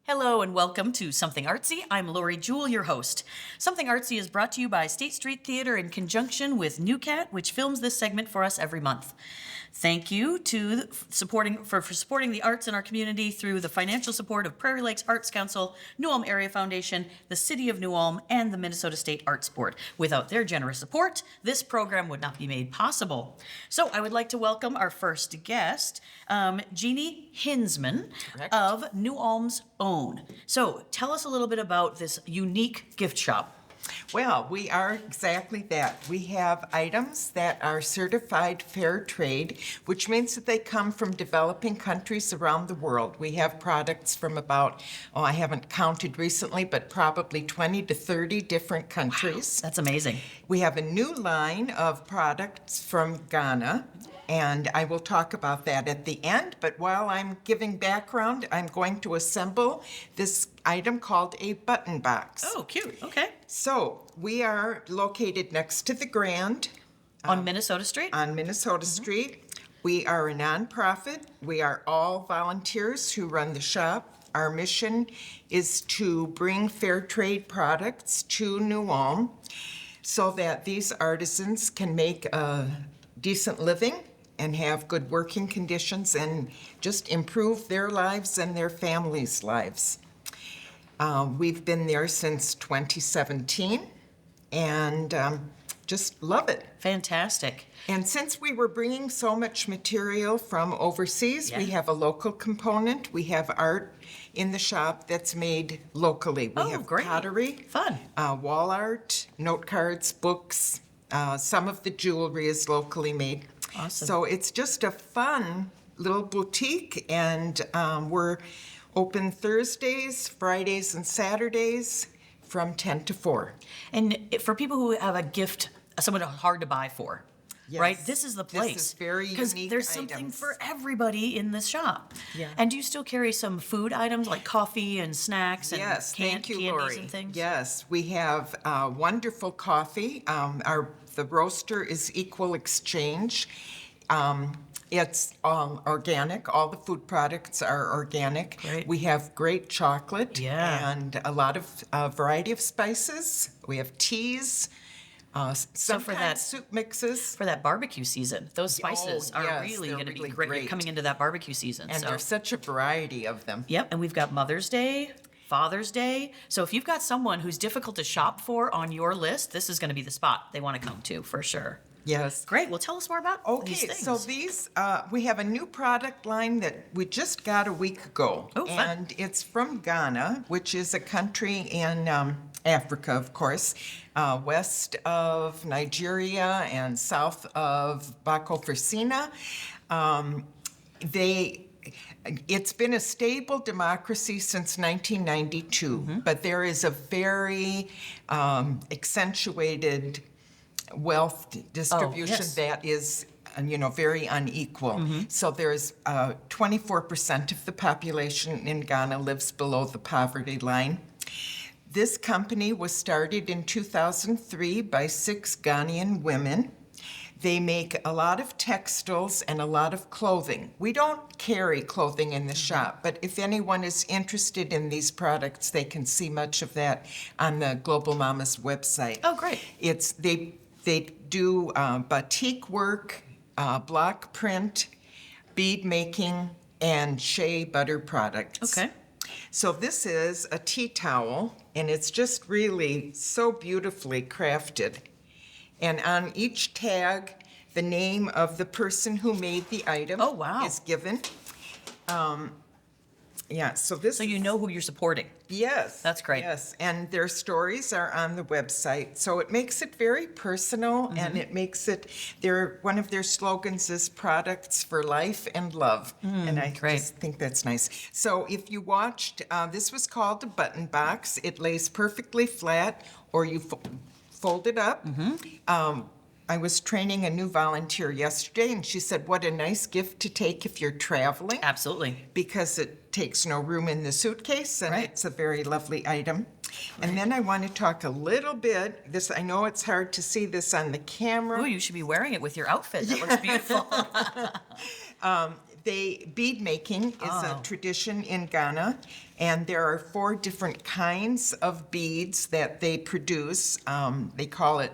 Hello and welcome to Something Artsy. I'm Lori Jewell, your host. Something Artsy is brought to you by State Street Theater in conjunction with New Cat, which films this segment for us every month. Thank you to supporting the arts in our community through the financial support of Prairie Lakes Arts Council, New Ulm Area Foundation, the City of New Ulm, and the Minnesota State Arts Board. Without their generous support, this program would not be made possible. So I would like to welcome our first guest, Jeannie Hinsman of New Ulm's Own. So tell us a little bit about this unique gift shop. Well, we are exactly that. We have items that are certified fair trade, which means that they come from developing countries around the world. We have products from about, I haven't counted recently, but probably 20 to 30 different countries. Wow, that's amazing. We have a new line of products from Ghana, and I will talk about that at the end. But while I'm giving background, I'm going to assemble this item called a button box. Oh, cute. Okay. So we are located next to the Grand. On Minnesota Street? On Minnesota Street. We are a nonprofit. We are all volunteers who run the shop. Our mission is to bring fair trade products to New Ulm so that these artisans can make a decent living and have good working conditions and just improve their lives and their families' lives. We've been there since 2017 and just love it. Fantastic. And since we were bringing so much material from overseas, we have a local component. We have art in the shop that's made locally. We have great. pottery, Fun. wall art, note cards, books. Some of the jewelry is locally made. Awesome. So it's just a fun little boutique, and we're open Thursdays, Fridays, and Saturdays from 10 to 4. And for people who have a gift, someone hard to buy for, Yes. right? This is the place. This is very because unique there's something items. for everybody in this shop. Yeah. And do you still carry some food items like coffee and snacks and Yes, thank you, candies Lori. and things? Yes, we have wonderful coffee. The roaster is Equal Exchange. It's organic. All the food products are organic. Great. We have great chocolate Yeah. and a lot of variety of spices. We have teas. Sometimes soup mixes. For that barbecue season, those spices are yes, really they're going to be really great great. coming into that barbecue season. And so. there's such a variety of them. Yep, and we've got Mother's Day, Father's Day. So if you've got someone who's difficult to shop for on your list, this is going to be the spot they want to come to for sure. Yes. Great. Well, tell us more about these Okay, things. so these, we have a new product line that we just got a week ago. Oh, fun. And it's from Ghana, which is a country in Africa, of course, west of Nigeria and south of Bako Fersina. It's been a stable democracy since 1992, but there is a very accentuated wealth distribution yes. that is, very unequal. So there's 24% of the population in Ghana lives below the poverty line. This company was started in 2003 by 6 Ghanaian women. They make a lot of textiles and a lot of clothing. We don't carry clothing in the shop, but if anyone is interested in these products, they can see much of that on the Global Mamas website. Oh, great. They do batik work, block print, bead making, and shea butter products. Okay. So this is a tea towel, and it's just really so beautifully crafted. And on each tag, the name of the person who made the item Oh, wow. is given. So you know who you're supporting. Yes. That's great. Yes, and their stories are on the website. So it makes it very personal, and it makes it, one of their slogans is products for life and love. And I great. just think that's nice. So if you watched, this was called a button box. It lays perfectly flat, or you fold it up. I was training a new volunteer yesterday, and she said, what a nice gift to take if you're traveling. Absolutely. Because it takes no room in the suitcase, and Right. it's a very lovely item. And then I want to talk a little bit, I know it's hard to see this on the camera. Oh, you should be wearing it with your outfit. That looks beautiful. Bead making is a Oh. tradition in Ghana, and there are 4 different kinds of beads that they produce. They call it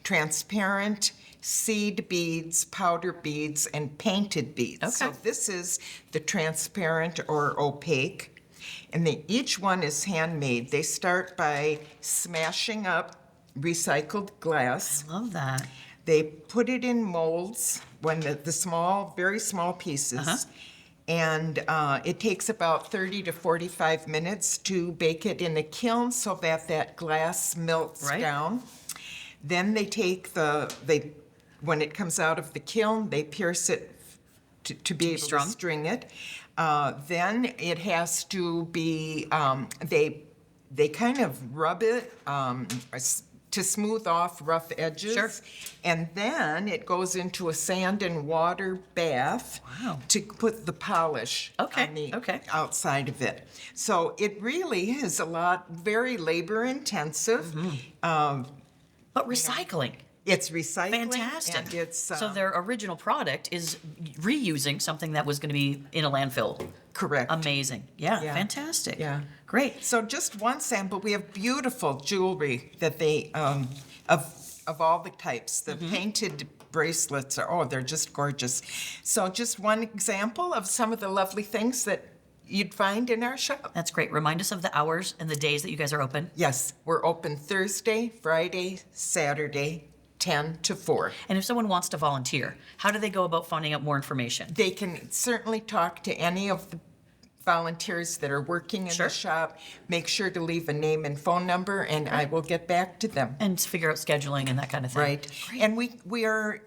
transparent, seed beads, powder beads, and painted beads. Okay. So this is the transparent or opaque, and each one is handmade. They start by smashing up recycled glass. Love that. They put it in molds, when the small, very small pieces, and it takes about 30 to 45 minutes to bake it in a kiln so that that glass melts Right. down. Then they take when it comes out of the kiln, they pierce it to be able strung? to string it. Then it has to be, they kind of rub it to smooth off rough edges. Sure. And then it goes into a sand and water bath Wow. to put the polish Okay, on the okay. outside of it. So it really is very labor intensive. Mm-hmm. But recycling. It's recycling. Fantastic. And it's, so their original product is reusing something that was going to be in a landfill. correct. Amazing. Yeah, Yeah. fantastic. Yeah. Great. So just one sample, we have beautiful jewelry that they, of all the types. The painted bracelets they're just gorgeous. So just one example of some of the lovely things that you'd find in our shop. That's great. Remind us of the hours and the days that you guys are open. Yes, we're open Thursday, Friday, Saturday, 10 to 4. And if someone wants to volunteer, how do they go about finding out more information? They can certainly talk to any of the volunteers that are working in Sure. the shop. Make sure to leave a name and phone number, and I will get back to them. And to figure out scheduling and that kind of thing. Right. And we are,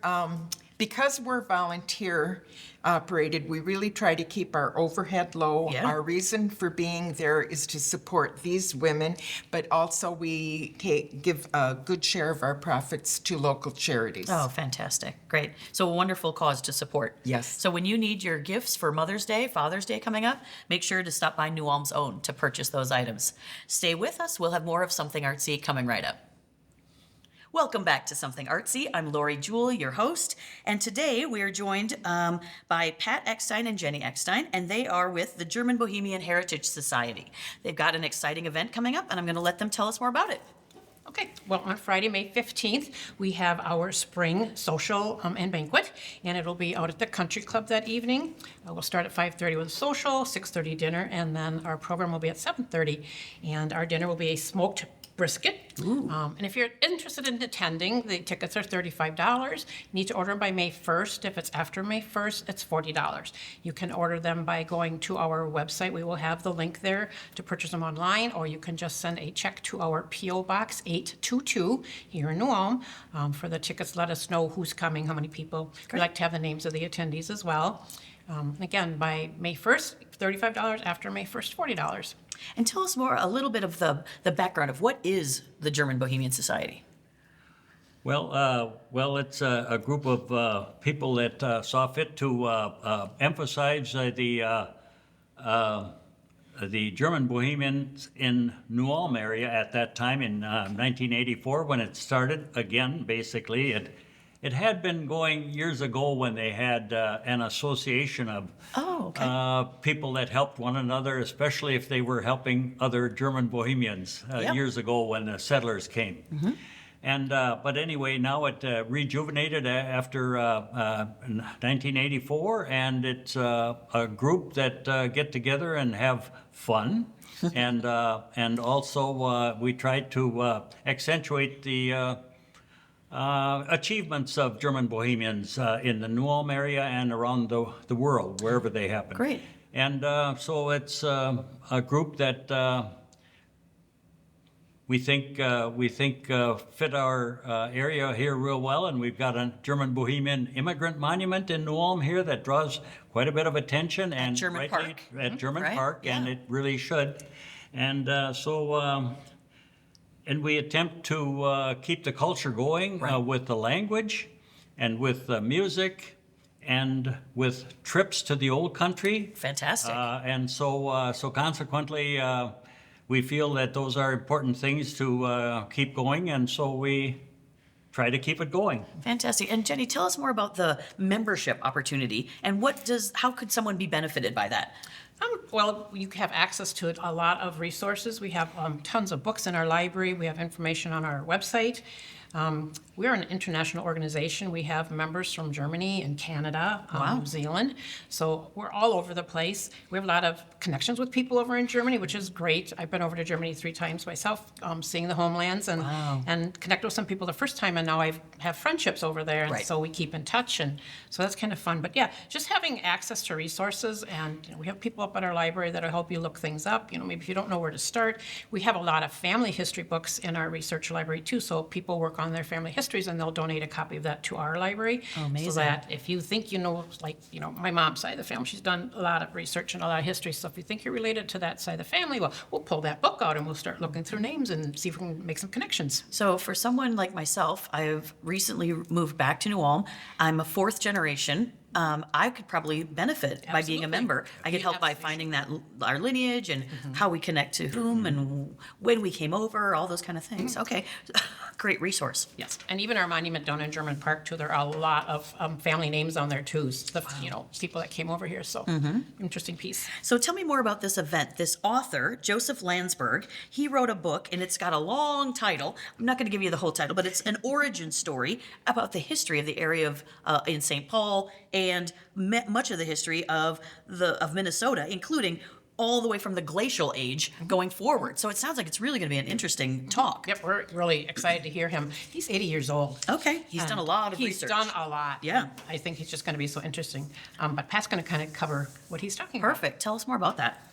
because we're volunteer operated, we really try to keep our overhead low. Yeah. Our reason for being there is to support these women, but also we give a good share of our profits to local charities. Oh, fantastic. Great. So a wonderful cause to support. Yes. So when you need your gifts for Mother's Day, Father's Day coming up, make sure to stop by New Ulm's Own to purchase those items. Stay with us. We'll have more of Something Artsy coming right up. Welcome back to Something Artsy. I'm Lori Jewell, your host, and today we are joined by Pat Eckstein and Jenny Eckstein, and they are with the German Bohemian Heritage Society. They've got an exciting event coming up, and I'm going to let them tell us more about it. Okay, well, on Friday, May 15th, we have our spring social and banquet, and it'll be out at the Country Club that evening. We'll start at 5:30 with a social, 6:30 dinner, and then our program will be at 7:30. And our dinner will be a smoked brisket. And if you're interested in attending, the tickets are $35. You need to order them by May 1st. If it's after May 1st, it's $40. You can order them by going to our website. We will have the link there to purchase them online, or you can just send a check to our P.O. Box 822 here in New Ulm. For the tickets, let us know who's coming, how many people. We'd like to have the names of the attendees as well. Again, by May 1st, $35. After May 1st, $40. And tell us a little bit of the background of what is the German Bohemian Society. Well, it's a group of people that saw fit to emphasize the German Bohemians in New Ulm area at that time in 1984 when it started. Again, basically, it had been going years ago when they had an association of people that helped one another, especially if they were helping other German Bohemians Yep. years ago when the settlers came. And but anyway, now it rejuvenated after 1984, and it's a group that get together and have fun, and also we try to accentuate the achievements of German Bohemians in the New Ulm area and around the world, wherever they happen. Great. And so it's a group that we think fit our area here real well, and we've got a German Bohemian immigrant monument in New Ulm here that draws quite a bit of attention. And German rightly- Park. At German Right, Park, and yeah. it really should. And and we attempt to keep the culture going with the language and with the music and with trips to the old country. Fantastic. And so consequently, we feel that those are important things to keep going, and so we try to keep it going. Fantastic. And Jenny, tell us more about the membership opportunity and how could someone be benefited by that? Well, you have access to a lot of resources. We have tons of books in our library. We have information on our website. We're an international organization. We have members from Germany and Canada, New Zealand. So we're all over the place. We have a lot of connections with people over in Germany, which is great. I've been over to Germany 3 times myself, seeing the homelands and connected with some people the first time, and now I have friendships over there, and so we keep in touch, and so that's kind of fun. But yeah, just having access to resources, and we have people up at our library that'll help you look things up. Maybe if you don't know where to start. We have a lot of family history books in our research library too, so people work on their family histories, and they'll donate a copy of that to our library. Oh, amazing. So that if you think my mom's side of the family, she's done a lot of research and a lot of history, so if you think you're related to that side of the family, well, we'll pull that book out and we'll start looking through names and see if we can make some connections. So for someone like myself, I've recently moved back to New Ulm. I'm a 4th generation. I could probably benefit by being a Absolutely. member. I could help by finding that our lineage and how we connect to whom and when we came over, all those kind of things. Okay, great resource. Yes, and even our monument down in German Park too, there are a lot of family names on there too, people that came over here, so interesting piece. So tell me more about this event. This author, Joseph Landsberg, he wrote a book and it's got a long title. I'm not going to give you the whole title, but it's an origin story about the history of the area of in St. Paul and much of the history of Minnesota, including all the way from the glacial age going forward. So it sounds like it's really going to be an interesting talk. Yep, we're really excited to hear him. He's 80 years old. Okay, he's done a lot of research. He's done a lot. Yeah. I think he's just going to be so interesting. But Pat's going to kind of cover what he's talking about. Perfect. Tell us more about that.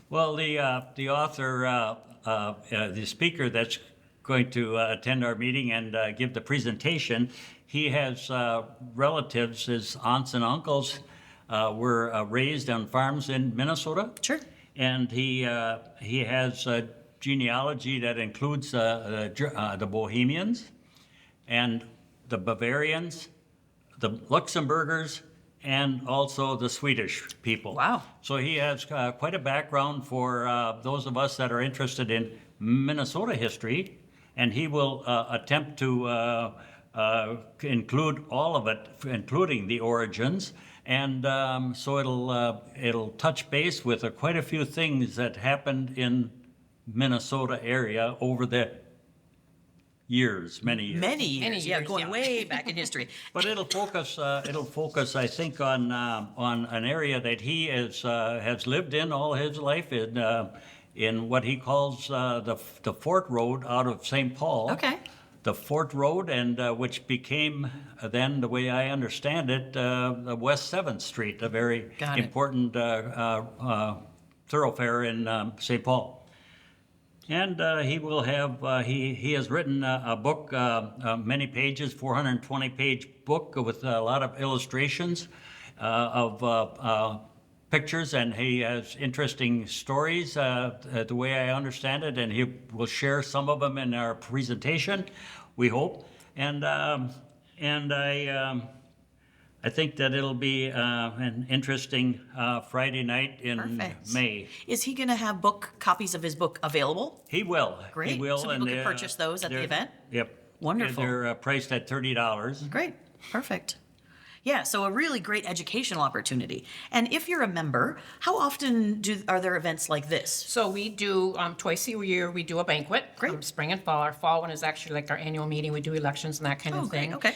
Well, the author, the speaker that's going to attend our meeting and give the presentation, he has relatives, his aunts and uncles were raised on farms in Minnesota. Sure. And he has a genealogy that includes the Bohemians and the Bavarians, the Luxembourgers, and also the Swedish people. Wow. So he has quite a background for those of us that are interested in Minnesota history, and he will attempt to include all of it, including the origins. And so it'll touch base with quite a few things that happened in Minnesota area over the years, many years. Many years, years, going yeah. way back in history. But it'll focus, I think, on an area that he has lived in all his life in what he calls the Fort Road out of St. Paul. Okay. The Fort Road, and which became then, the way I understand it, the West 7th Street, a very Got it. important thoroughfare in St. Paul. And he will have, he has written a book, many pages, 420-page book with a lot of illustrations of pictures, and he has interesting stories, the way I understand it, and he will share some of them in our presentation, we hope. And I think that it'll be an interesting Friday night in Perfect. May. Is he going to have copies of his book available? He will. Great. He will. So people can purchase those at the they're- event? Yep. Wonderful. They're priced at $30. Great. Perfect. Yeah, so a really great educational opportunity. And if you're a member, how often are there events like this? So we do, twice a year, we do a banquet. Great. Spring and fall. Our fall one is actually like our annual meeting. We do elections and that kind Oh, of great. thing. Okay.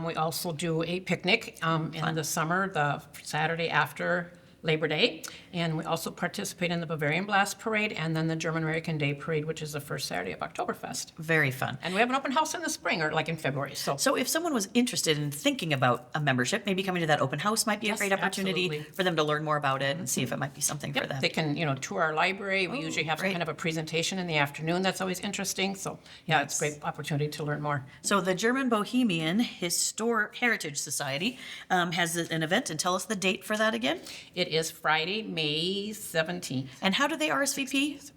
We also do a picnic in the summer, the Saturday after Labor Day. And we also participate in the Bavarian Blast Parade and then the German American Day Parade, which is the first Saturday of Oktoberfest. Very fun. And we have an open house in the spring, or like in February. So if someone was interested in thinking about a membership, maybe coming to that open house might be a Yes, great opportunity absolutely. for them to learn more about it and see if it might be something for them. They can, tour our library. We usually have some great. kind of a presentation in the afternoon. That's always interesting. So yeah, it's a great opportunity to learn more. So the German Bohemian Heritage Society has an event, and tell us the date for that again. It is Friday, May 17th. And how do they RSVP?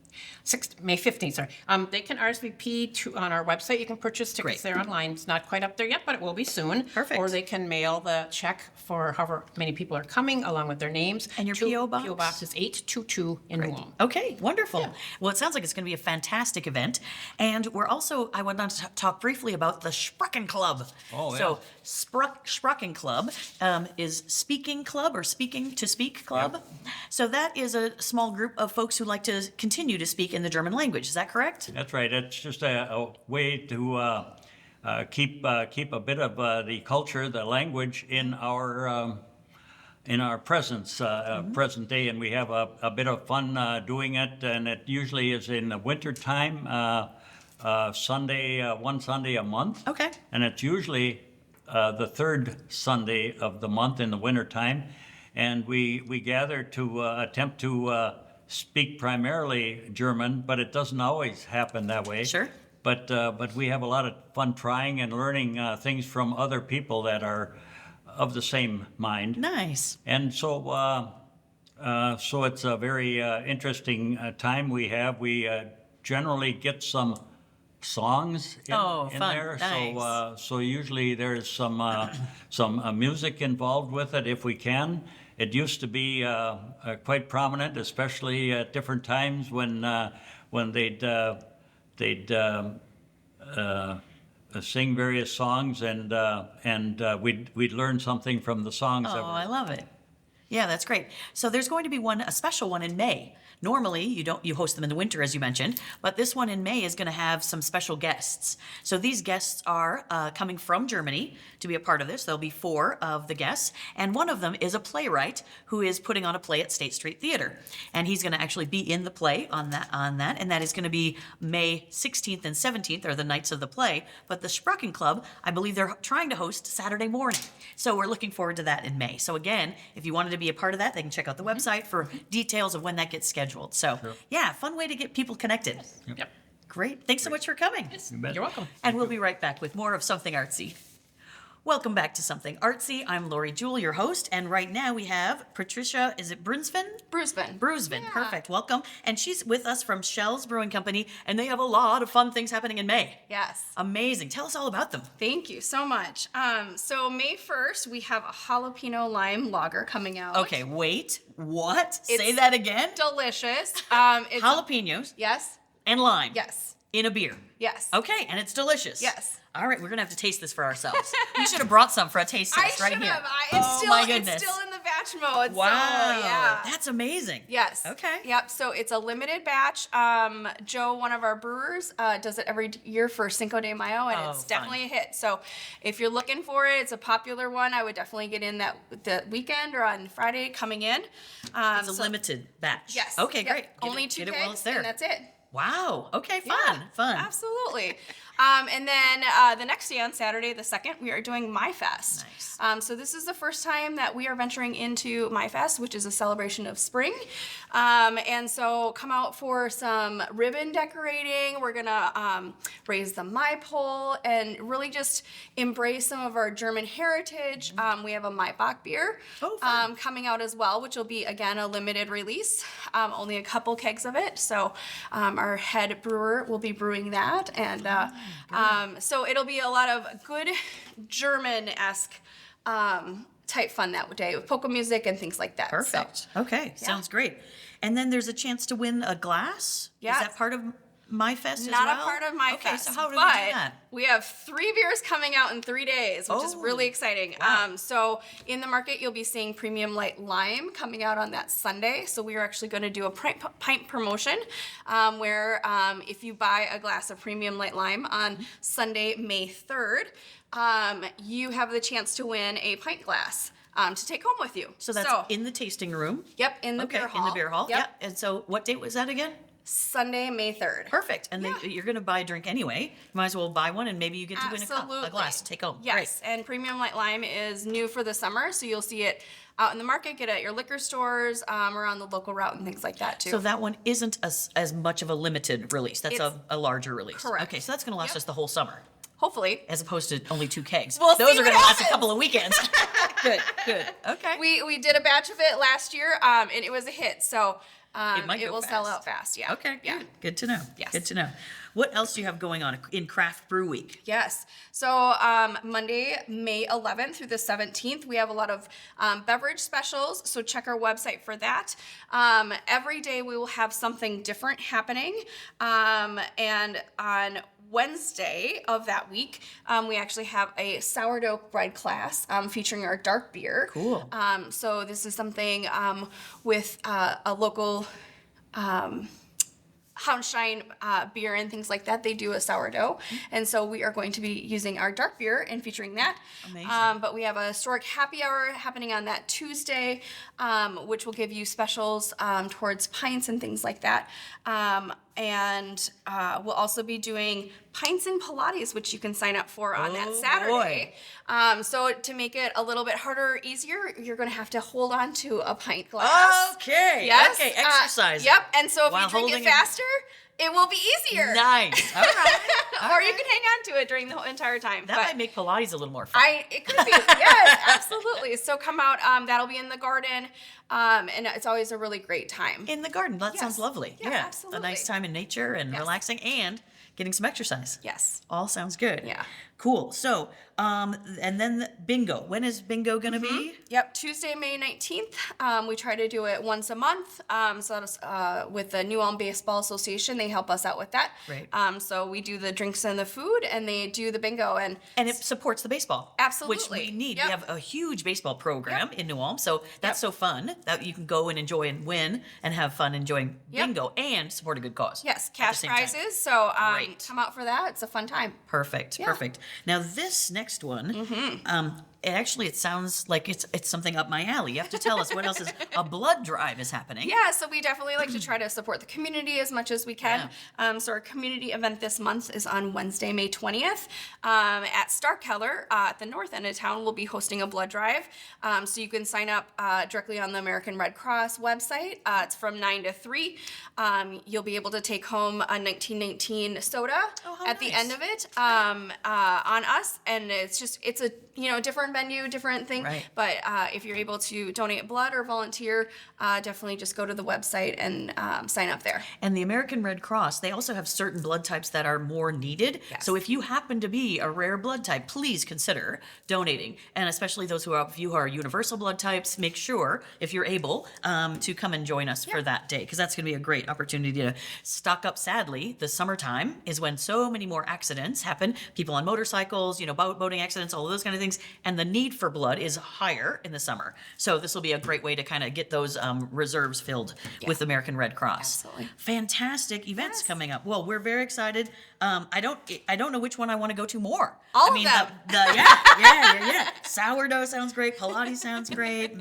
May 15th, sorry. They can RSVP on our website. You can purchase tickets there online. It's not quite up there yet, but it will be soon. Perfect. Or they can mail the check for however many people are coming, along with their names. And your to P.O. box? P.O. Box is 822 in New Ulm. Okay, wonderful. Well, it sounds like it's going to be a fantastic event. And I want to talk briefly about the Sprachen Club. Oh, yeah. So, Sprachen Club is speaking club or speaking to speak club. So that is a small group of folks who like to continue to speak in the German language. Is that correct? That's right. It's just a way to keep a bit of the culture, the language in our presence, present day, and we have a bit of fun doing it. And it usually is in the winter time, one Sunday a month. Okay. And it's usually the third Sunday of the month in the winter time, and we gather to attempt to speak primarily German, but it doesn't always happen that way. Sure. But we have a lot of fun trying and learning things from other people that are of the same mind. Nice. And so it's a very interesting time we have. We generally get some songs in Oh, fun. there. Nice. So usually there's some music involved with it if we can. It used to be quite prominent, especially at different times when they'd sing various songs, and we'd learn something from the songs. Oh, I love it. Yeah, that's great. So there's going to be a special one in May. Normally, you host them in the winter, as you mentioned, but this one in May is going to have some special guests. So these guests are coming from Germany to be a part of this. There'll be 4 of the guests, and one of them is a playwright who is putting on a play at State Street Theater, and he's going to actually be in the play on that, and that is going to be May 16th and 17th are the nights of the play. But the Sprachen Club, I believe they're trying to host Saturday morning, so we're looking forward to that in May. So again, if you wanted to be a part of that, they can check out the website for details of when that gets scheduled. So, yeah, fun way to get people connected. Yep. Great. Thanks so much for coming. You bet. You're welcome. And we'll be right back with more of Something Artsy. Welcome back to Something Artsy. I'm Lori Jewell, your host, and right now we have Patricia, is it Brunsvin? Bruisevin. Bruisvin, Yeah. perfect. Welcome. And she's with us from Shell's Brewing Company, and they have a lot of fun things happening in May. Yes. Amazing. Tell us all about them. Thank you so much. So May 1st, we have a jalapeno lime lager coming out. Okay, wait. What? Say It's that again? Delicious. It's Jalapenos yes. and lime. Yes. In a beer. Yes. Okay, and it's delicious. Yes. All right, we're gonna have to taste this for ourselves. We should have brought some for a taste I test right should here. have. Oh my goodness! It's still in the batch mode. Wow, So, yeah. that's amazing. Yes. Okay. Yep. So it's a limited batch. Joe, one of our brewers, does it every year for Cinco de Mayo, and Oh, it's fun. definitely a hit. So if you're looking for it, it's a popular one. I would definitely get in the weekend or on Friday coming in. It's a limited batch. Yes. Okay, Yep. great. Get Only it, 2 get it kegs, while it's there. and that's it. Wow. Okay. Fun. Yeah, Fun. Absolutely. And then the next day on Saturday, the 2nd, we are doing My Fest. Nice. So this is the first time that we are venturing into My Fest, which is a celebration of spring. And so come out for some ribbon decorating. We're going to raise the Maipole and really just embrace some of our German heritage. We have a Maibach beer Oh, fun. coming out as well, which will be, again, a limited release. Only a couple kegs of it. So our head brewer will be brewing that. And so it'll be a lot of good German-esque type fun that day with polka music and things like that. Perfect. So, Okay. Sounds great. And then there's a chance to win a glass. Yes. Is that part of My Fest as not well? a part of My Okay, Fest. so how do we but do that? we have 3 beers coming out in 3 days, which is Oh, really exciting. wow. So in the market, you'll be seeing Premium Light Lime coming out on that Sunday. So we are actually going to do a pint promotion where if you buy a glass of Premium Light Lime on Sunday, May 3rd, you have the chance to win a pint glass to take home with you. So that's in the tasting room. Yep, in the beer hall. In the beer hall. Yep. Yep. And so what date was that again? Sunday, May 3rd. Perfect. And then you're going to buy a drink anyway. You might as well buy one, and maybe you get to win Absolutely. a glass to take home. Yes, and Premium Light Lime is new for the summer, so you'll see it out in the market, get it at your liquor stores, or on the local route and things like that too. So that one isn't as much of a limited release. That's It's- a larger release. Correct. Okay, so that's going to last Yep. us the whole summer, Hopefully. as opposed to only 2 kegs. We'll Those see are what going to last a happens. couple of weekends. Good. Okay. We did a batch of it last year, and it was a hit. So might it go will sell fast. out fast. Yeah. Okay, Yeah. good to know. Yes. Good to know. What else do you have going on in Craft Brew Week? Yes. So Monday, May 11th through the 17th, we have a lot of beverage specials. So check our website for that. Every day we will have something different happening. And on Wednesday of that week, we actually have a sourdough bread class featuring our dark beer. Cool. So this is something with a local Houndshine beer and things like that. They do a sourdough. And so we are going to be using our dark beer and featuring that. Amazing. But we have a historic happy hour happening on that Tuesday, which will give you specials towards pints and things like that. And we'll also be doing Pints and Pilates, which you can sign up for on that Saturday. So to make it a little bit harder or easier, you're going to have to hold on to a pint glass. Okay. Yes. Okay, exercise. Yep. And so if While you drink holding it faster, it will be easier. Nice. All right. Or you can hang on to it during the whole entire time. That But might make Pilates a little more fun. it could be. Yes, absolutely. So come out. That'll be in the garden. And it's always a really great time. In the garden. That Yes. sounds lovely. Yeah, absolutely. A nice time in nature and Yes. relaxing and getting some exercise. Yes. All sounds good. Yeah. Cool. So, and then bingo. When is bingo going to be? Yep, Tuesday, May 19th. We try to do it once a month. So that's, with the New Ulm Baseball Association, they help us out with that. Great. So we do the drinks and the food, and they do the bingo. And And it supports the baseball. Absolutely. Which we need. Yep. We have a huge baseball program in New Ulm. So that's Yep. so fun that you can go and enjoy and win and have fun enjoying Yep. bingo and support a good cause. yes, at the cash same time. prizes. So Great. come out for that. It's a fun time. Perfect. Yeah. Perfect. Now this next one, it sounds like it's something up my alley. You have to tell us what else is a blood drive is happening. Yeah, so we definitely like to try to support the community as much as we can. So our community event this month is on Wednesday, May 20th at Starkeller at the north end of town. We'll be hosting a blood drive. So you can sign up directly on the American Red Cross website. It's from 9 to 3. You'll be able to take home a 1919 soda how at the nice. end of it on us. And it's a different venue, different thing. Right. But if you're able to donate blood or volunteer, definitely just go to the website and sign up there. And the American Red Cross, they also have certain blood types that are more needed. Yes. So if you happen to be a rare blood type, please consider donating. And especially those who are universal blood types, make sure, if you're able, to come and join us for that day, because that's going to be a great opportunity to stock up. Sadly, the summertime is when so many more accidents happen. People on motorcycles, boating accidents, all of those kind of things. And the need for blood is higher in the summer. So this will be a great way to kind of get those reserves filled with American Red Cross. Absolutely. Fantastic events coming up. Well, we're very excited. I don't know which one I want to go to more. All I mean, of them. Yeah. Sourdough sounds great. Pilates sounds great.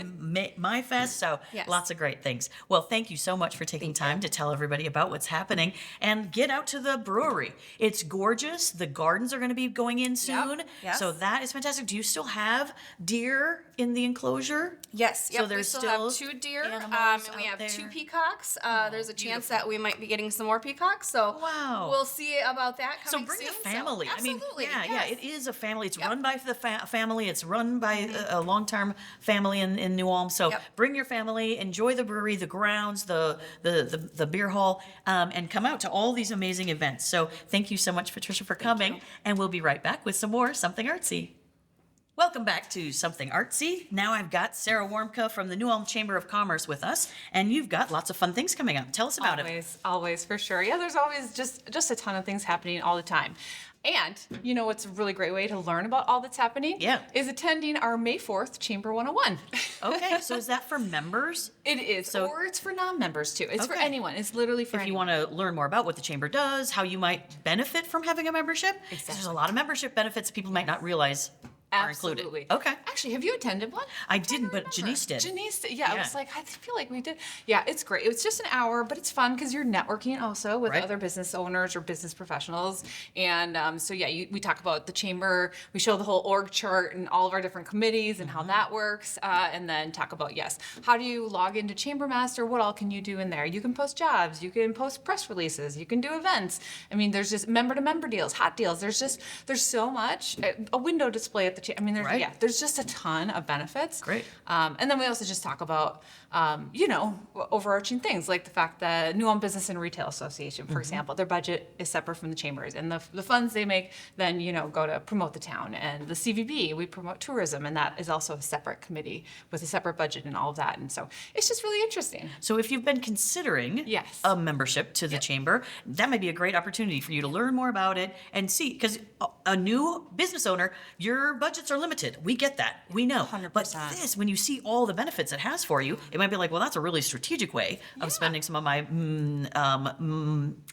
My Fest. So Yes. lots of great things. Well, thank you so much for taking time to tell everybody about what's happening and get out to the brewery. It's gorgeous. The gardens are going to be going in soon. Yes. So that is fantastic. Do you still have deer in the enclosure? Yes. So Yep. there's we still still have 2 deer, animals and we out have there. 2 peacocks. There's a chance that we might be getting some more peacocks. So Wow. we'll see about that So coming bring soon. the family. Absolutely. I mean, yes. it is a family. It's run by the family. It's run by a long-term family in New Ulm. So Yep. bring your family, enjoy the brewery, the grounds, the beer hall, and come out to all these amazing events. So thank you so much, Patricia, for coming. And we'll be right back with some more Something Artsy. Welcome back to Something Artsy. Now I've got Sarah Warmka from the New Ulm Chamber of Commerce with us, and you've got lots of fun things coming up. Tell us about it. Always, for sure. Yeah, there's always just a ton of things happening all the time. And what's a really great way to learn about all that's happening? Yeah. Is attending our May 4th Chamber 101. Okay, so is that for members? It is, or it's for non-members too. It's for Okay. anyone. It's literally for If you anyone. want to learn more about what the chamber does, how you might benefit from having a membership, 'cause there's a lot of membership benefits people might not realize are included. Absolutely. Okay. Actually, have you attended one? I didn't, but remember. Janice did. Janice did. Yeah, Yeah. it was like, I feel like we did. Yeah, it's great. It was just an hour, but it's fun because you're networking also with Right. other business owners or business professionals. And we talk about the chamber. We show the whole org chart and all of our different committees and how that works. And then talk about, how do you log into Chamber Master? What all can you do in there? You can post jobs. You can post press releases. You can do events. I mean, there's just member-to-member deals, hot deals. There's so much. A window display at the I mean, Right. there's just a ton of benefits. Great. And then we also just talk about, overarching things like the fact that New Ulm Business and Retail Association, for example, their budget is separate from the chambers, and the funds they make then, go to promote the town. And the CVB, we promote tourism, and that is also a separate committee with a separate budget and all of that. And so it's just really interesting. So if you've been considering Yes. a membership to the chamber, that might be a great opportunity for you to learn more about it and see, because a new business owner, your budgets are limited. We get that. We know. 100%. But this, when you see all the benefits it has for you, it might be like, well, that's a really strategic way of spending some of my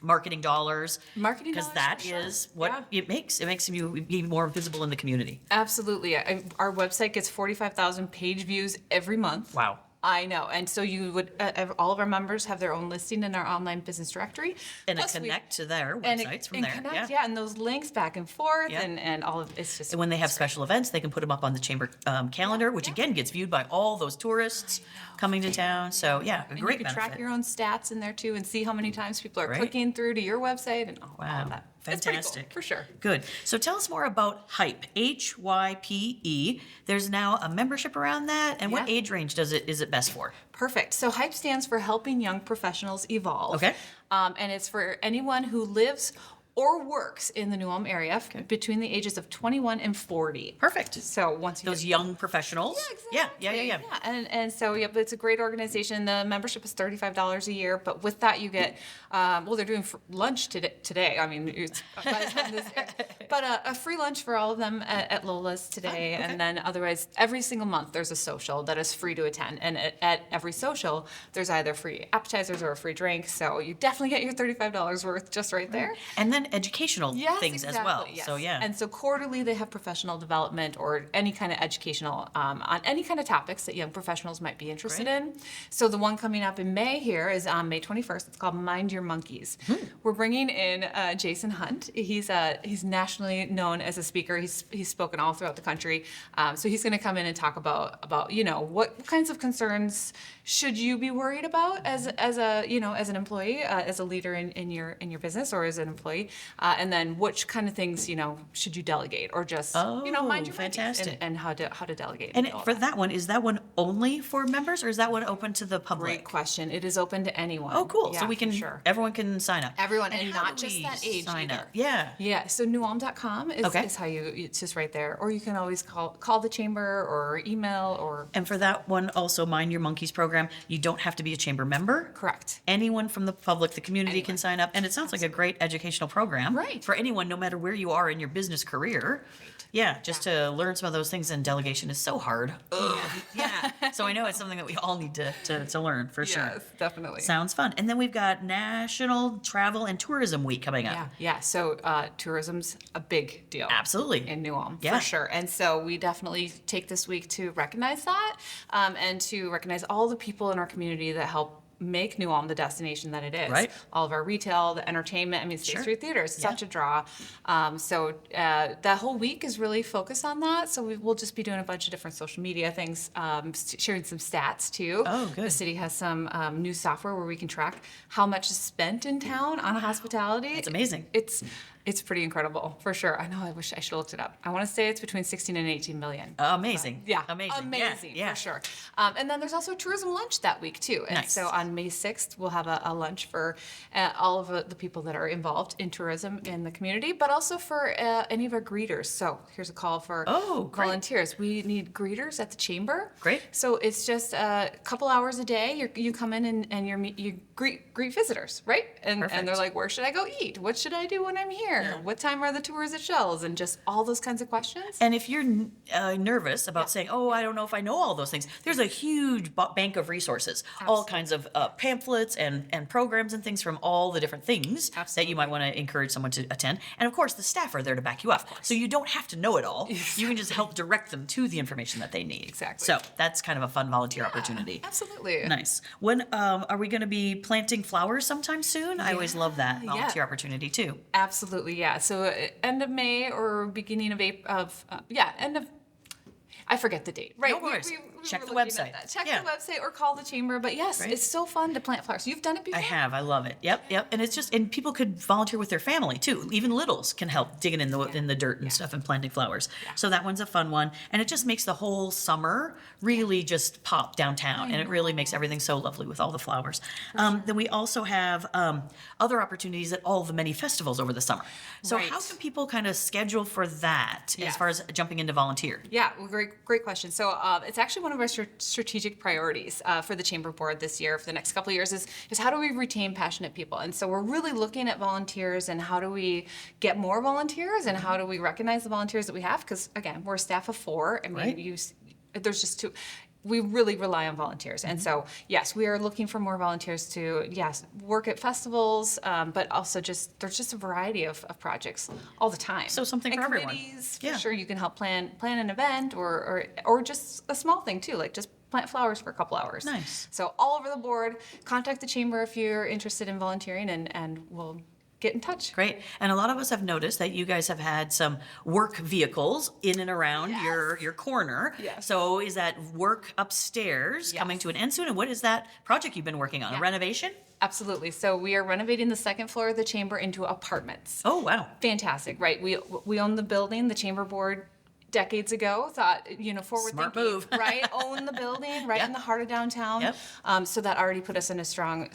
marketing dollars. Marketing Because dollars, that for sure. is what Yeah. it makes. It makes you be more visible in the community. Absolutely. Our website gets 45,000 page views every month. Wow. I know. And so you would, all of our members have their own listing in our online business directory. And it Plus we- connect to their and websites from and there. Connect, and those links back and forth Yeah. and all of it's just. And when they have special events, they can put them up on the chamber calendar, which again gets viewed by all those tourists coming to town. So yeah, a and great you can benefit. track your own stats in there too and see how many times people are Right. clicking through to your website and all Wow, of that. It's pretty cool, fantastic. for sure. Good. So tell us more about HYPE, HYPE. There's now a membership around that, and what Yeah. age range is it best for? Perfect. So HYPE stands for Helping Young Professionals Evolve. Okay. And it's for anyone who lives or works in the New Ulm area between the ages of 21 and 40. Perfect. So once you Those get- young professionals. Yeah, yeah. And so it's a great organization. The membership is $35 a year, but with that you get they're doing lunch today. I mean, it's by the time this airs. But a free lunch for all of them at Lola's today, okay. and then otherwise every single month there's a social that is free to attend, and at every social there's either free appetizers or a free drink. So you definitely get your $35 worth just right there. And then educational Yes, things as exactly, well. yes. So yeah. And so quarterly they have professional development or any kind of educational on any kind of topics that young professionals might be interested Great. in. So the one coming up in May here is on May 21st. It's called Mind Your Monkeys. We're bringing in Jason Hunt. He's nationally known as a speaker. He's spoken all throughout the country. So he's going to come in and talk about what kinds of concerns should you be worried about as an employee, as a leader in your business or as an employee, and then which kind of things should you delegate or just mind your monkeys fantastic. and how to delegate. And all for that one, is that one only for members, or is that one open to the public? Great question. It is open to anyone. Oh, cool. Yeah, so we for can, sure. everyone can sign up. Everyone, and how not do just we that age sign either. up? Yeah. Yeah, so newulm.com is, Okay. is how it's just right there. Or you can always call the chamber or email or. And for that one, also Mind Your Monkeys program, you don't have to be a chamber member. Correct. Anyone from the public, the community Anyone. can sign up. And it sounds like a great educational program. Right. For anyone, no matter where you are in your business career. Yeah, just to learn some of those things. And delegation is so hard. Ugh. Yeah. So I know it's something that we all need to learn for sure. Yes, definitely. Sounds fun. And then we've got National Travel and Tourism Week coming up. Yeah. So tourism's a big deal. Absolutely. In New Ulm, Yeah. for sure. And so we definitely take this week to recognize that and to recognize all the people in our community that help make New Ulm the destination that it is. Right. All of our retail, the entertainment. I mean, State Sure. Street Theater is Yeah. such a draw. So that whole week is really focused on that. So we'll just be doing a bunch of different social media things, sharing some stats too. Oh, good. The city has some new software where we can track how much is spent in town on hospitality. It's amazing. It's pretty incredible, for sure. I know, I wish I should have looked it up. I want to say it's between 16 and 18 million. Amazing. Yeah, Amazing. amazing, Yeah. for sure. And then there's also a tourism lunch that week too. And Nice. so on May 6th, we'll have a lunch for all of the people that are involved in tourism in the community, but also for any of our greeters. So here's a call for Oh, great. volunteers. We need greeters at the chamber. Great. So it's just a couple hours a day. You come in and you greet visitors, right? And Perfect. they're like, where should I go eat? What should I do when I'm here? What time are the tours at Shells? And just all those kinds of questions. And if you're nervous about saying, oh, I don't know if I know all those things, there's a huge bank of resources, all kinds of pamphlets and programs and things from all the different things that you might want to encourage someone to attend. And of course, the staff are there to back you up. So you don't have to know it all. You can just help direct them to the information that they need. Exactly. So that's kind of a fun volunteer opportunity. Absolutely. Nice. When are we going to be planting flowers sometime soon? I always love that Yeah. volunteer opportunity too. Absolutely, yeah. So end of May or beginning of April, end of, I forget the date. Right. No worries. check were the looking at website. that. Check Yeah. the website or call the chamber. But yes, Right. it's so fun to plant flowers. You've done it before? I have. I love it. Yep. And it's just, and people could volunteer with their family too. Even littles can help digging in the dirt and stuff and planting flowers. So that one's a fun one, and it just makes the whole summer really just pop downtown, and it really makes everything so lovely with all the flowers. Then we also have other opportunities at all the many festivals over the summer. So Right. how can people kind of schedule for that as Yes. far as jumping into volunteer? Yeah, well, great question. So it's actually one of our strategic priorities for the chamber board this year, for the next couple of years, is how do we retain passionate people? And so we're really looking at volunteers and how do we get more volunteers and how do we recognize the volunteers that we have? Because again, we're a staff of 4. I mean, Right. there's just 2. We really rely on volunteers. And so, yes, we are looking for more volunteers to, yes, work at festivals, but also there's just a variety of projects all the time. So something and for everyone. committees, Yeah. for sure, you can help plan an event or just a small thing too, like just plant flowers for a couple hours. Nice. So all over the board, contact the chamber if you're interested in volunteering and we'll get in touch. Great. And a lot of us have noticed that you guys have had some work vehicles in and around your corner. Yes. So is that work upstairs coming to an end soon? And what is that project you've been working on? A renovation? Absolutely. So we are renovating the second floor of the chamber into apartments. Oh, wow. Fantastic, right? We own the building. The chamber board decades ago thought, forward Smart thinking, move. right? Own the building right in the heart of downtown. Yep. So that already put us in a strong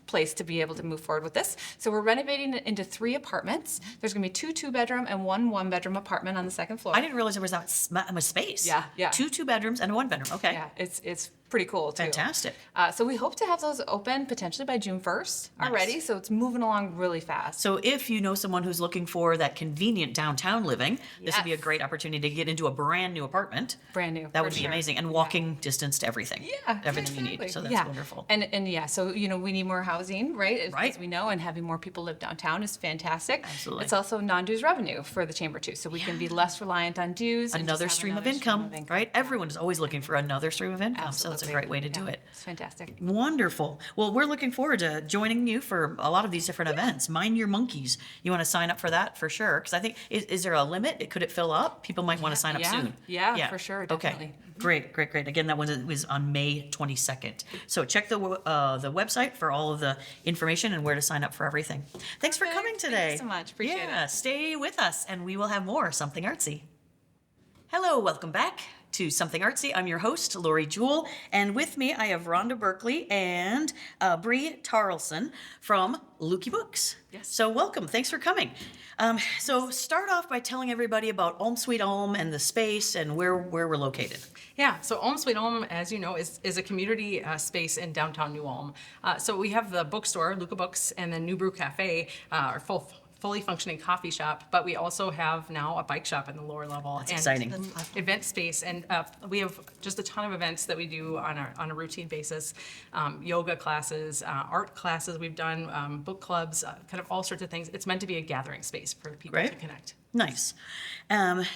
place to be able to move forward with this. So we're renovating it into 3 apartments. There's going to be 2 2-bedroom and 1 1-bedroom apartment on the second floor. I didn't realize there was that much space. Yeah. 2 2-bedrooms and a 1-bedroom. Okay. Yeah, it's pretty cool too. Fantastic. So we hope to have those open potentially by June 1st already. So it's moving along really fast. So if you know someone who's looking for that convenient downtown living, this would be a Yes. great opportunity to get into a brand new apartment. Brand new, That for would be sure. amazing. And walking distance to everything. Yeah, Everything you need. exactly. So that's Yeah. wonderful. And yeah, so we need more housing, right? Right. As we know, and having more people live downtown is fantastic. Absolutely. It's also non-dues revenue for the chamber too, so we can be less reliant on dues. and just Another have stream of another stream income, of income. right? Everyone is always looking for another stream of income. So it's a Absolutely. great way to do Yeah, it. It's fantastic. Wonderful. Well, we're looking forward to joining you for a lot of these different events. Mind Your Monkeys. You want to sign up for that for sure? Because I think, is there a limit? Could it fill up? People might want to sign up Yeah. soon. Yeah, for sure, Okay. definitely. Great. Again, that one was on May 22nd. So check the website for all of the information and where to sign up for everything. Thanks for Perfect. coming Thank you today. so much. Appreciate it. Yeah, stay with us and we will have more Something Artsy. Hello, welcome back to Something Artsy. I'm your host, Lori Jewell, and with me I have Rhonda Berkeley and Bree Tarlson from Lukey Books. Yes. So welcome, thanks for coming. So start off by telling everybody about Ulm Sweet Ulm and the space and where we're located. Yeah, so Ulm Sweet Ulm, as you know, is a community space in downtown New Ulm. So we have the bookstore, Luca Books, and then New Brew Cafe, our fully functioning coffee shop, but we also have now a bike shop in the lower level. That's exciting. Event space, and we have just a ton of events that we do on a routine basis. Yoga classes, art classes we've done, book clubs, kind of all sorts of things. It's meant to be a gathering space for people Great. to connect. Nice.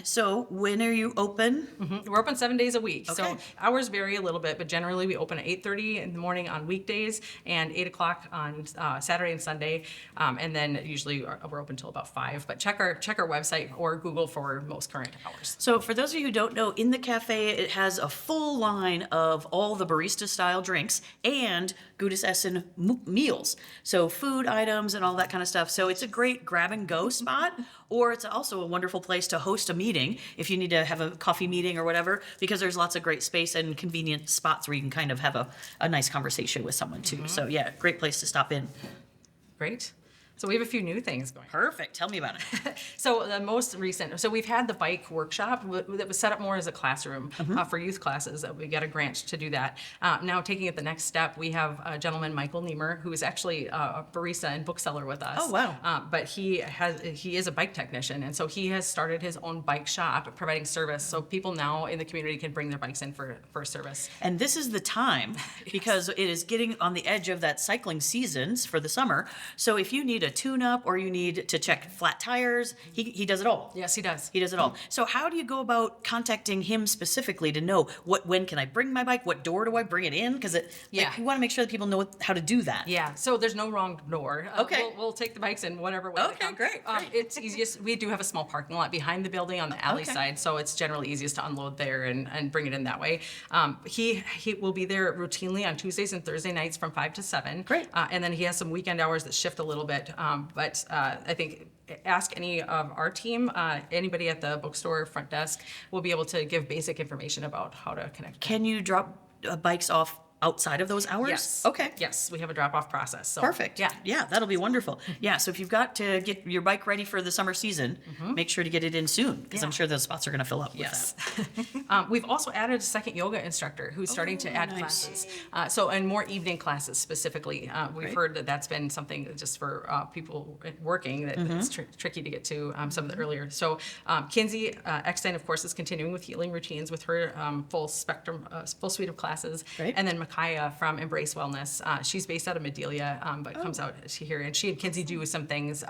So when are you open? We're open 7 days a week. Okay. So hours vary a little bit, but generally we open at 8:30 in the morning on weekdays and 8 o'clock on Saturday and Sunday. And then usually we're open till about 5. But check our website or Google for most current hours. So for those of you who don't know, in the cafe, it has a full line of all the barista-style drinks and Gutes Essen meals. So food items and all that kind of stuff. So it's a great grab-and-go spot, or it's also a wonderful place to host a meeting if you need to have a coffee meeting or whatever, because there's lots of great space and convenient spots where you can kind of have a nice conversation with someone too. So yeah, great place to stop in. Great. So we have a few new things going. Perfect. Tell me about it. So the most recent, so we've had the bike workshop that was set up more as a classroom for youth classes. We got a grant to do that. Now taking it the next step, we have a gentleman, Michael Niemer, who is actually a barista and bookseller with us. Oh, wow. But he is a bike technician, and so he has started his own bike shop providing service. So people now in the community can bring their bikes in for service. And this is the time because it is getting on the edge of that cycling seasons for the summer. So if you need a tune-up or you need to check flat tires, he does it all. Yes, he does. He does it all. So how do you go about contacting him specifically to know when can I bring my bike? What door do I bring it in? Because Yeah. we want to make sure that people know how to do that. Yeah, so there's no wrong door. Okay. We'll take the bikes in whatever way they Okay, come. great. It's easiest, we do have a small parking lot behind the building on the alley Okay. side, so it's generally easiest to unload there and bring it in that way. He will be there routinely on Tuesdays and Thursday nights from 5 to 7. Great. And then he has some weekend hours that shift a little bit, but I think ask any of our team, anybody at the bookstore front desk will be able to give basic information about how to connect. Can you drop bikes off outside of those hours? Yes. Okay. Yes, we have a drop-off process. So, Perfect. Yeah. Yeah, that'll be wonderful. Yeah, so if you've got to get your bike ready for the summer season, make sure to get it in soon because I'm Yeah. sure those spots are going to fill up Yes. with that. We've also added a second yoga instructor who's starting to add nice. classes. And more evening classes specifically. We've Great. heard that that's been something that just for people working that it's tricky to get to some of the earlier. So Kinsey Eckstein, of course, is continuing with healing routines with her full spectrum, full suite of classes. Great. And then Micaiah from Embrace Wellness. She's based out of Medelia, but comes out here. And she and Kinsey do some things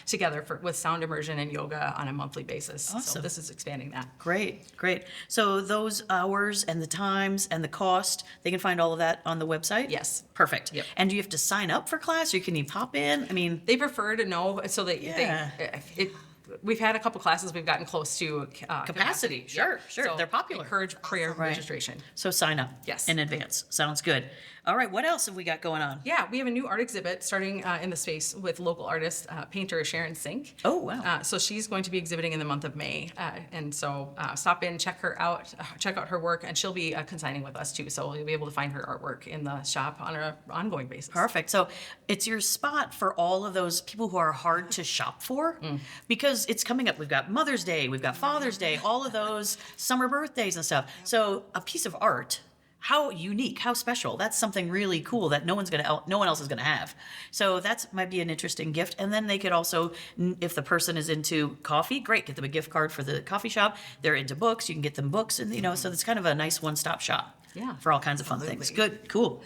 together with sound immersion and yoga on a monthly basis. So Awesome. this is expanding that. Great, great. So those hours and the times and the cost, they can find all of that on the website? Yes. Perfect. Yep. And do you have to sign up for class or can you pop in? I mean, They prefer to know so that Yeah. we've had a couple classes we've gotten close to Capacity. Sure, sure. So They're popular. Encourage prayer Right. registration. so sign up. Yes. In advance. Sounds good. All right, what else have we got going on? Yeah, we have a new art exhibit starting in the space with local artist, painter Sharon Sink. Oh, wow. So she's going to be exhibiting in the month of May. And so stop in, check her out, check out her work, and she'll be consigning with us too. So you'll be able to find her artwork in the shop on an ongoing basis. Perfect. So it's your spot for all of those people who are hard to shop for because it's coming up. We've got Mother's Day, we've got Father's Day, all of those summer birthdays and stuff. So a piece of art, how unique, how special. That's something really cool that no one else is gonna have. So that's might be an interesting gift. And then they could also, if the person is into coffee, great, get them a gift card for the coffee shop. They're into books, you can get them books, and so it's kind of a nice one-stop shop. Yeah. For all kinds of fun things. Good, cool.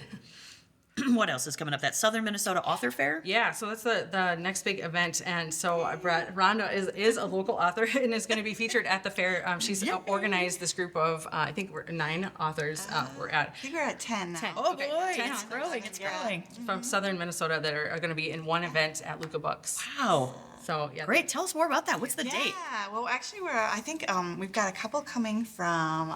What else is coming up? That Southern Minnesota Author Fair? Yeah, so that's the next big event, and so I brought Rhonda is a local author and is going to be featured at the fair. She's organized this group of I think we're 9 authors. We're at I think we're at 10 now. Oh boy, Ten. it's growing, it's growing. from Southern Minnesota that are going to be in one event at Luca Books. Wow. So yeah, Great. Tell us more about that. What's the date? Yeah, well, actually, I think we've got a couple coming from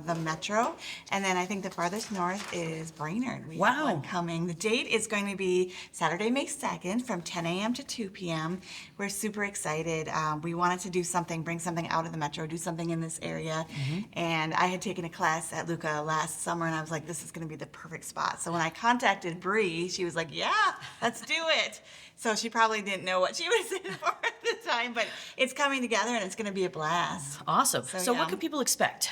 the Metro, and then I think the farthest north is Brainerd. We have Wow. one coming. The date is going to be Saturday, May 2nd from 10 a.m. to 2 p.m. We're super excited. We wanted to do something, bring something out of the Metro, do something in this area, and I had taken a class at Luca last summer, and I was like, this is going to be the perfect spot. So when I contacted Bree, she was like, yeah, let's do it. So she probably didn't know what she was in for at the time, but it's coming together and it's going to be a blast. Awesome. So, yeah. what can people expect?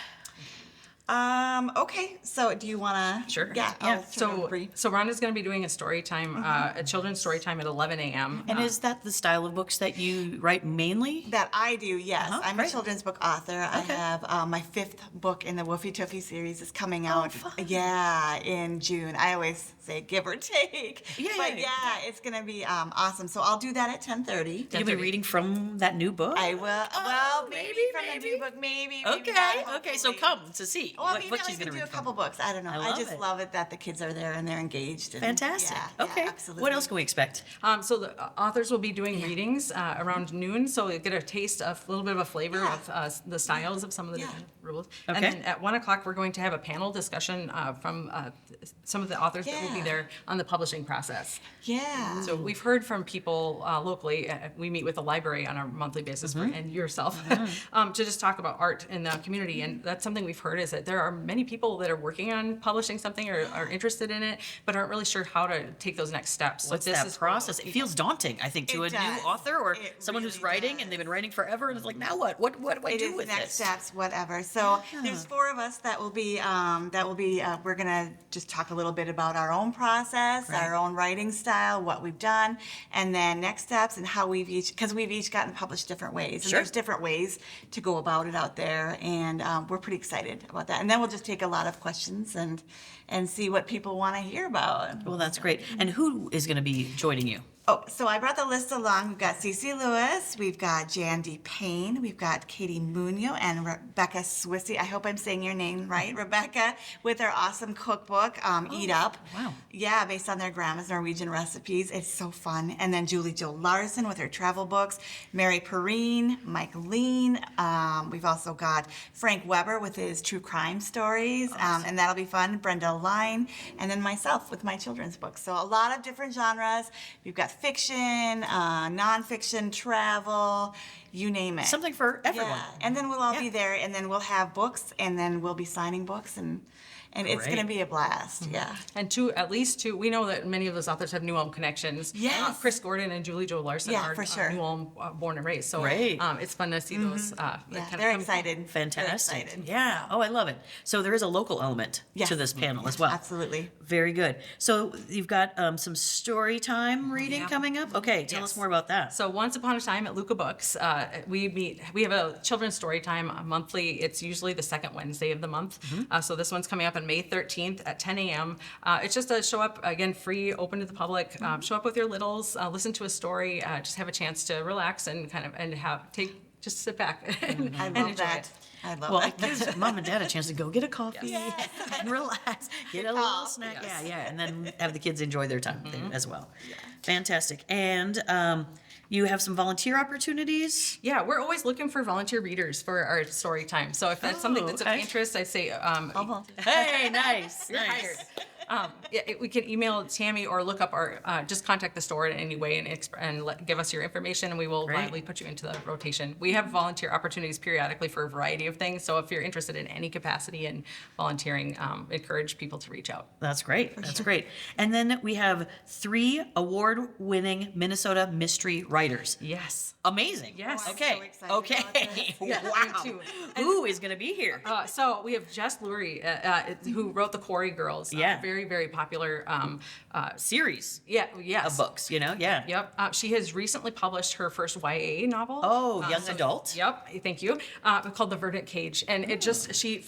Okay, so do you want to? sure. Yeah. I'll turn it over to Bree. So Rhonda's going to be doing a story time, a children's story time at 11 a.m. And is that the style of books that you write mainly? That I do, yes. I'm great. a children's book author. I Okay. have my 5th book in the Woofy Toofy series is coming out. fun. Yeah, in June. I always say give or take. Yeah, But yeah. yeah, it's going to be awesome. So I'll do that at 10:30. You'll be reading from that new book? I will. Well, maybe from maybe. the new book, maybe. Okay. not, Okay. So hopefully. come to see Well, what maybe she's I going to could do read a from. couple books. I don't know. I I love just it. love it that the kids are there and they're engaged. And Fantastic. Yeah, Okay. absolutely. What else can we expect? So the authors will be doing readings around noon, so you get a taste of a little bit of a flavor Yeah. of the styles of some of the Yeah. different rules. Okay. And then at 1 o'clock, we're going to have a panel discussion from some of the authors that will be Yeah. there on the publishing process. Yeah. So we've heard from people locally. We meet with the library on a monthly basis, and yourself, to just talk about art in the community. And that's something we've heard is that there are many people that are working on publishing something or are interested in it, but aren't really sure how to take those next steps. So What's this that is process? It feels daunting, I think, to It a new does. author or It someone who's really writing does. and they've been writing forever, and it's like, now what? What do I It do is with next this? steps, whatever. So there's 4 of us that will be. We're gonna just talk a little bit about our own process, Right. our own writing style, what we've done, and then next steps and how we've each gotten published different ways. And Sure. there's different ways to go about it out there, and we're pretty excited about that. And then we'll just take a lot of questions and see what people want to hear about. Well, that's great. And who is going to be joining you? Oh, so I brought the list along. We've got Cece Lewis, we've got Jandy Payne, we've got Katie Munoz, and Rebecca Swissy. I hope I'm saying your name right, Rebecca, with her awesome cookbook, Eat Up. wow. Yeah, based on their grandma's Norwegian recipes. It's so fun. And then Julie Jo Larson with her travel books, Mary Perrine, Mike Lean. We've also got Frank Weber with his true crime stories, and that'll be fun. Brenda Line, and then myself with my children's books. So a lot of different genres. We've got fiction, nonfiction, travel, you name it. Something for everyone. Yeah, and then we'll all Yeah. be there, and then we'll have books, and then we'll be signing books, and it's going to Great. be a blast. Yeah. And at least two, we know that many of those authors have New Ulm connections. Yes. Chris Gordon and Julie Jo Larson Yeah, are for sure. New Ulm born and raised. So Great. it's fun to see those. Yeah, kind they're of excited. Fantastic. They're excited. Yeah. Oh, I love it. So there is a local element Yes. to this panel as well. Absolutely. Very good. So you've got some story time reading coming up. Okay, tell us Yes. more about that. So once upon a time at Luca Books, we have a children's story time monthly. It's usually the second Wednesday of the month. So this one's coming up on May 13th at 10 a.m. It's just a show up, again, free, open to the public. Show up with your littles, listen to a story, just have a chance to relax and just sit back and, I and love enjoy that. it. I love Well, that. it gives mom and dad a chance to go get a coffee and relax, get a little Yes. snack. Yeah, and then have the kids enjoy their time there as well. Fantastic. And you have some volunteer opportunities. Yeah, we're always looking for volunteer readers for our story time. So if that's something that's okay. of interest, I'd say Hey, nice. you're nice. hired. We can email Tammy or look up our, just contact the store in any way and give us your information, and we will Great. gladly put you into the rotation. We have volunteer opportunities periodically for a variety of things. So if you're interested in any capacity in volunteering, encourage people to reach out. That's great. That's great. And then we have 3 award-winning Minnesota mystery writers. Yes. Amazing. Yes. I'm Okay. so excited about Okay. Yeah, wow. me too. Who is going to be here? So we have Jess Lurie, who wrote the Quarry Girls. Yeah. Very, very popular. Series Yes. of books. Yeah. Yep. She has recently published her first YA novel. Oh, young adult. Yep. Thank you. Called The Verdant Cage, and it for the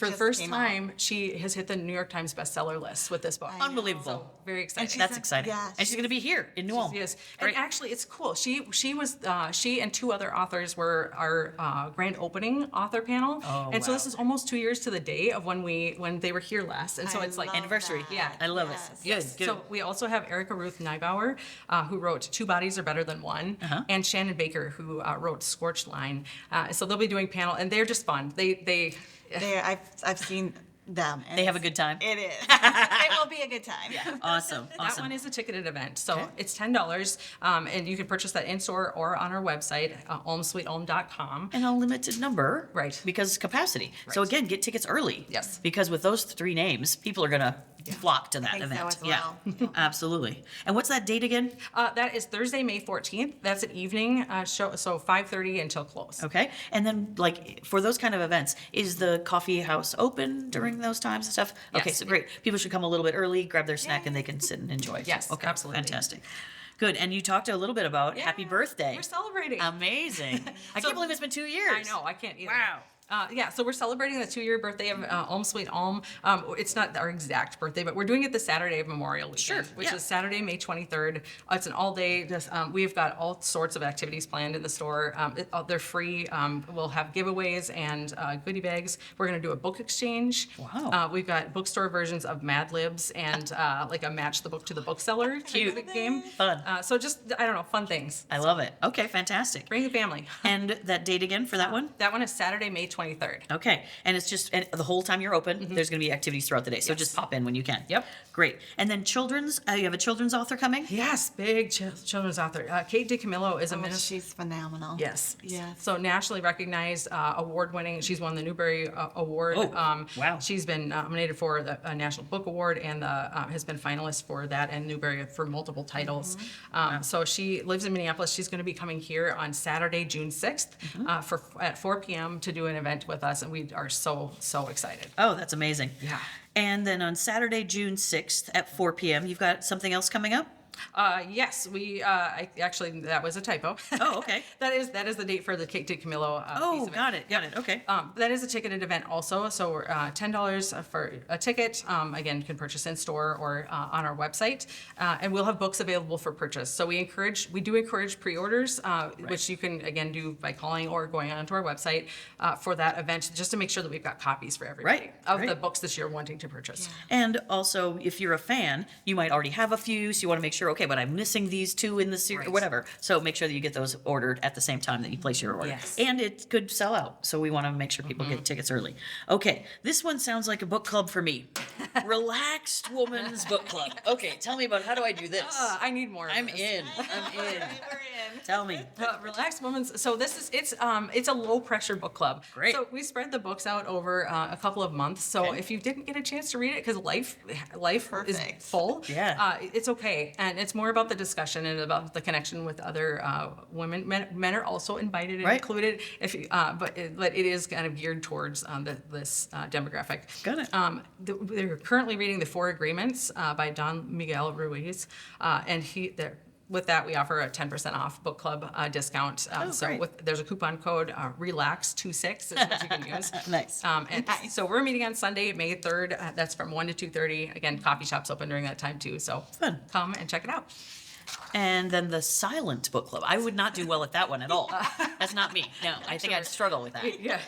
Just first came out. time, she has hit the New York Times bestseller list with this book. Unbelievable. So very excited. That's exciting. yeah, And she's going to be here in New Ulm. Yes, Great. and actually, it's cool. She and 2 other authors were our grand opening author panel, and so wow. this is almost 2 years to the day of when they were here last, and so I it's like love Anniversary. that. Yeah. I love Yes. it. Good. So we also have Erica Ruth Neibauer, who wrote Two Bodies Are Better Than One, and Shannon Baker, who wrote Scorched Line. So they'll be doing panel, and they're just fun. I've seen them. and They have a good time. It is. It will be a good time. Awesome. That one is a ticketed event, so it's $10, and you can purchase that in store or on our website, olmsweetolm.com. And a limited number. Right. Because capacity. So Right. again, get tickets early. Yes. Because with those 3 names, people are going to flock to that think so event. as well. Yeah. Absolutely. And what's that date again? That is Thursday, May 14th. That's an evening show, so 5:30 until close. Okay. And then, like, for those kind of events, is the coffee house open during those times and stuff? Okay, Yes. so great. People should come a little bit early, grab their snack, and they can sit and enjoy. Yes, Okay, absolutely. Fantastic. Good. And you talked a little bit about happy birthday. We're celebrating. Amazing. I can't believe it's been 2 years. I know, I can't either. Wow. So we're celebrating the 2-year birthday of Ulm Sweet Ulm. It's not our exact birthday, but we're doing it the Saturday of Memorial Weekend, Sure, which yeah. is Saturday, May 23rd. It's an all-day. We've got all sorts of activities planned in the store. They're free. We'll have giveaways and goodie bags. We're going to do a book exchange. Wow. We've got bookstore versions of Mad Libs and like a match the book to the bookseller Cute. type of game. Fun. So just, I don't know, fun things. I love it. Okay, fantastic. Bring the family. And that date again for that one? That one is Saturday, May 23rd. Okay, and it's just and the whole time you're open, there's going to be activities throughout the day. So Yes. just pop in when you can. Yep. Great. And then children's, you have a children's author coming? Yes, big children's author. Kate DiCamillo is a Oh, Minnesota. she's phenomenal. Yes. Yes. So nationally recognized, award-winning. She's won the Newbery Award. Oh, wow. She's been nominated for the National Book Award and has been finalist for that and Newbery for multiple titles. So she lives in Minneapolis. She's going to be coming here on Saturday, June 6th, at 4 p.m. to do an event with us, and we are so excited. Oh, that's amazing. Yeah. And then on Saturday, June 6th at 4 p.m., you've got something else coming up? Yes, actually, that was a typo. Oh, okay. That is the date for the Cake to Camilo. Oh, piece of it. got it. Okay. That is a ticketed event also, so we're $10 for a ticket. Again, you can purchase in store or on our website, and we'll have books available for purchase. So we do encourage pre-orders, which you can again do by calling or going onto our website for that event, just to make sure that we've got copies for everybody of the books that you're wanting to purchase. And also, if you're a fan, you might already have a few, so you want to make sure, okay, but I'm missing these two in the series, or whatever. So make sure that you get those ordered at the same time that you place your order. Yes. And it could sell out, so we want to make sure people get tickets early. Okay, this one sounds like a book club for me. Relaxed Woman's Book Club. Okay, tell me about how do I do this? I need more. Of I'm this. in. We're in. Tell me. Relaxed Women's. So it's a low pressure book club. Great. So we spread the books out over a couple of months. So Okay. if you didn't get a chance to read it because life is Perfect. full, Yeah. it's okay. And it's more about the discussion and about the connection with other women. Men are also invited and Right. included. If you, but it is kind of geared towards this demographic. Got it. They're currently reading The Four Agreements by Don Miguel Ruiz, and with that, we offer a 10% off book club discount. So great. there's a coupon code, RELAX26 is what you can use. Nice. And so we're meeting on Sunday, May 3rd. That's from 1 to 2:30. Again, coffee shop's open during that time too. So Fun. come and check it out. And then the Silent Book Club. I would not do well at that one at all. That's not me. No, I think I'd struggle with that. Yeah.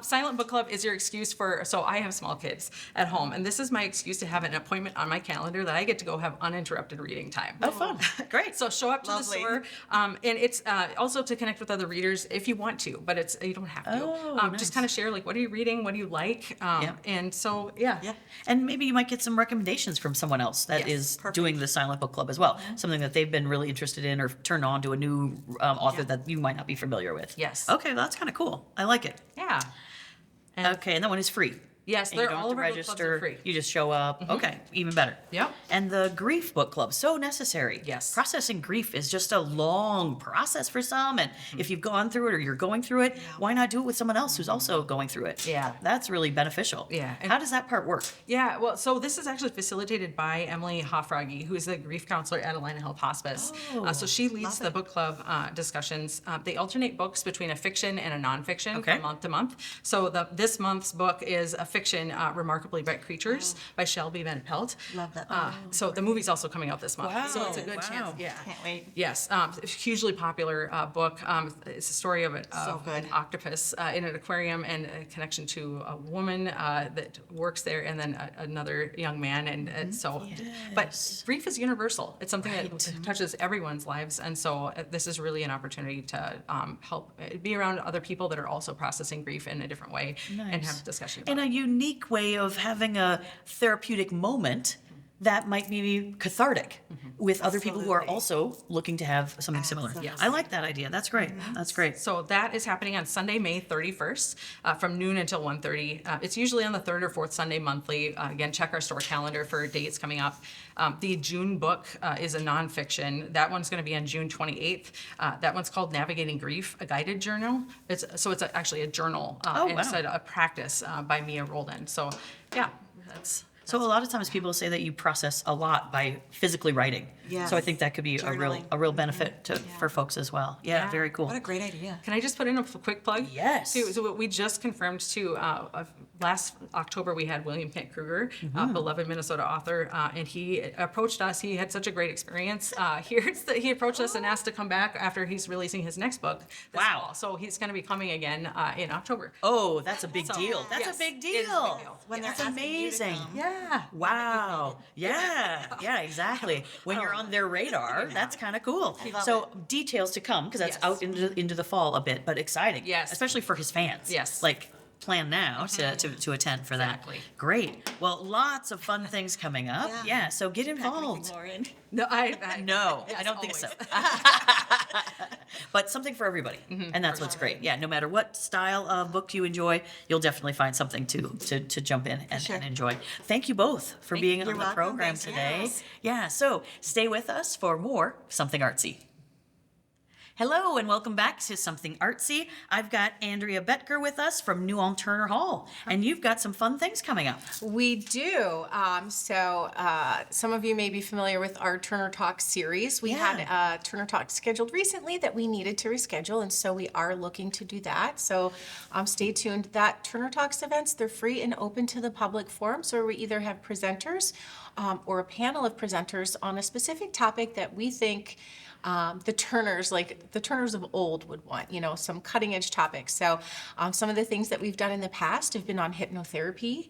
Silent Book Club is your excuse so I have small kids at home, and this is my excuse to have an appointment on my calendar that I get to go have uninterrupted reading time. Oh, fun. Great. So show up to Lovely. the store, and it's also to connect with other readers if you want to, but you don't have to. Oh, nice. Just kind of share, like, what are you reading, what do you like, Yeah. and so yeah. And maybe you might get some recommendations from someone else that Yes, is perfect. doing the Silent Book Club as well. Something that they've been really interested in or turned on to a new author that you might not be familiar with. Yes. Okay, well, that's kind of cool. I like it. Yeah. And Okay, and that one is free. Yes, And you they're don't have all to of our book clubs are register. free. You just show up. Okay, even better. Yep. And the Grief Book Club, so necessary. Yes. Processing grief is just a long process for some, and if you've gone through it or you're going through it, why not do it with someone else who's also going through it? Yeah. That's really beneficial. Yeah, and- How does that part work? Yeah, well, so this is actually facilitated by Emily Hoffragi, who is the grief counselor at Alina Health Hospice. So she leads the book club discussions. They alternate books between a fiction and a nonfiction Okay. from month to month. So this month's book is a fiction, Remarkably Bright Creatures by Shelby Van Pelt. Love that So the movie's also coming out this month. So it's a good Wow. chance. Yeah. Can't wait. Yes, it's a hugely popular book. It's a story of, So good. an octopus in an aquarium and a connection to a woman that works there, and then another young man. And so, but grief is universal. It's something that touches everyone's lives, and so this is really an opportunity to help be around other people that are also processing grief in a different way and have discussion about In it. a unique way of having a therapeutic moment that might be cathartic with other people who are Absolutely. also looking to have something similar. Absolutely. I like that idea. That's great. That's great. So that is happening on Sunday, May 31st, from noon until 1:30. It's usually on the third or fourth Sunday monthly. Again, check our store calendar for dates coming up. The June book is a nonfiction. That one's going to be on June 28th. That one's called Navigating Grief, a guided journal. It's actually a journal. Oh, and it's wow. a practice by Mia Roldan. So yeah, that's. So a lot of times people say that you process a lot by physically writing. Yes. So I think that could be Journaling. a real benefit for folks as well. Yeah, Yeah. very cool. What a great idea. Can I just put in a quick plug? Yes. So we just confirmed too, last October we had William Kent Kruger, beloved Minnesota author, and he approached us. He had such a great experience here. He approached us and asked to come back after he's releasing his next book this Wow. fall. So he's going to be coming again in October. Oh, that's a big So, deal. That's yes, a big it is a big deal. deal. When they're That's asking you to amazing. come. Yeah. Wow. Yeah, exactly. When you're on their radar, that's kind of cool. love So details to come because that's Yes. out into the fall a bit, but exciting. Yes. Especially for his fans. Yes. Like plan now to attend for that. Exactly. Great. Well, lots of fun things coming up. Yeah. So get involved. Lauren. No, No, yes, I don't think so. always. But something for everybody, Mm-hmm. and that's what's great. Yeah, no matter what style of book you enjoy, you'll definitely find something to jump in and enjoy. Thank you both for being on You're the welcome. program Thanks, today. yes. Yeah, so stay with us for more Something Artsy. Hello and welcome back to Something Artsy. I've got Andrea Betker with us from New Ulm Turner Hall, and you've got some fun things coming up. We do. Some of you may be familiar with our Turner Talk series. We had a Turner Talk scheduled recently that we needed to reschedule, and so we are looking to do that. So stay tuned. That Turner Talks events, they're free and open to the public forum, so we either have presenters or a panel of presenters on a specific topic that we think the Turners, like the Turners of old, would want, some cutting edge topics. So some of the things that we've done in the past have been on hypnotherapy,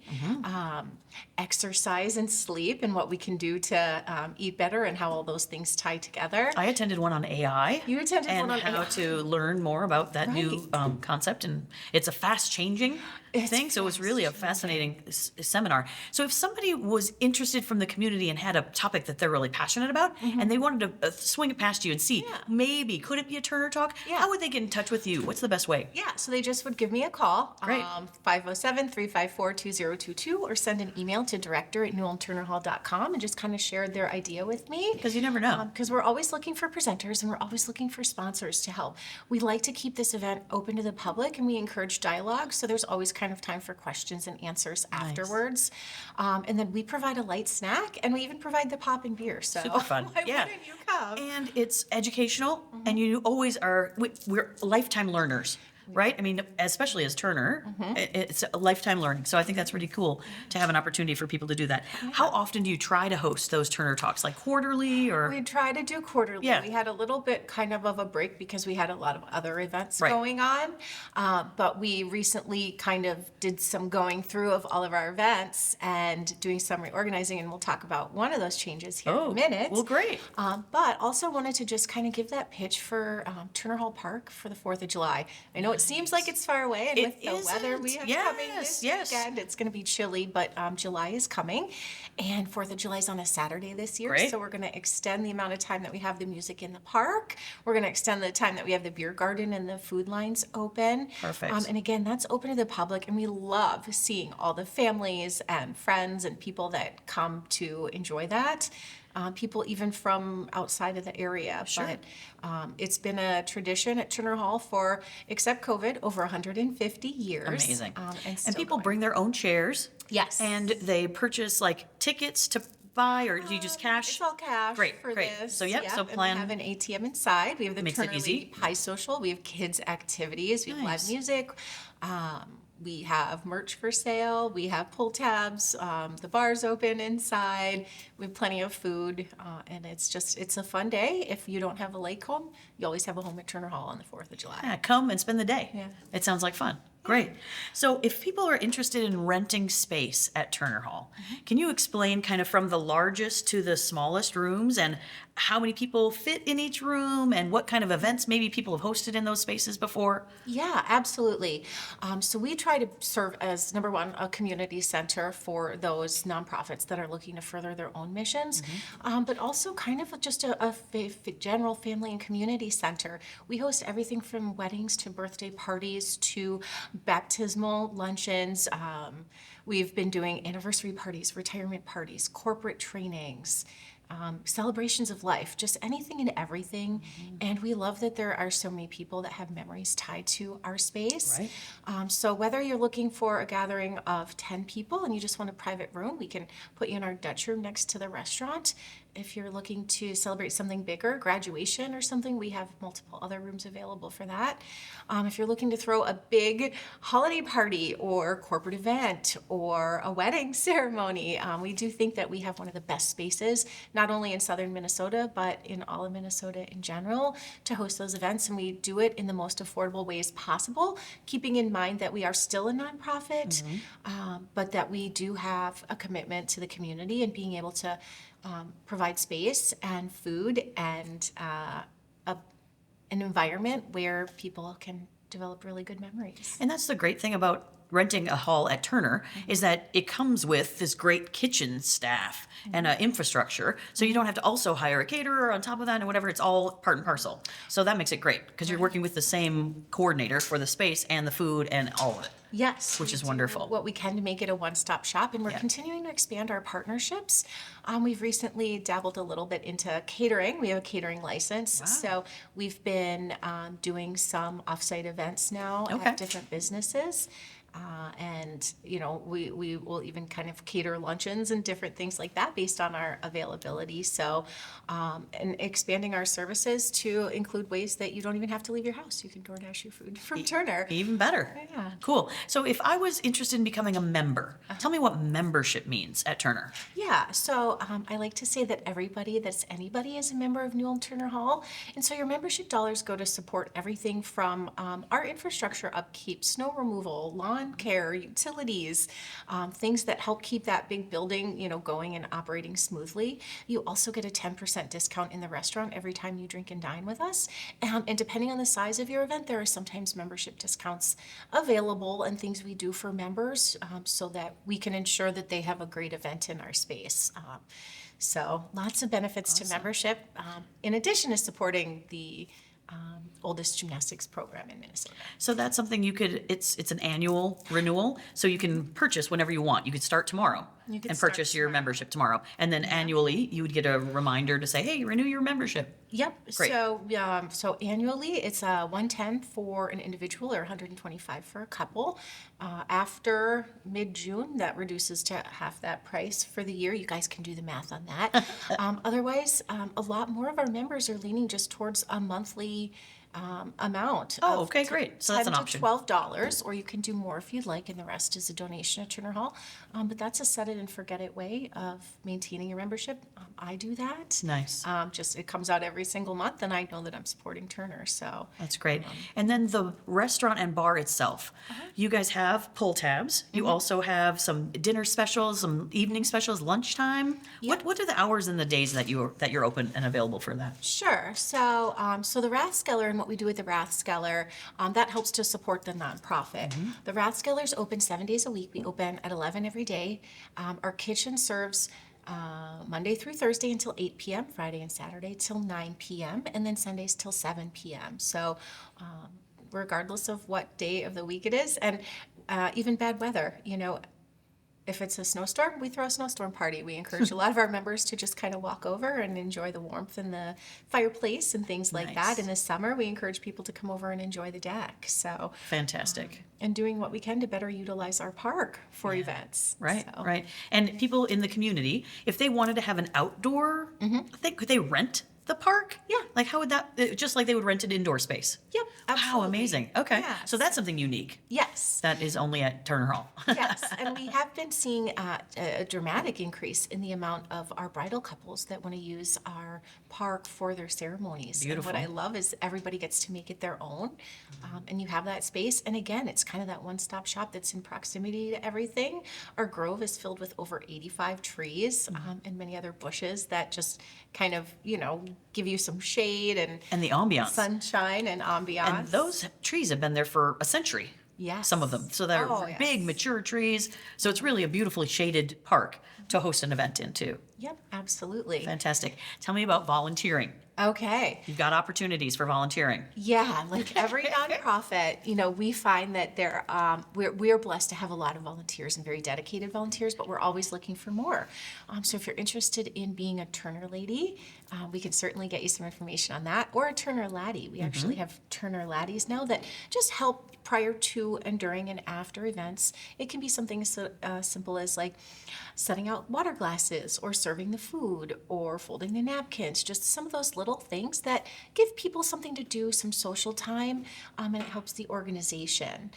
exercise and sleep, and what we can do to eat better and how all those things tie together. I attended one on AI. You attended and one on how AI. to learn more about that new concept, and it's a fast changing thing, so it was really a fascinating seminar. So if somebody was interested from the community and had a topic that they're really passionate about, and they wanted to swing it past you and see, maybe, could it be a Turner Talk? How would they get in touch with you? What's the best way? Yeah, so they just would give me a call, Great. 507-354-2022, or send an email to director@newulmturnerhall.com and just kind of share their idea with me. Because you never know. Because we're always looking for presenters and we're always looking for sponsors to help. We like to keep this event open to the public, and we encourage dialogue, so there's always kind of time for questions and answers afterwards. And then we provide a light snack, and we even provide the pop and beer. So Super fun. why wouldn't you come? And it's educational, and you always are, we're lifetime learners. Right? I mean, especially as Turner, it's a lifetime learning. So I think that's really cool to have an opportunity for people to do that. How often do you try to host those Turner Talks? Like quarterly or? We try to do quarterly. Yeah. We had a little bit kind of a break because we had a lot of other events Right. going on. But we recently kind of did some going through of all of our events and doing some reorganizing, and we'll talk about one of those changes here in a minute. Well, great. But also wanted to just kind of give that pitch for Turner Hall Park for the 4th of July. I know it seems like it's far away, and It with the weather we have isn't. coming this Yes. weekend, it's going to be chilly, but July is coming, and 4th of July is on a Saturday this year, Great. so we're going to extend the amount of time that we have the music in the park. We're going to extend the time that we have the beer garden and the food lines open. Perfect. And again, that's open to the public, and we love seeing all the families and friends and people that come to enjoy that. People even from outside of the area. Sure. But it's been a tradition at Turner Hall for, except COVID, over 150 years. Amazing. And And people going. bring their own chairs. Yes. And they purchase like tickets to buy, or do you just cash? It's all cash Great, for great. this. So, yep, so And plan- we have an ATM inside. We have the Makes it Turner easy. League High Social. We have kids activities. We have Nice. live music. We have merch for sale. We have pull tabs. The bar's open inside. We have plenty of food, and it's a fun day. If you don't have a lake home, you always have a home at Turner Hall on the 4th of July. Yeah, come and spend the day. Yeah. It sounds like fun. Great. So if people are interested in renting space at Turner Hall, can you explain kind of from the largest to the smallest rooms, and how many people fit in each room, and what kind of events maybe people have hosted in those spaces before? Yeah, absolutely. So we try to serve as, number one, a community center for those nonprofits that are looking to further their own missions, but also kind of just a general family and community center. We host everything from weddings to birthday parties to baptismal luncheons. We've been doing anniversary parties, retirement parties, corporate trainings, celebrations of life, just anything and everything. And we love that there are so many people that have memories tied to our space. Right. So whether you're looking for a gathering of 10 people and you just want a private room, we can put you in our Dutch room next to the restaurant. If you're looking to celebrate something bigger, graduation or something, we have multiple other rooms available for that. If you're looking to throw a big holiday party or corporate event or a wedding ceremony, we do think that we have one of the best spaces, not only in southern Minnesota, but in all of Minnesota in general, to host those events. And we do it in the most affordable ways possible, keeping in mind that we are still a nonprofit, but that we do have a commitment to the community and being able to provide space and food and an environment where people can develop really good memories. And that's the great thing about renting a hall at Turner, is that it comes with this great kitchen staff and infrastructure, so you don't have to also hire a caterer on top of that and whatever. It's all part and parcel. So that makes it great, because you're working with the same coordinator for the space and the food and all of it. Yes. Which we is do wonderful. What we can to make it a one-stop shop, and we're continuing to expand our partnerships. We've recently dabbled a little bit into catering. We have a catering license, so we've been doing some off-site events now Okay. at different businesses. And we will even kind of cater luncheons and different things like that based on our availability. So, and expanding our services to include ways that you don't even have to leave your house. You can DoorDash your food from Turner. Even better. Yeah. Cool. So if I was interested in becoming a member, tell me what membership means at Turner. Yeah, so I like to say that anybody is a member of New Ulm Turner Hall. And so your membership dollars go to support everything from our infrastructure upkeep, snow removal, lawn care, utilities, things that help keep that big building, going and operating smoothly. You also get a 10% discount in the restaurant every time you drink and dine with us. And depending on the size of your event, there are sometimes membership discounts available and things we do for members so that we can ensure that they have a great event in our space. So lots of benefits to membership, in addition to supporting the oldest gymnastics program in Minnesota. So that's something it's an annual renewal, so you can purchase whenever you want. You could start tomorrow You could and start purchase your tomorrow. membership tomorrow. And then annually, you would get a reminder to say, hey, renew your membership. Yep. Great. So annually, it's 110 for an individual or 125 for a couple. After mid-June, that reduces to half that price for the year. You guys can do the math on that. Otherwise, a lot more of our members are leaning just towards a monthly amount. Oh, of okay, great. So that's an $10 option. to $12, or you can do more if you'd like, and the rest is a donation at Turner Hall. But that's a set it and forget it way of maintaining your membership. I do that. Nice. Just it comes out every single month, and I know that I'm supporting Turner. So That's great. And then the restaurant and bar itself. You guys have pull tabs. You also have some dinner specials, some evening specials, lunchtime. What are the hours and the days that you're open and available for that? sure. So so the Rathskeller and what we do with the Rathskeller, that helps to support the nonprofit. The Rathskeller's open 7 days a week. We open at 11 every day. Our kitchen serves Monday through Thursday until 8 p.m., Friday and Saturday till 9 p.m., and then Sundays till 7 p.m. So regardless of what day of the week it is, and even bad weather, if it's a snowstorm, we throw a snowstorm party. We encourage a lot of our members to just kind of walk over and enjoy the warmth and the fireplace and things like Nice. that. In the summer, we encourage people to come over and enjoy the deck. So, Fantastic. and doing what we can to better utilize our park for events. Right, So- right. And people in the community, if they wanted to have an outdoor thing, could they rent the park? Yeah. Like how would that, just like they would rent an indoor space? Yep, Wow, absolutely. amazing. Okay. Yes. So that's something unique. Yes. That is only at Turner Hall. Yes, and we have been seeing a dramatic increase in the amount of our bridal couples that want to use our park for their ceremonies. Beautiful. And what I love is everybody gets to make it their own, and you have that space. And again, it's kind of that one-stop shop that's in proximity to everything. Our grove is filled with over 85 trees and many other bushes that just kind of, give you some shade And the ambiance. sunshine and ambiance. And those trees have been there for a century. Yes. Some of them. So they're Oh, yes. big, mature trees. So it's really a beautifully shaded park to host an event in too. Yep, absolutely. Fantastic. Tell me about volunteering. Okay. You've got opportunities for volunteering. Yeah, like every nonprofit, we find that we're blessed to have a lot of volunteers and very dedicated volunteers, but we're always looking for more. So if you're interested in being a Turner Lady, we can certainly get you some information on that, or a Turner Laddie. We actually have Turner Laddies now that just help prior to and during and after events. It can be something so simple as like setting out water glasses or serving the food or folding the napkins, just some of those little things that give people something to do, some social time, and it helps the organization.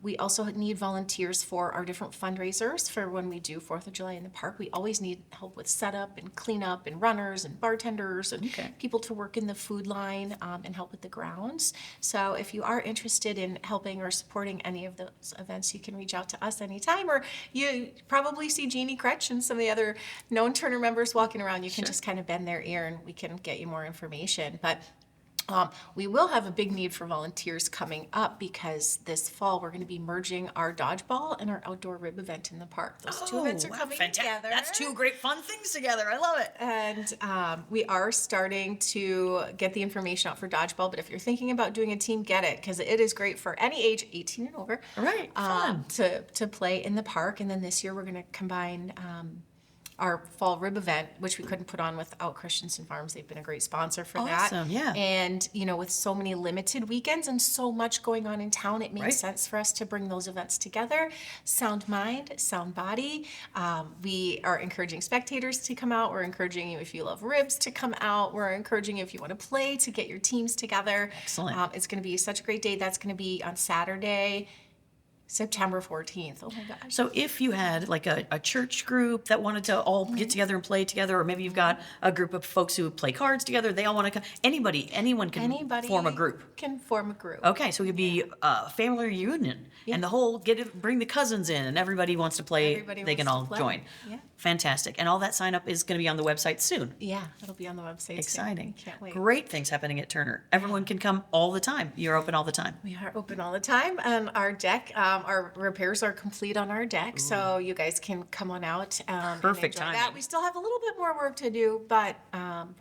We also need volunteers for our different fundraisers for when we do 4th of July in the park. We always need help with setup and cleanup and runners and bartenders and people to work in the food line and help with the grounds. So if you are interested in helping or supporting any of those events, you can reach out to us anytime, or you probably see Jeannie Kretsch and some of the other known Turner members walking around. You can just kind of bend their ear and we can get you more information. But We will have a big need for volunteers coming up because this fall we're going to be merging our dodgeball and our outdoor rib event in the park. Those two events are wow, coming fantastic. together. That's two great fun things together. I love it. And we are starting to get the information out for dodgeball. But if you're thinking about doing a team, get it because it is great for any age, 18 and over. Right, fun. To play in the park. And then this year we're going to combine our fall rib event, which we couldn't put on without Christensen Farms. They've been a great sponsor for that. Awesome, yeah. And, you know, with so many limited weekends and so much going on in town, it makes Right. sense for us to bring those events together. Sound mind, sound body. We are encouraging spectators to come out. We're encouraging you, if you love ribs, to come out. We're encouraging you, if you want to play, to get your teams together. Excellent. It's going to be such a great day. That's going to be on Saturday, September 14th. Oh my gosh. So if you had like a church group that wanted to all get together and play together, or maybe you've got a group of folks who play cards together, they all want to come. Anyone can Anybody form a group. can form a group. Okay, so it could be a family reunion, and the whole bring the cousins in, and everybody wants to play. Everybody they can wants all to play. join. Yeah. Fantastic, and all that sign up is going to be on the website soon. Yeah, it'll be on the website soon. Exciting. Can't wait. Great things happening at Turner. Everyone can come all the time. You're open all the time. We are open all the time. Our deck, our repairs are complete on our deck, so you guys can come on out. Perfect and enjoy timing. that. We still have a little bit more work to do, but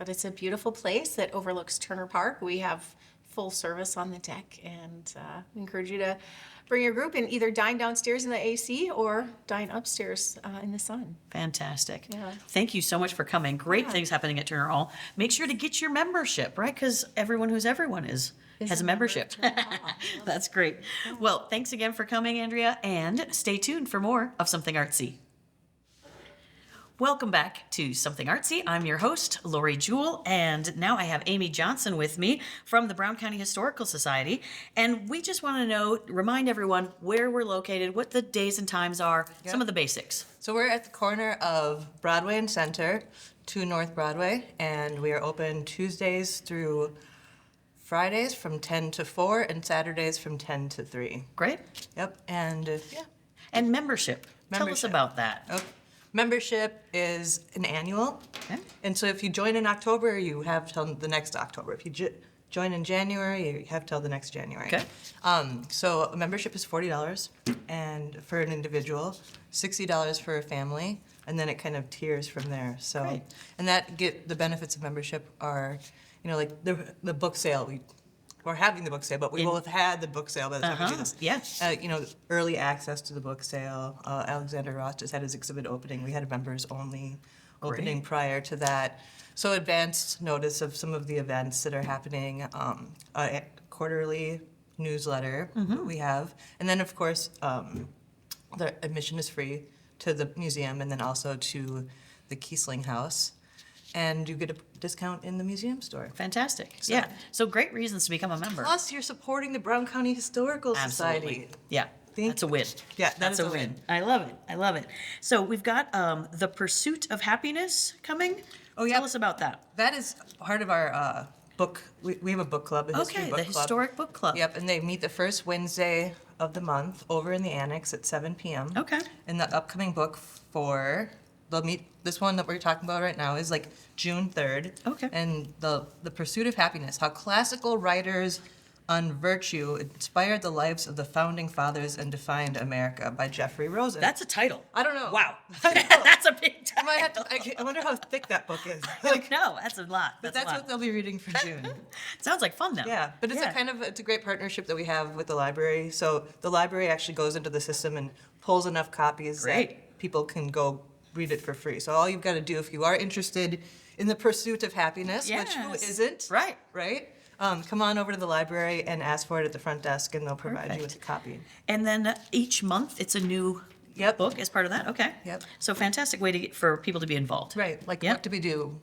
it's a beautiful place that overlooks Turner Park. We have full service on the deck, and we encourage you to bring your group and either dine downstairs in the AC or dine upstairs in the sun. Fantastic. Yeah. Thank you so much for coming. Great things happening at Turner Hall. Make sure to get your membership, right? Because everyone who's everyone has a membership. That's great. Well, thanks again for coming, Andrea, and stay tuned for more of Something Artsy. Welcome back to Something Artsy. I'm your host, Lori Jewell, and now I have Amy Johnson with me from the Brown County Historical Society. And we just want to remind everyone where we're located, what the days and times are, some of the basics. So we're at the corner of Broadway and Center, 2 North Broadway, and we are open Tuesdays through Fridays from 10 to 4 and Saturdays from 10 to 3. Great. Yep, and And membership. Tell us Membership. about that. Okay. Membership is an annual, Okay. and so if you join in October, you have till the next October. If you join in January, you have till the next January. Okay. So a membership is $40 and for an individual, $60 for a family, and then it kind of tiers from there. So, Great. and the benefits of membership are, like the book sale. We're having the book sale, but we will have had the book sale by the time we do this. Yes. Early access to the book sale. Alexander Ross just had his exhibit opening. We had a members only opening prior to that. So advanced notice of some of the events that are happening, a quarterly newsletter that we have. And then, of course, the admission is free to the museum and then also to the Kiesling House. And you get a discount in the museum store. Fantastic. Yeah. So great reasons to become a member. Plus, you're supporting the Brown County Historical Absolutely. Society. Yeah. Thank That's a win. Yeah, that That's is a a win. win. I love it. I love it. So we've got The Pursuit of Happiness coming. Oh, yeah. Tell us about that. That is part of our book. We have a book club, a history Okay, book the club. Historic Book Club. Yep, and they meet the first Wednesday of the month over in the annex at 7 p.m. Okay. And the upcoming book they'll meet, this one that we're talking about right now is like June 3rd. Okay. And the Pursuit of Happiness, how classical writers on virtue inspired the lives of the founding fathers and defined America by Jeffrey Rosen. That's a title. I don't know. Wow. I know. That's a big I title. might have to, I wonder how thick that book is. No, that's a lot. But That's that's a lot. what they'll be reading for June. Sounds like fun, though. Yeah, but it's it's a great partnership that we have with the library. So the library actually goes into the system and pulls enough copies Great. that people can go read it for free. So all you've got to do if you are interested in the pursuit of happiness, which who Yes. isn't, Right. right? Come on over to the library and ask for it at the front desk, and they'll provide you with a copy. And then each month, it's a new Yep. book as part of that. Okay. Yep. So fantastic way for people to be involved. Right. Like Yep. what did we do?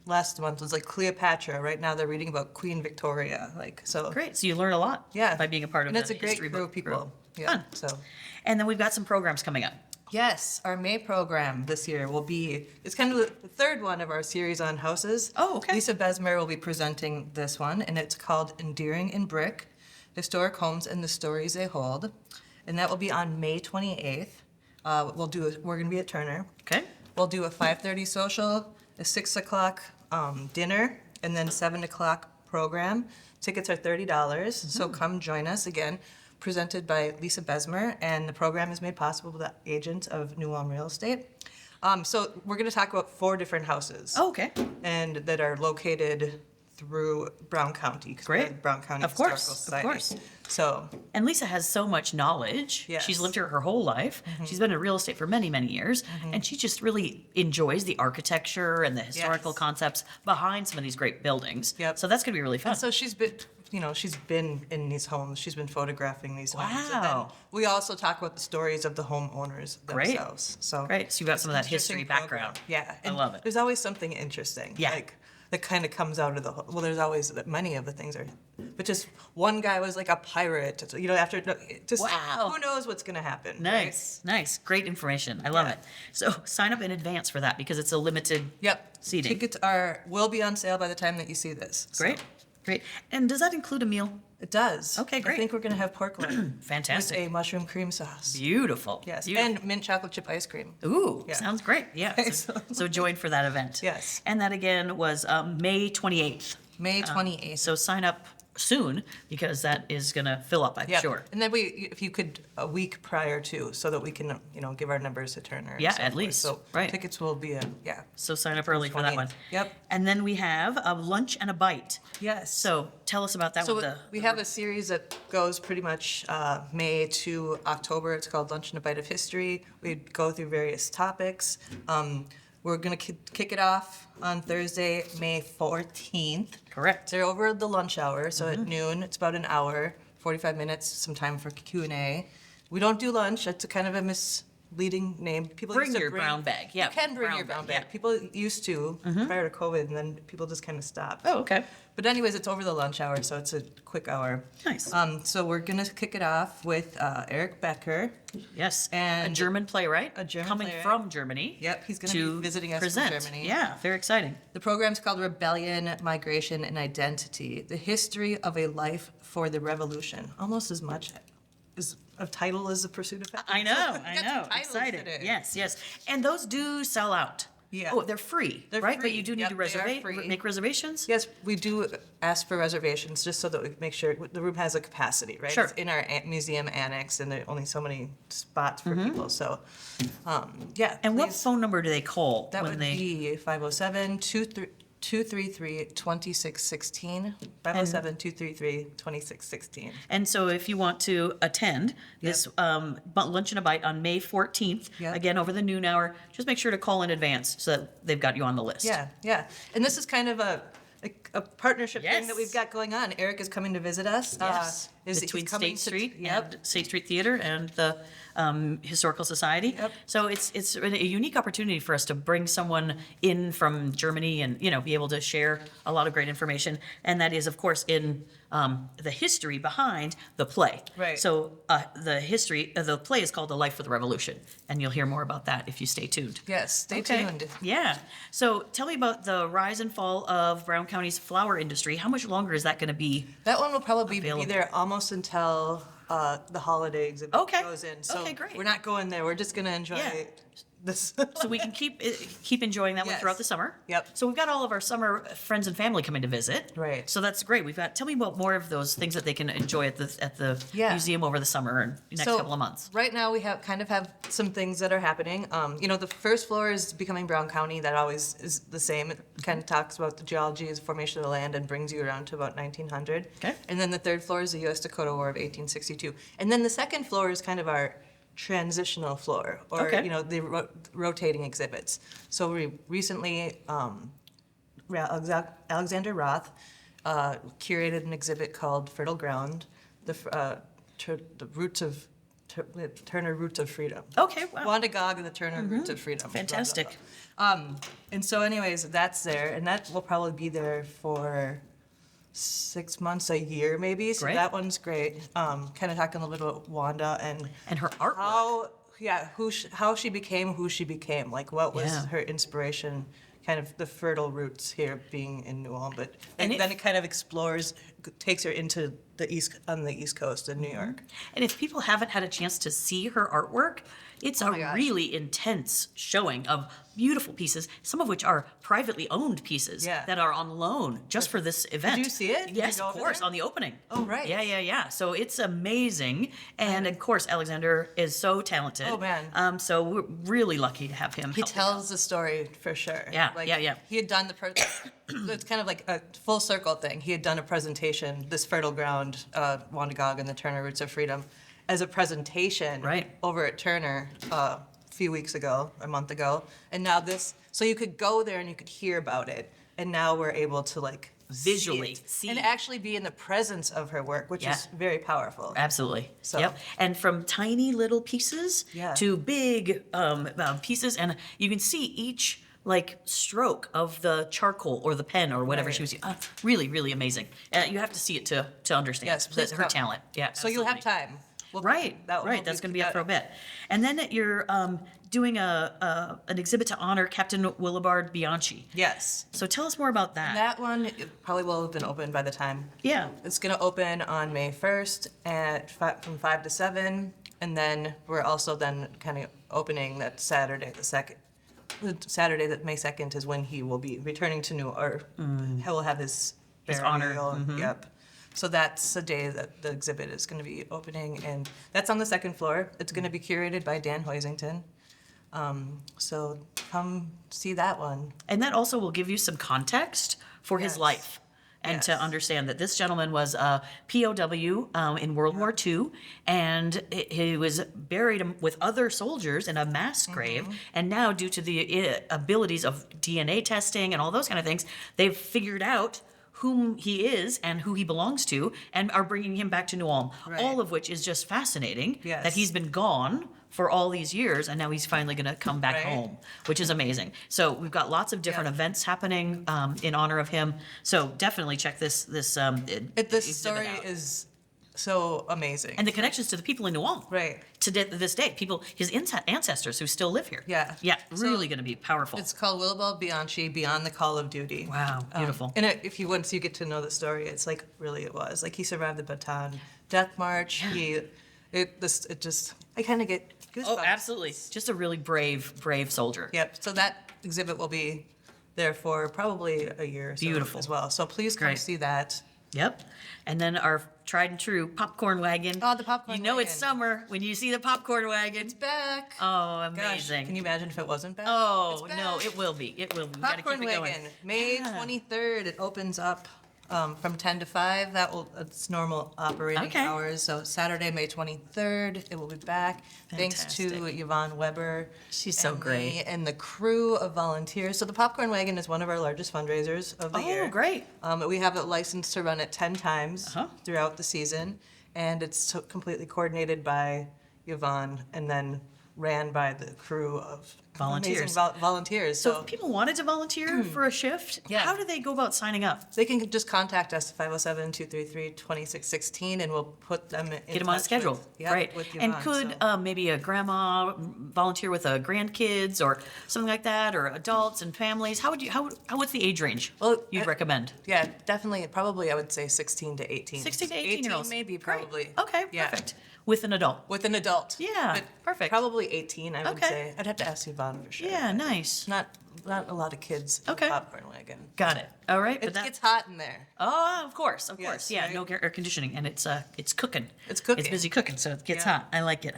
Last month was like Cleopatra. Right now they're reading about Queen Victoria. So. Great. So you learn a lot. Yeah. By being a part of and the it's a great history group book of people. group. Yeah. Fun. So. And then we've got some programs coming up. Yes, our May program this year will be, it's kind of the third one of our series on houses. Oh, okay. Lisa Besmer will be presenting this one, and it's called Endearing in Brick, Historic Homes and the Stories They Hold. And that will be on May 28th. We're going to be at Turner. Okay. We'll do a 5:30 social, a 6 o'clock dinner, and then 7 o'clock program. Tickets are $30, so come join us again. Presented by Lisa Besmer, and the program is made possible with the agent of New Ulm Real Estate. So we're going to talk about 4 different houses. Oh, okay. And that are located through Brown County. 'Cause we're Great. the Brown County Of course, Historical of Society. course. So And Lisa has so much knowledge. Yes. She's lived here her whole life. She's been in real estate for many, many years. And she just really enjoys the architecture and the historical Yes. concepts behind some of these great buildings. Yep. So that's going to be really fun. so she's been in these homes. She's been photographing these homes. And then Wow. we also talk about the stories of the homeowners Great. themselves. So Great. So you've got some of that interesting history program. background. Yeah. I and love it. There's always something interesting. Yeah. Like that kind of comes out of the well. There's always many of the things are, but just one guy was like a pirate. So, after just Wow. who knows what's gonna happen. Nice. Nice. Great information. I love Yeah. it. So sign up in advance for that because it's a limited Right? Yep. seating. Tickets will be on sale by the time that you see this. So Great. Great. And does that include a meal? It does. Okay, great. I think we're gonna have pork loin Fantastic. with a mushroom cream sauce. Beautiful. Yes, Beautiful. and mint chocolate chip ice cream. Ooh, Yeah. sounds great. Yeah. So join for that event. Yes. And that again was May 28th. May 28th. So sign up soon because that is going to fill up, I'm Yep. sure. And then if you could, a week prior to, so that we can, give our numbers to Turner. and Yeah, so at forth. least. So Right. tickets will be, So sign up early for that 28th. one. Yep. And then we have a lunch and a bite. Yes. So tell us about that So one. we have a series that goes pretty much May to October. It's called Lunch and a Bite of History. We go through various topics. We're going to kick it off on Thursday, May 14th. Correct. They're over at the lunch hour, so at noon. It's about an hour, 45 minutes, some time for Q&A. We don't do lunch. That's a kind of a misleading name. People Bring used to your brown bag. Yeah. You can bring your brown bag. Yeah. People used to prior to COVID, and then people just kind of stopped. Oh, okay. But anyways, it's over the lunch hour, so it's a quick hour. Nice. So we're gonna kick it off with Eric Becker. Yes. a And German playwright. a German coming playwright. from Germany. Yep, he's gonna to be visiting us present. from Germany. Yeah, very exciting. The program's called Rebellion, Migration, and Identity: The History of a Life for the Revolution. Almost as much as a title as The Pursuit of Happiness. I know, I We got know. two titles Exciting. today. Yes, yes. And those do sell out. Yeah. Oh, they're free, They're right? But free. you do need Yep, to they are free. make reservations? Yes, we do ask for reservations just so that we make sure the room has a capacity, right? Sure. It's in our museum annex, and there are only so many spots for people. So, yeah. And what please. phone number do they call That when would they? be 507-233-2616. 507-233-2616. And so if you want to attend this lunch and a bite on May 14th, Yep. again over the noon hour, just make sure to call in advance so that they've got you on the list. Yeah, yeah. And this is kind of a partnership thing Yes. that we've got going on. Eric is coming to visit us. Yes. He's Between coming State to- Street Yep. and State Street Theater and the Historical Society. Yep. So it's a unique opportunity for us to bring someone in from Germany and be able to share a lot of great information. And that is, of course, in the history behind the play. Right. So the history of the play is called A Life for the Revolution, and you'll hear more about that if you stay tuned. Yes, stay Okay. tuned. Yeah. So tell me about the rise and fall of Brown County's flower industry. How much longer is that going to be? That one will probably be Available. there almost until the holiday exhibit Okay. goes in. So Okay, great. we're not going there. We're just going to enjoy Yeah. this. So we can keep enjoying that one Yes. throughout the summer. Yep. So we've got all of our summer friends and family coming to visit. Right. So that's great. Tell me about more of those things that they can enjoy at the Yeah. museum over the summer and next So, couple of months. Right now we have some things that are happening. The first floor is becoming Brown County. That always is the same. It kind of talks about the geology, the formation of the land, and brings you around to about 1900. Okay. And then the third floor is the U.S.-Dakota War of 1862. And then the second floor is kind of our transitional floor, or Okay. the rotating exhibits. So we recently, Alexander Roth curated an exhibit called Fertile Ground, the roots of Turner Roots of Freedom. Okay. Wow. Wanda Gog and the Turner Roots of Freedom. Fantastic. And so anyways, that's there, and that will probably be there for 6 months, a year maybe. So Great. that one's great. Kind of talking a little bit about Wanda and And her artwork. how she became who she became. Like what was Yeah. her inspiration, kind of the fertile roots here being in New Ulm. But And then it kind of explores, takes her into on the East Coast in New York. And if people haven't had a chance to see her artwork, it's a really intense showing of beautiful pieces, some of which are privately owned pieces that are on loan just for this event. Did you see it? Did Yes, you go of over course, there? on the opening. Oh, right. Yeah. So it's amazing. And of course, Alexander is so talented. Oh, man. So we're really lucky to have him. He helping out. tells the story for sure. Yeah, Like, yeah. He had done it's kind of like a full circle thing. He had done a presentation, this Fertile Ground, Wandagog and the Turner Roots of Freedom, as a presentation over at Turner a few weeks ago, a month ago. And now so you could go there and you could hear about it. And now we're able to like Visually see and actually be in the presence of her work, which is very powerful. Absolutely. So- Yep. And from tiny little pieces to big pieces, and you can see each like stroke of the charcoal or the pen or whatever she was using. Really, really amazing. You have to see it to understand her come. talent. Yeah. So you'll have absolutely. time. Right. That's going to be up for a bit. And then you're doing an exhibit to honor Captain Willibard Bianchi. Yes. So tell us more about that. That one probably will have been open by the time. Yeah. It's going to open on May 1st from 5 to 7. And then we're also then kind of opening that Saturday, the Saturday that May 2nd is when he will be returning to he will have his honor. burial. Yep. So that's the day that the exhibit is going to be opening, and that's on the second floor. It's going to be curated by Dan Hoisington. So come see that one. And that also will give you some context for his life. And to understand that this gentleman was a POW in World War II, and he was buried with other soldiers in a mass grave. And now, due to the abilities of DNA testing and all those kind of things, they've figured out whom he is and who he belongs to, and are bringing him back to New Ulm. All of which is just fascinating. That he's been gone for all these years, and now he's finally going to come back home, which is amazing. So we've got lots of different events happening in honor of him. So definitely check this This story is so amazing. and the connections to the people in New Ulm. To this day, his ancestors who still live here. Yeah. Really going to be powerful. It's called Willibald Bianchi, Beyond the Call of Duty. Wow, beautiful. And once you get to know the story, it's like really it was. Like he survived the Bataan Death March. I kind of get goosebumps. Oh, absolutely. Just a really brave soldier. Yep. So that exhibit will be there for probably a year or so Beautiful. as well. So please come see that. Yep. And then our tried and true popcorn wagon. Oh, the popcorn You know wagon. it's summer when you see the popcorn wagon. It's back. Oh, Gosh, amazing. can you imagine if it wasn't back? Oh, It's no, back. it will be. It will be. We gotta Popcorn keep it wagon, going. May 23rd. It opens up from 10 to 5. It's normal operating hours. So Saturday, May 23rd, it will be back. Thanks to Fantastic. Yvonne Weber. She's so and great. me and the crew of volunteers. So the Popcorn Wagon is one of our largest fundraisers of the year. Oh, great. We have it licensed to run it 10 times throughout the season. And it's completely coordinated by Yvonne and then ran by the crew of Volunteers. amazing volunteers. So if people wanted to volunteer for a shift, how do they go about signing up? They can just contact us, 507-233-2616, and we'll put them in Get them on a touch schedule. with- yep, Right. with And Yvonne, could so. maybe a grandma volunteer with grandkids or something like that, or adults and families? What's the age range you'd recommend? Yeah, definitely, probably I would say 16 to 18. 16 to 18-year-olds. maybe, Great. probably. Okay, Yeah. perfect. With an adult. With an adult. Yeah, But perfect. Probably 18, I would Okay. say. I'd have to ask Yvonne for sure. Yeah, nice. Not a lot of kids in Okay. the Popcorn Wagon. Got it. All right. It gets hot in there. Oh, of course. Yes, Yeah, right? no air conditioning, and it's cooking. It's cooking. It's busy cooking, so it gets Yeah. hot. I like it.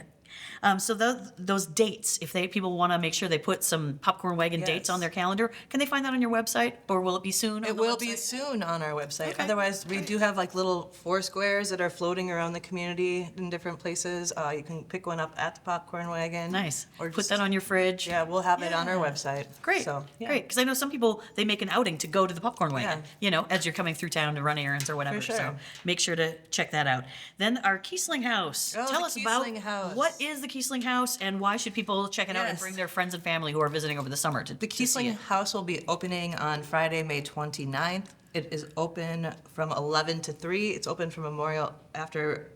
So those dates, if people want to make sure they put some Popcorn Wagon dates Yes. on their calendar, can they find that on your website, or will it be soon? It will be soon on our website. Okay. Otherwise, we do have like little four squares that are floating around the community in different places. You can pick one up at the Popcorn Wagon. Nice. Or Put just- that on your fridge. Yeah, we'll have it on our website. Great. So, yeah. Great. Because I know some people, they make an outing to go to the Popcorn Wagon, Yeah. as you're coming through town to run errands or whatever. sure. So make sure to check that out. Then our Kiesling House. Oh, Tell the us about Kiesling House. what is the Kiesling House and why should people check it out and Yes. bring their friends and family who are visiting over the summer to The to see Kiesling it? House will be opening on Friday, May 29th. It is open from 11 to 3. It's open from after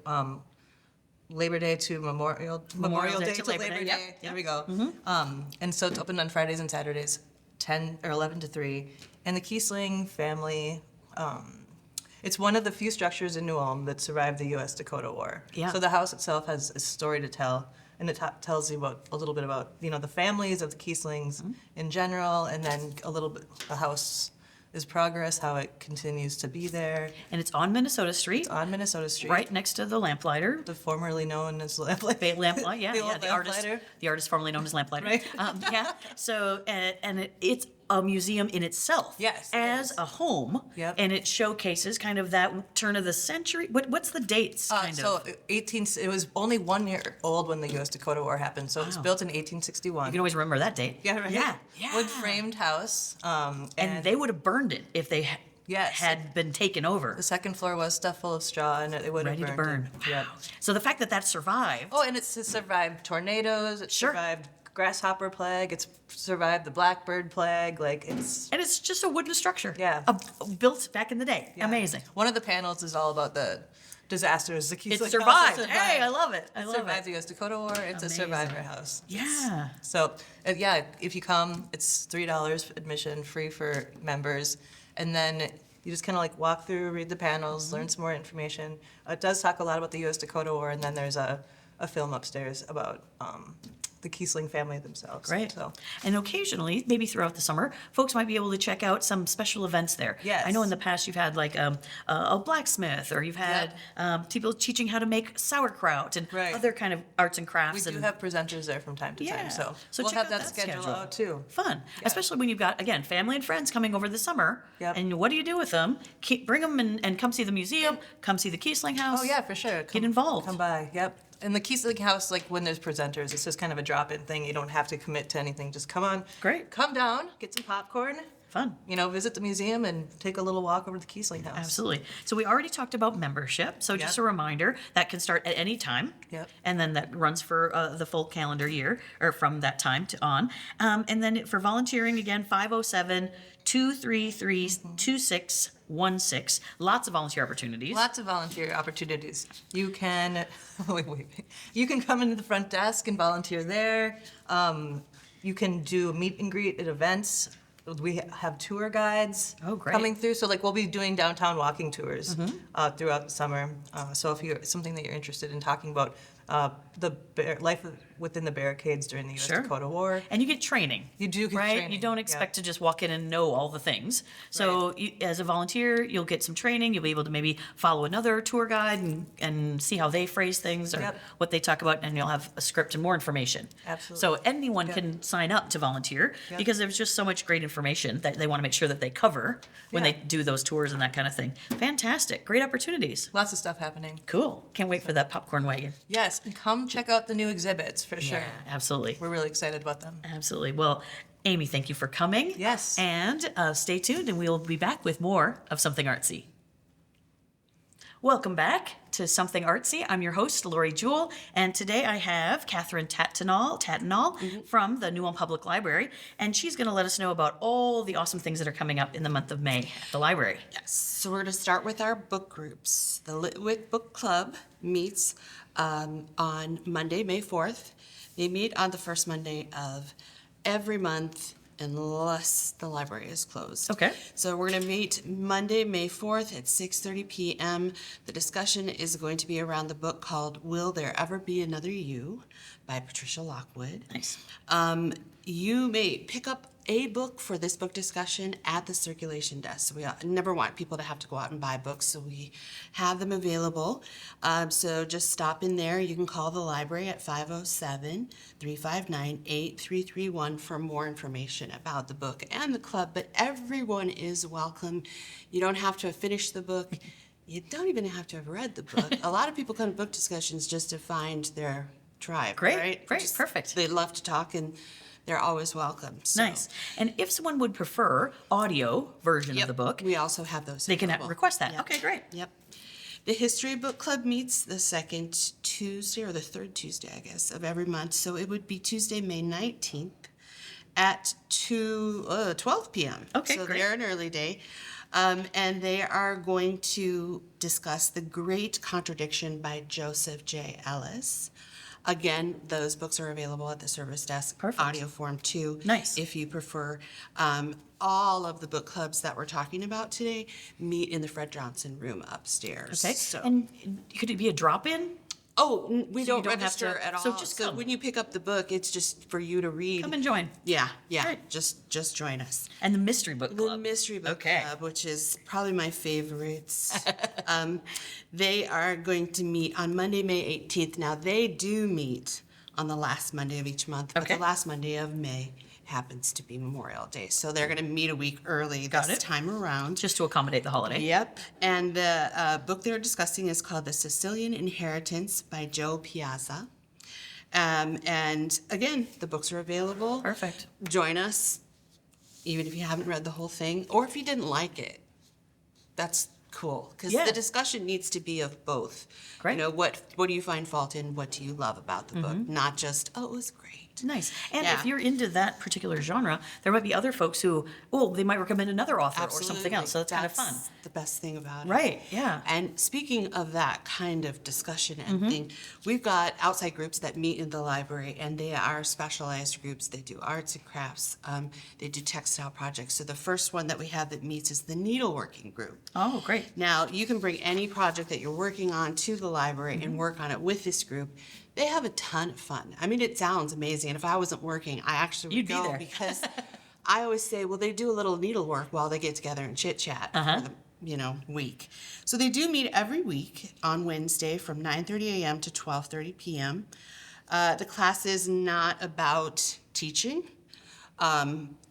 Labor Day to Memorial Day to Labor Day. Yep. There we go. And so it's open on Fridays and Saturdays, 10 or 11 to 3. And the Kiesling family It's one of the few structures in New Ulm that survived the U.S. Dakota War. Yeah. So the house itself has a story to tell, and it tells you about a little bit about the families of the Kieslings in general, and then a little bit the house is progress, how it continues to be there. And it's on Minnesota Street, On Minnesota Street, right next to the Lamplighter. the formerly known as Lamplighter. Lamplighter, yeah, The yeah, old Lamplighter. the artist formerly known as Lamplighter. Right. Yeah. So, it's a museum in itself. Yes, it As is. a home. Yep. And it showcases kind of that turn of the century. What's the dates? Kind So of. it was only 1 year old when the U.S. Dakota War happened. So it was built in 1861. You can always remember that date. Yeah, right. Yeah. Yeah. Wood framed house. And they would have burned it if they Yes. had been taken over. The second floor was stuffed full of straw, and it would Ready to have burn. burned it. Yep. So the fact that that survived. Oh, and it's survived tornadoes. It's Sure. survived grasshopper plague. It's survived the blackbird plague. Like it's And it's just a wooden structure. Yeah. Built back in the day. yeah. Amazing. One of the panels is all about the disasters. The It Kiesling house survived. survived. Hey, I love it. I It love survived it. the U.S. Dakota War. It's a survivor house. Yeah. So, yeah, if you come, it's $3 admission, free for members, and then you just kind of like walk through, read the panels, learn some more information. It does talk a lot about the U.S. Dakota War, and then there's a film upstairs about the Kiesling family themselves. Great. So, And occasionally, maybe throughout the summer, folks might be able to check out some special events there. Yes. I know in the past you've had like a blacksmith, or you've had people teaching how to make sauerkraut and Right. other kind of arts and we crafts. do and have presenters there from time to Yeah. time. So, So we'll check have out that that schedule schedule. out too. Fun, especially when you've got, again, family and friends coming over the summer. Yep. And what do you do with them? Bring them and come see the museum, come see the Kiesling House. Oh, yeah, for sure. Get involved. Come by, yep. And the Kiesling House, like when there's presenters, it's just kind of a drop-in thing. You don't have to commit to anything. Just come on. Great. Come down, get some popcorn, Fun. visit the museum and take a little walk over to the Kiesling House. Absolutely. So we already talked about membership. So just Yep. a reminder, that can start at any time. Yep. And then that runs for the full calendar year, or from that time to on. And then for volunteering, again, 507-233-2616. Lots of volunteer opportunities. Lots of volunteer opportunities. You can, wait. You can come into the front desk and volunteer there. You can do a meet and greet at events. We have tour guides Oh, great. coming through. So like we'll be doing downtown walking tours throughout the summer. So if you're something that you're interested in talking about, life within the barricades during the U.S. Sure. Dakota War. And you get training. You do get right? training, You don't yeah. expect to just walk in and know all the things. So as a volunteer, you'll get some training. You'll be able to maybe follow another tour guide and see how they phrase things or Yep. what they talk about, and you'll have a script and more information. Absolutely. So anyone can sign up to volunteer Yep. because there's just so much great information that they want to make sure that they cover when Yeah. they do those tours and that kind of thing. Fantastic. Great opportunities. Lots of stuff happening. Cool. Can't wait for that popcorn wagon. Yes, and come check out the new exhibits for sure. Absolutely. We're really excited about them. Absolutely. Well, Amy, thank you for coming. Yes. And stay tuned, and we'll be back with more of Something Artsy. Welcome back to Something Artsy. I'm your host, Lori Jewell, and today I have Catherine Tatinall from the New Ulm Public Library, and she's going to let us know about all the awesome things that are coming up in the month of May at the library. Yes, so we're going to start with our book groups. The Litwick Book Club meets on Monday, May 4th. They meet on the first Monday of every month unless the library is closed. Okay. So we're going to meet Monday, May 4th at 6:30 p.m. The discussion is going to be around the book called Will There Ever Be Another You by Patricia Lockwood. Nice. You may pick up a book for this book discussion at the circulation desk. So we never want people to have to go out and buy books, so we have them available. So just stop in there. You can call the library at 507-359-8331 for more information about the book and the club. But everyone is welcome. You don't have to have finished the book. You don't even have to have read the book. A lot of people come to book discussions just to find their tribe. Great, right? great, perfect. They love to talk, and they're always welcome. So. Nice. And if someone would prefer audio version of the book, We also have those. they can available. request that. Yep. Okay, great. Yep. The History Book Club meets the second Tuesday, or the third Tuesday, I guess, of every month. So it would be Tuesday, May 19th at 12 p.m. Okay, so great. they're an early day. And they are going to discuss The Great Contradiction by Joseph J. Ellis. Again, those books are available at the service desk, Perfect. audio form too. Nice. If you prefer. All of the book clubs that we're talking about today meet in the Fred Johnson room upstairs. Okay. So. And could it be a drop-in? We So you don't don't have register to- at all. so just come. when you pick up the book, it's just for you to read. Come and join. Yeah. Great. Just join us. And the mystery book The club. Mystery Book Okay. Club, which is probably my favorites. They are going to meet on Monday, May 18th. Now, they do meet on the last Monday of each month, but Okay. the last Monday of May happens to be Memorial Day. So they're going to meet a week early Got this it. time around. Just to accommodate the holiday. Yep. And the book they're discussing is called The Sicilian Inheritance by Joe Piazza. And again, the books are available. Perfect. Join us, even if you haven't read the whole thing, or if you didn't like it. That's cool, because Yeah. the discussion needs to be of both. Great. You know, what do you find fault in? What do you love about the book? Not just, oh, it was great. Nice. And Yeah. if you're into that particular genre, there might be other folks who, they might recommend another author or something else. So that's kind of fun. The best thing about it. Right, yeah. And speaking of that kind of discussion and Mm-hmm. thing, we've got outside groups that meet in the library, and they are specialized groups. They do arts and crafts. They do textile projects. So the first one that we have that meets is the needleworking group. Oh, great. Now, you can bring any project that you're working on to the library Mm-hmm. and work on it with this group. They have a ton of fun. I mean, it sounds amazing. And if I wasn't working, I actually would You'd be go there. because I always say, well, they do a little needlework while they get together and chit chat for the week. So they do meet every week on Wednesday from 9:30 a.m. to 12:30 p.m. The class is not about teaching.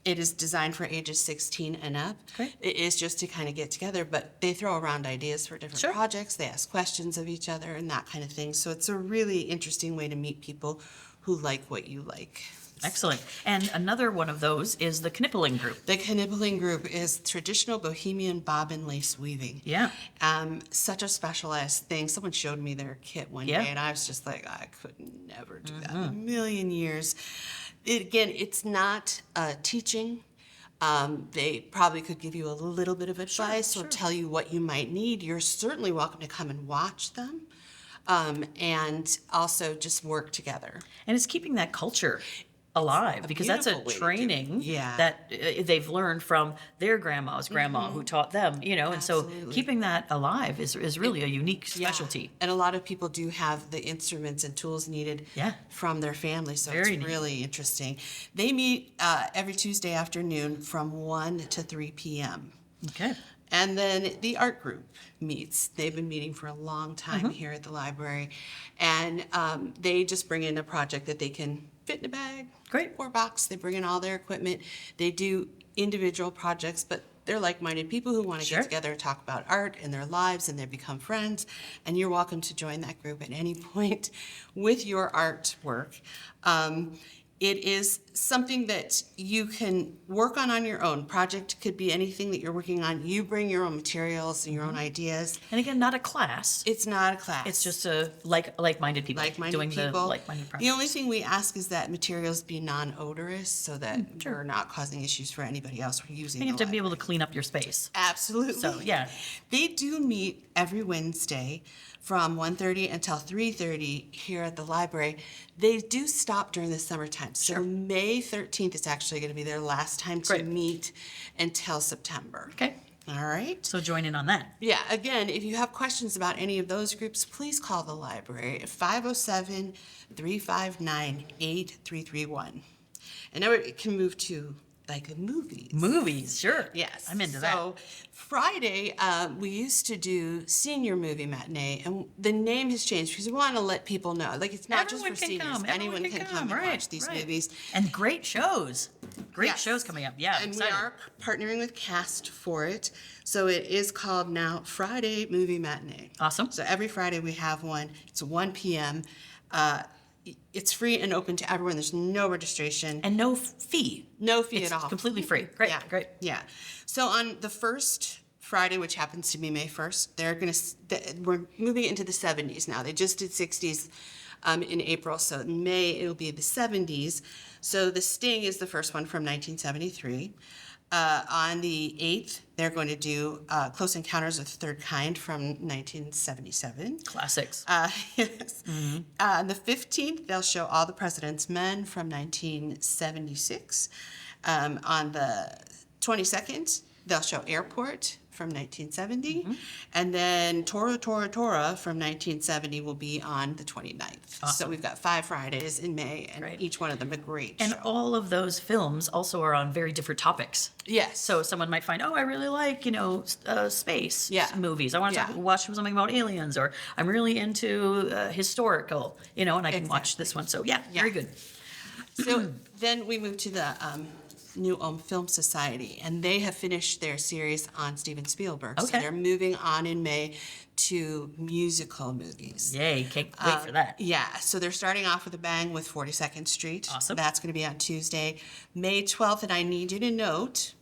It is designed for ages 16 and up. Great. It is just to kind of get together, but they throw around ideas for different Sure. projects. They ask questions of each other and that kind of thing. So it's a really interesting way to meet people who like what you like. Excellent. And another one of those is the Knippling group. The Knippling group is traditional Bohemian bobbin lace weaving. Yeah. Such a specialized thing. Someone showed me their kit one Yeah. day, and I was just like, I could never do that in a million years. It's not teaching. They probably could give you a little bit of advice or tell you what you might need. You're certainly welcome to come and watch them, and also just work together. And it's keeping that culture alive because that's a beautiful way to do it. training Yeah. that they've learned from their grandma's grandma who taught them, and so Absolutely. keeping that alive is really a unique specialty. And a lot of people do have the instruments and tools needed Yeah. from their family, so Very it's neat. really interesting. They meet every Tuesday afternoon from 1 to 3 p.m. Okay. And then the art group meets. They've been meeting for a long time here at the library. And they just bring in a project that they can fit in a bag Great. or box. They bring in all their equipment. They do individual projects, but they're like-minded people who want to Sure. get together and talk about art and their lives, and they become friends. And you're welcome to join that group at any point with your artwork. It is something that you can work on your own. Project could be anything that you're working on. You bring your own materials and your own ideas. And again, not a class. It's not a class. It's just a like-minded people like-minded doing people. the like-minded projects. The only thing we ask is that materials be non-odorous so that we're not causing issues for anybody else who are using And you have the to be able to clean up your space. Absolutely. So, yeah. They do meet every Wednesday from 1:30 until 3:30 here at the library. They do stop during the summertime. So Sure. May 13th is actually going to be their last time to Great. meet until September. Okay. All right. So join in on that. Yeah, again, if you have questions about any of those groups, please call the library at 507-359-8331. And now we can move to like movies. Movies, sure. Yes. I'm into that. So Friday, we used to do senior movie matinee, and the name has changed because we want to let people know. Like, it's not Everyone just for can seniors. come. Anyone can come and right, watch these right. movies. And great shows. Great Yes. shows coming up. Yeah, I'm And excited. we are partnering with Cast for it. So it is called now Friday Movie Matinee. Awesome. So every Friday we have one. It's 1 p.m. It's free and open to everyone. There's no registration. And no fee. No fee It's at all. completely free. Great, Yeah, great. Yeah. So on the first Friday, which happens to be May 1st, we're moving into the 70s now. They just did 60s in April, so in May it'll be the 70s. So The Sting is the first one from 1973. On the 8th, they're going to do Close Encounters of the Third Kind from 1977. Classics. Yes. On the 15th, they'll show All the President's Men from 1976. On the 22nd, they'll show Airport from 1970. And then Tora, Tora, Tora from 1970 will be on the 29th. So we've got 5 Fridays in May, and Right. each one of them a great And show. all of those films also are on very different topics. Yes. So someone might find, oh, I really like, space Yeah. movies. I want to Yeah. watch something about aliens, or I'm really into historical, and I can watch Exactly. this one. So yeah, very good. So then we move to the New Ulm Film Society, and they have finished their series on Steven Spielberg. So Okay. they're moving on in May to musical movies. Yay, can't wait for that. Yeah, so they're starting off with a bang with 42nd Street. Awesome. That's going to be on Tuesday, May 12th, and I need you to note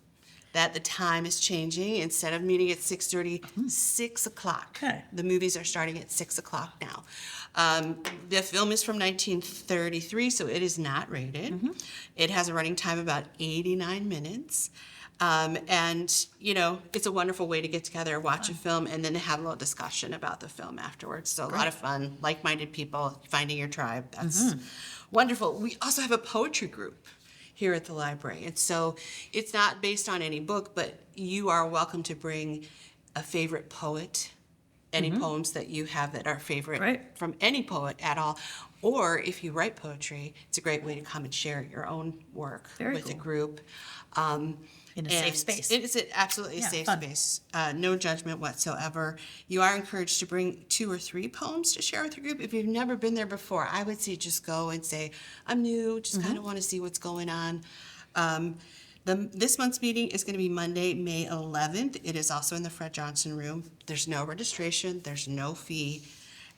that the time is changing. Instead of meeting at 6:30, 6 o'clock. Okay. The movies are starting at 6 o'clock now. The film is from 1933, so it is not rated. It has a running time of about 89 minutes. And, it's a wonderful way to get together, watch a film, and then have a little discussion about the film afterwards. So a lot of fun, like-minded people, finding your tribe. That's wonderful. We also have a poetry group here at the library. And so it's not based on any book, but you are welcome to bring a favorite poet, any poems that you have that are favorite Right. from any poet at all. Or if you write poetry, it's a great way to come and share your own work Very with a cool. group. In a safe And space. It is absolutely a Yeah, safe fun. space. No judgment whatsoever. You are encouraged to bring 2 or 3 poems to share with your group. If you've never been there before, I would say just go and say, I'm new, just kind of want to see what's going on. This month's meeting is going to be Monday, May 11th. It is also in the Fred Johnson Room. There's no registration. There's no fee.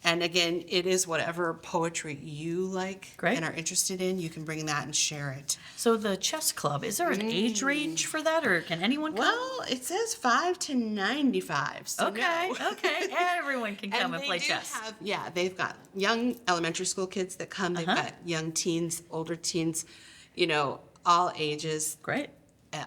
And again, it is whatever poetry you like Great. and are interested in. You can bring that and share it. So the chess club, is there an age range for that, or can anyone come? Well, it says 5 to 95. So Okay, no. okay, everyone can come and they play do chess. they've got young elementary school kids that come. They've got young teens, older teens, all ages, Great.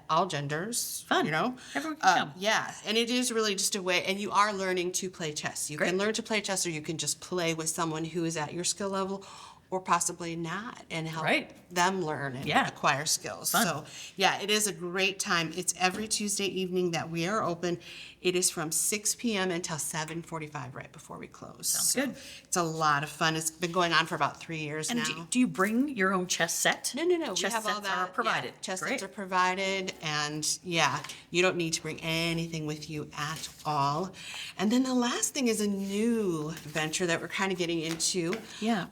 all genders. Fun. Everyone can come. Yeah, and it is really just a way, and you are learning to play chess. You Great. can learn to play chess, or you can just play with someone who is at your skill level, or possibly not, and help Right. them learn and Yeah. acquire skills. Fun. So, yeah, it is a great time. It's every Tuesday evening that we are open. It is from 6 p.m. until 7:45, right before we close. Sounds So good. It's a lot of fun. It's been going on for about 3 years And now. do you bring your own chess set? No. Chess We have all sets that are provided. Yeah, chess Great. sets are provided, and you don't need to bring anything with you at all. And then the last thing is a new venture that we're kind of getting into. Yeah.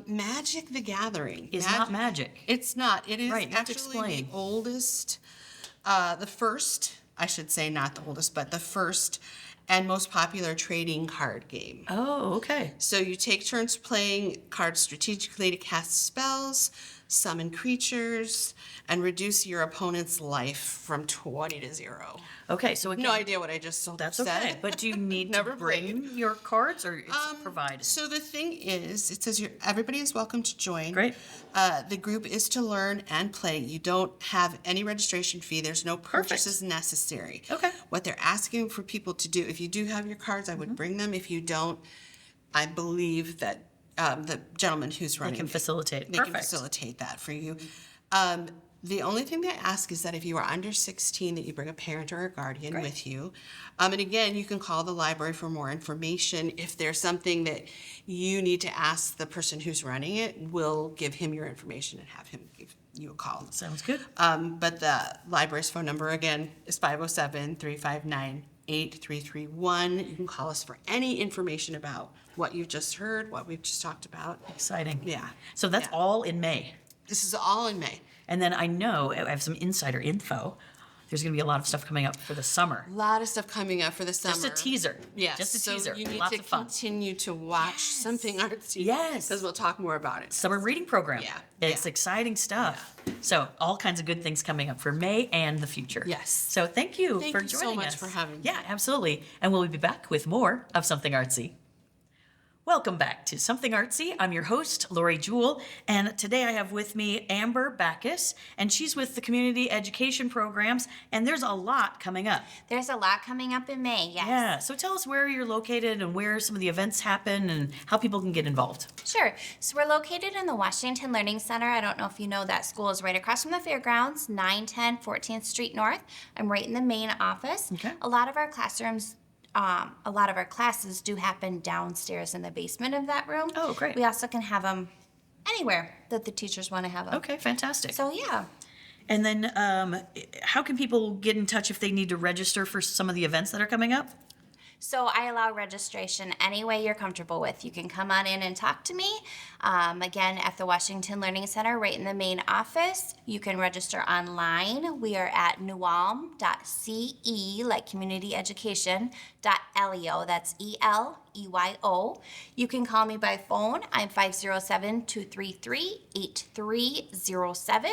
Magic the Gathering Is not magic. It's not. It is Right, you have to actually explain. the oldest, the first. I should say not the oldest, but the first and most popular trading card game. Oh, okay. So you take turns playing cards strategically to cast spells, summon creatures, and reduce your opponent's life from 20 to 0. Okay, so again, No idea what I just that's said. okay. But do you need to Never bring your cards, or it's provided? So the thing is, it says everybody is welcome to join. Great. The group is to learn and play. You don't have any registration fee. There's no purchases necessary. Okay. What they're asking for people to do, if you do have your cards, I would Mm-hmm. bring them. If you don't, I believe that the gentleman who's running can facilitate. They can Perfect. facilitate that for you. The only thing they ask is that if you are under 16, that you bring a parent or a guardian with you. And again, you can call the library for more information. If there's something that you need to ask the person who's running it, we'll give him your information and have him give you a call. Sounds good. But the library's phone number, again, is 507-359-8331. You can call us for any information about what you've just heard, what we've just talked about. Exciting. Yeah. So that's Yeah. all in May. This is all in May. And then I know I have some insider info. There's going to be a lot of stuff coming up for the summer. A lot of stuff coming up for the summer. Just a teaser. Yes. Just a so teaser. you need Lots to of fun. continue to watch Something Artsy. Yes. Because we'll talk more about it. Summer reading program. Yeah, It's yeah. exciting stuff. So all kinds of good things coming up for May and the future. Yes. So thank you Thank for you so joining much us. for having me. Yeah, absolutely. And we'll be back with more of Something Artsy. Welcome back to Something Artsy. I'm your host, Lori Jewell, and today I have with me Amber Backus, and she's with the Community Education Programs, and there's a lot coming up. There's a lot coming up in May, yes. Yeah, so tell us where you're located and where some of the events happen and how people can get involved. Sure. So we're located in the Washington Learning Center. I don't know if you know that school is right across from the fairgrounds, 910 14th Street North. I'm right in the main office. Okay. A lot of our classes do happen downstairs in the basement of that room. Oh, great. We also can have them anywhere that the teachers want to have them. Okay, fantastic. So yeah. And then how can people get in touch if they need to register for some of the events that are coming up? So I allow registration any way you're comfortable with. You can come on in and talk to me. Again, at the Washington Learning Center, right in the main office. You can register online. We are at newalm.ce, like community education, .leo. That's ELEYO. You can call me by phone. I'm 507-233-8307.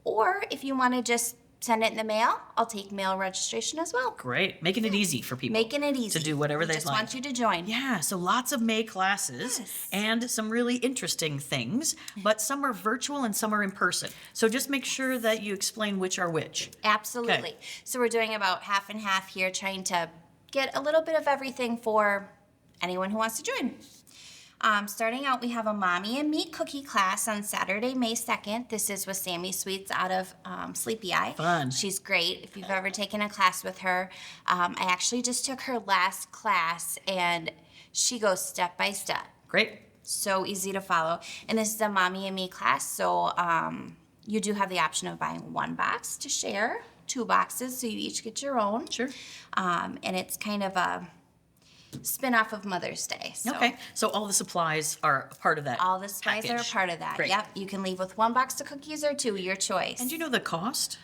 Or if you want to just send it in the mail, I'll take mail registration as well. Great, making it easy for people. Making it easy. To do whatever We they just like. want you to join. Yeah, so lots of May classes Yes. and some really interesting things, but some are virtual and some are in person. So just make sure that you explain which are which. Absolutely. Okay. So we're doing about half and half here, trying to get a little bit of everything for anyone who wants to join. Starting out, we have a Mommy and Me cookie class on Saturday, May 2nd. This is with Sammy Sweets out of Sleepy Eye. Fun. She's great. If you've ever taken a class with her, I actually just took her last class, and she goes step by step. Great. So easy to follow. And this is a Mommy and Me class, so you do have the option of buying one box to share, 2 boxes, so you each get your own. Sure. And it's kind of a spin-off of Mother's Day. So Okay, so all the supplies are a part of that. all the supplies are a package. part of that. Great. Yep. You can leave with 1 box of cookies or 2, your choice. And do you know the cost?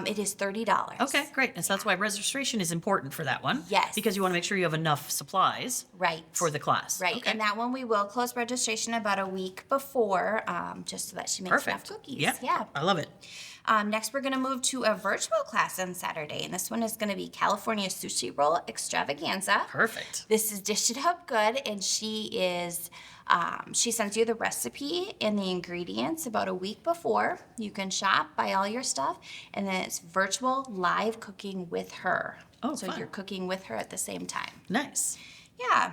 It is $30. Okay, great. And so that's why registration is important for that one. Yes. Because you want to make sure you have enough supplies Right. for the class. Right. Okay. And that one we will close registration about a week before, just so that she makes enough Perfect. cookies. Yeah. Yeah. I love it. Next, we're going to move to a virtual class on Saturday, and this one is going to be California Sushi Roll Extravaganza. Perfect. This is Dish It Up Good, and she sends you the recipe and the ingredients about a week before. You can shop, buy all your stuff, and then it's virtual live cooking with her. Oh, so fun. you're cooking with her at the same time. Nice. Yeah.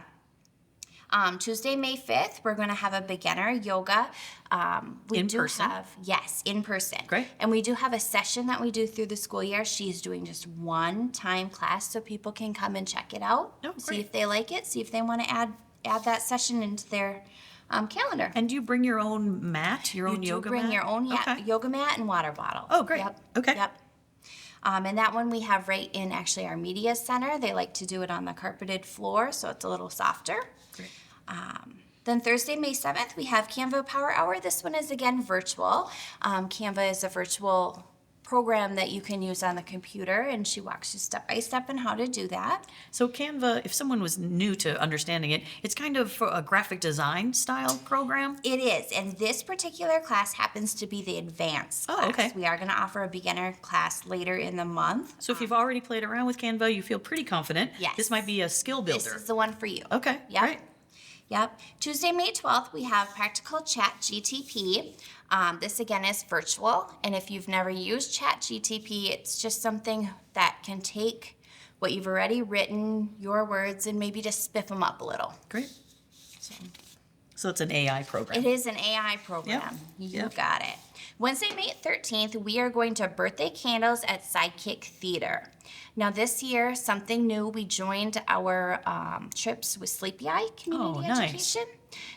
Tuesday, May 5th, we're going to have a beginner yoga. In person? Yes, in person. Great. And we do have a session that we do through the school year. She's doing just one time class so people can come and check it out. Oh, see great. if they like it, see if they want to add that session into their calendar. And do you bring your own mat, your own You yoga do bring mat? your own Okay. yoga mat and water bottle. Oh, great. Yep. Okay. Yep. And that one we have right in actually our media center. They like to do it on the carpeted floor, so it's a little softer. Great. Then Thursday, May 7th, we have Canva Power Hour. This one is again virtual. Canva is a virtual program that you can use on the computer, and she walks you step by step on how to do that. So Canva, if someone was new to understanding it, it's kind of a graphic design style program. It is, and this particular class happens to be the advanced Oh, class. okay. We are going to offer a beginner class later in the month. So if you've already played around with Canva, you feel pretty confident. Yes. This might be a skill builder. This is the one for you. Okay, Yep. great. Yep. Tuesday, May 12th, we have Practical Chat GTP. This again is virtual, and if you've never used Chat GTP, it's just something that can take what you've already written, your words, and maybe just spiff them up a little. Great. So it's an AI program. It is an AI program. You Yep. got it. Wednesday, May 13th, we are going to birthday candles at Sidekick Theater. Now this year, something new, we joined our trips with Sleepy Eye Community Oh, nice. Education.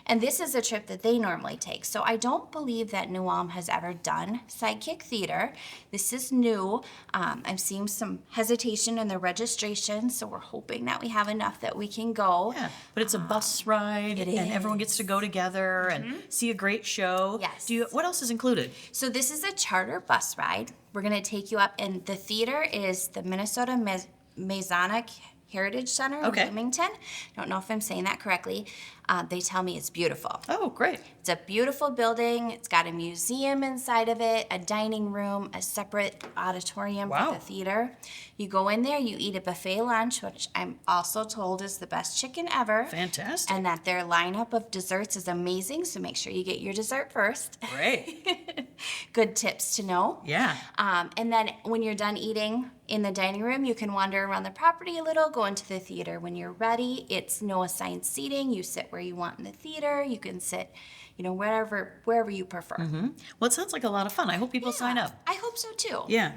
And this is a trip that they normally take. So I don't believe that New Ulm has ever done Sidekick Theater. This is new. I'm seeing some hesitation in the registration, so we're hoping that we have enough that we can go. Yeah, but it's a bus ride, it and everyone gets to go together and see a great show. Yes. What else is included? So this is a charter bus ride. We're going to take you up, and the theater is the Minnesota Masonic Heritage Center in Okay. Bloomington. Don't know if I'm saying that correctly. They tell me it's beautiful. Oh, great. It's a beautiful building. It's got a museum inside of it, a dining room, a separate auditorium Wow. for the theater. You go in there, you eat a buffet lunch, which I'm also told is the best chicken ever. Fantastic. And that their lineup of desserts is amazing, so make sure you get your dessert first. Great. Good tips to know. Yeah. And then when you're done eating in the dining room, you can wander around the property a little, go into the theater. When you're ready, it's no assigned seating. You sit where you want in the theater. You can sit, wherever you prefer. Well, it sounds like a lot of fun. I hope people sign up. I hope so too. Yeah.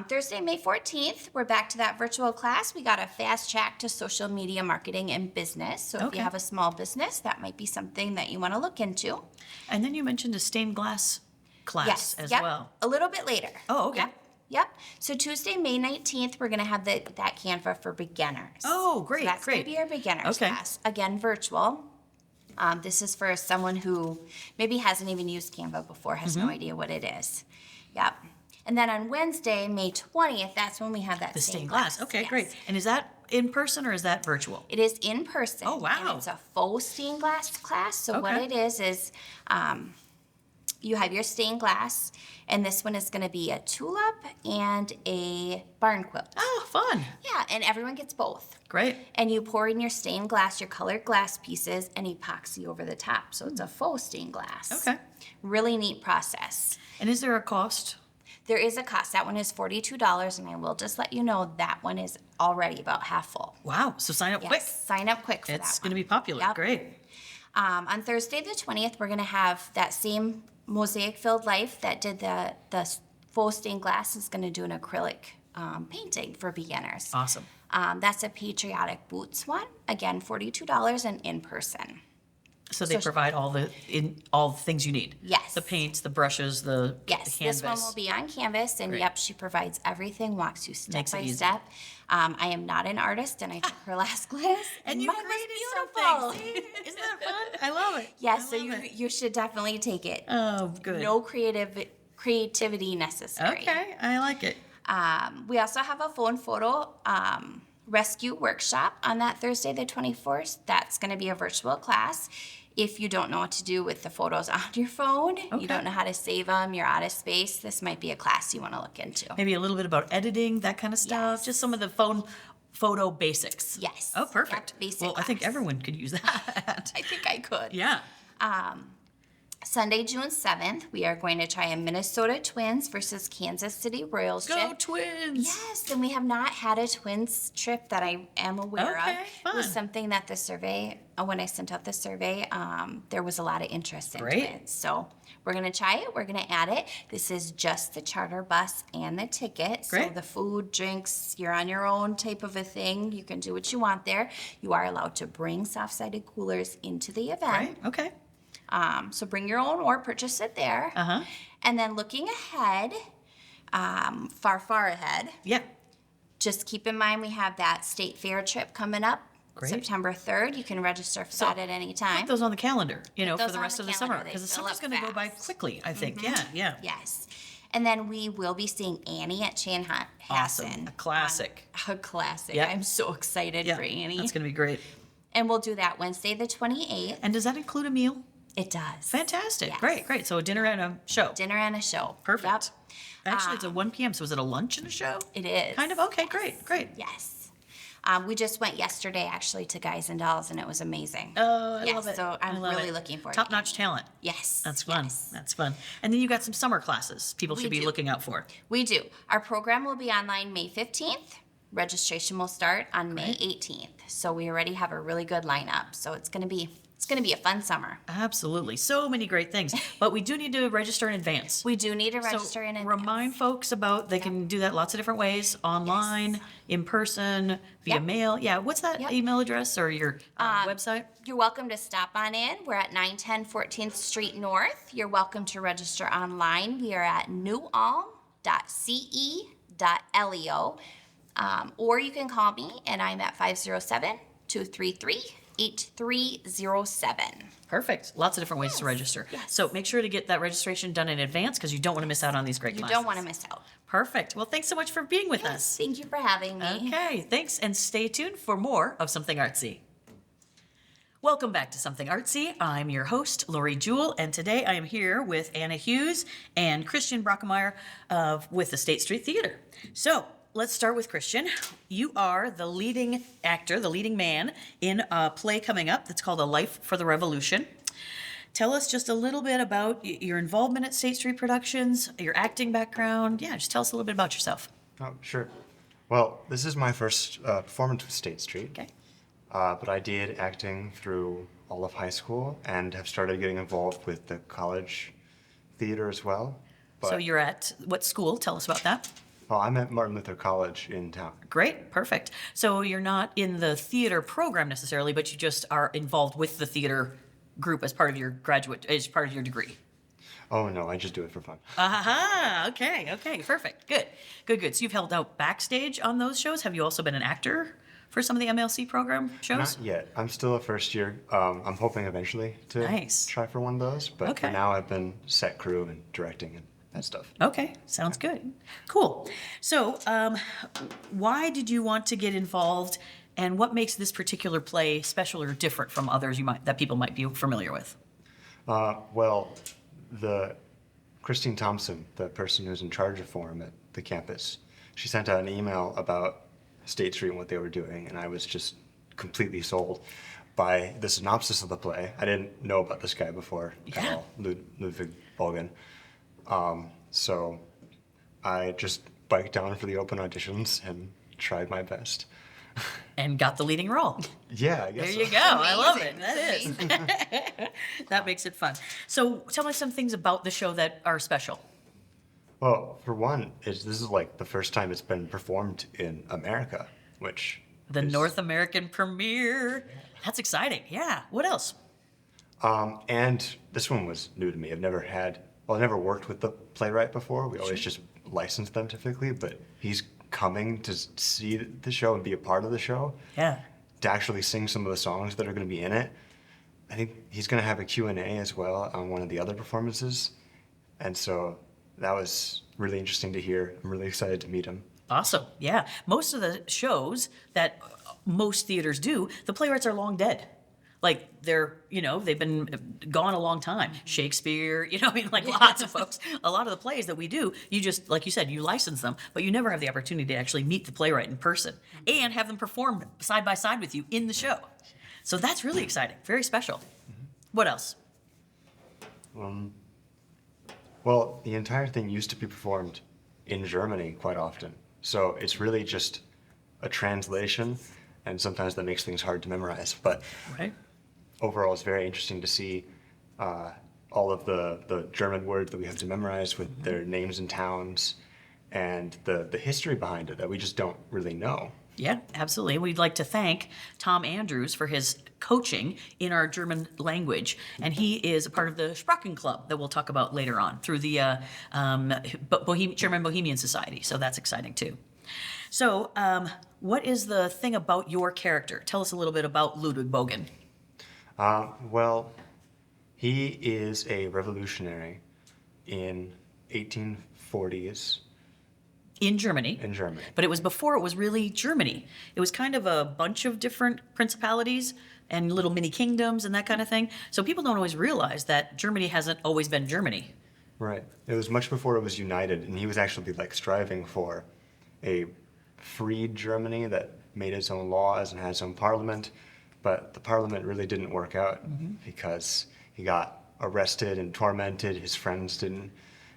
Thursday, May 14th, we're back to that virtual class. We got a fast track to social media marketing and business. So if Okay. you have a small business, that might be something that you want to look into. And then you mentioned a stained glass class as yep. well. A little bit later. Oh, okay. Yep. So Tuesday, May 19th, we're going to have that Canva for beginners. Oh, great, So that's great. going to be our beginners Okay. class. Again, virtual. This is for someone who maybe hasn't even used Canva before, has Mm-hmm. no idea what it is. Yep. And then on Wednesday, May 20th, that's when we have that The stained stained glass. Okay, Yes. great. And is that in person or is that virtual? It is in person. Oh, wow. And it's a faux stained glass class. So what Okay. it is you have your stained glass, and this one is going to be a tulip and a barn quilt. Oh, fun. Yeah, and everyone gets both. Great. And you pour in your stained glass, your colored glass pieces, and epoxy over the top. So it's a faux stained glass. Okay. Really neat process. And is there a cost? There is a cost. That one is $42, and I will just let you know that one is already about half full. Wow. So sign up Yes, quick. sign up quick for that It's one. going to be popular. Yep. Great. On Thursday the 20th, we're going to have that same mosaic-filled life that did the faux stained glass is going to do an acrylic painting for beginners. Awesome. That's a patriotic boots one. Again, $42 and in person. So they provide all the things you need. Yes. The paints, the brushes, the Yes, canvas. this one will be on canvas, and Great. yep, she provides everything, walks you step Makes it by easy. step. I am not an artist, and I took her last class, And you mine was created beautiful. something. See? Isn't that fun? I love it. Yes, I so love it. you should definitely take it. Oh, good. No creativity necessary. Okay, I like it. We also have a phone photo rescue workshop on that Thursday, the 24th. That's going to be a virtual class. If you don't know what to do with the photos on your phone, you don't know how to save them, you're out of space, this might be a class you want to look into. Maybe a little bit about editing, that kind of stuff. Yes. Just some of the phone photo basics. Yes. Oh, perfect. Yep, basic well, I think class. everyone could use that. I think I could. Yeah. Sunday, June 7th, we are going to try a Minnesota Twins versus Kansas City Royals Go trip. Twins. Yes, and we have not had a Twins trip that I am aware Okay, of. It was fun. something that the survey, when I sent out the survey, there was a lot of interest in Great. Twins. So we're going to try it. We're going to add it. This is just the charter bus and the ticket. So Great. the food, drinks, you're on your own type of a thing. You can do what you want there. You are allowed to bring soft-sided coolers into the event. Right. Okay. So bring your own or purchase it there. Uh-huh. And then looking ahead, far ahead, Yeah. just keep in mind we have that state fair trip coming up. Great. September 3rd. You can register for that at any time. Put those on the calendar, for those the on rest the of the calendar. summer. They Because the fill summer's up going to go by fast. quickly, I think. Yeah. Yes. And then we will be seeing Annie at Chanhassen. Awesome. A classic. A classic. Yep. I'm so excited Yeah. for Annie. That's going to be great. And we'll do that Wednesday the 28th. And does that include a meal? It does. Fantastic. Yes. Great. So a dinner and a show. Dinner and a show. Perfect. Yep. Actually, it's a 1 p.m. So is it a lunch and a show? It is. Kind of? Okay, great. Yes. We just went yesterday actually to Guys and Dolls and it was amazing. Oh, I Yes, love it. so I'm I love really it. looking forward to Top-notch talent. Yes. That's fun. yes. That's fun. And then you got some summer classes people We should be do. looking out for. We do. Our program will be online May 15th. Registration will start on May 18th. So we already have a really good lineup. So it's going to be a fun summer. Absolutely. So many great things. But we do need to register in advance. We do need to register so in advance. remind folks about they can do that lots of different ways, online, in person, via Yep. mail. Yeah, what's that Yep. email address or your website? You're welcome to stop on in. We're at 910 14th Street North. You're welcome to register online. We are at newalm.ce.leo. Or you can call me, and I'm at 507-233-8307. Perfect. Lots of different ways to register. Yes. So make sure to get that registration done in advance because you don't want to miss out on these great You classes. don't want to miss out. Perfect. Well, thanks so much for being with us. Thank you for having me. Okay, thanks, and stay tuned for more of Something Artsy. Welcome back to Something Artsy. I'm your host, Lori Jewell, and today I am here with Anna Hughes and Christian Brockemeyer with the State Street Theater. So let's start with Christian. You are the leading actor, the leading man in a play coming up that's called A Life for the Revolution. Tell us just a little bit about your involvement at State Street Productions, your acting background. Yeah, just tell us a little bit about yourself. Oh, sure. Well, this is my first performance with State Street. Okay. But I did acting through all of high school and have started getting involved with the college theater as well. So But- you're at what school? Tell us about that. Oh, I'm at Martin Luther College in town. Great, perfect. So you're not in the theater program necessarily, but you just are involved with the theater group as part of your as part of your degree. Oh, no, I just do it for fun. Aha, okay, perfect, good. So you've held out backstage on those shows. Have you also been an actor for some of the MLC program shows? Not yet. I'm still a first year. I'm hoping eventually to Nice. try for one of those. But Okay. for now, I've been set crew and directing and that stuff. Okay, sounds good. Cool. So, why did you want to get involved, and what makes this particular play special or different from others that people might be familiar with? Well, the Christine Thompson, the person who's in charge of Forum at the campus, she sent out an email about State Street and what they were doing, and I was just completely sold by the synopsis of the play. I didn't know about this guy before at all, Ludwig Bolgen. So I just biked down for the open auditions and tried my best. And got the leading role. Yeah, I guess There so. you go. I love it. That is. That makes it fun. So tell me some things about the show that are special. Well, for one, this is like the first time it's been performed in America, which The is- North American premiere. That's exciting. Yeah. What else? And this one was new to me. I've never worked with the playwright before. We always just license them typically, but he's coming to see the show and be a part of the show. Yeah. To actually sing some of the songs that are going to be in it. I think he's going to have a Q&A as well on one of the other performances. And so that was really interesting to hear. I'm really excited to meet him. Awesome. Yeah. Most of the shows that most theaters do, the playwrights are long dead. Like they've been gone a long time. Shakespeare, like lots of folks. A lot of the plays that we do, you just, like you said, you license them, but you never have the opportunity to actually meet the playwright in person and have them perform side by side with you in the show. So that's really exciting. Very special. What else? Well, the entire thing used to be performed in Germany quite often. So it's really just a translation, and sometimes that makes things hard to memorize. But Right. overall, it's very interesting to see all of the German words that we have to memorize with their names and towns, and the history behind it that we just don't really know. Yeah, absolutely. We'd like to thank Tom Andrews for his coaching in our German language, and he is a part of the Sprachen Club that we'll talk about later on through the German Bohemian Society. So that's exciting too. So, what is the thing about your character? Tell us a little bit about Ludwig Bolgen. Well, he is a revolutionary in 1840s In Germany. in Germany. But it was before it was really Germany. It was kind of a bunch of different principalities and little mini kingdoms and that kind of thing. So people don't always realize that Germany hasn't always been Germany. Right. It was much before it was united, and he was actually like striving for a freed Germany that made its own laws and had its own parliament. But the parliament really didn't work out because he got arrested and tormented. His friends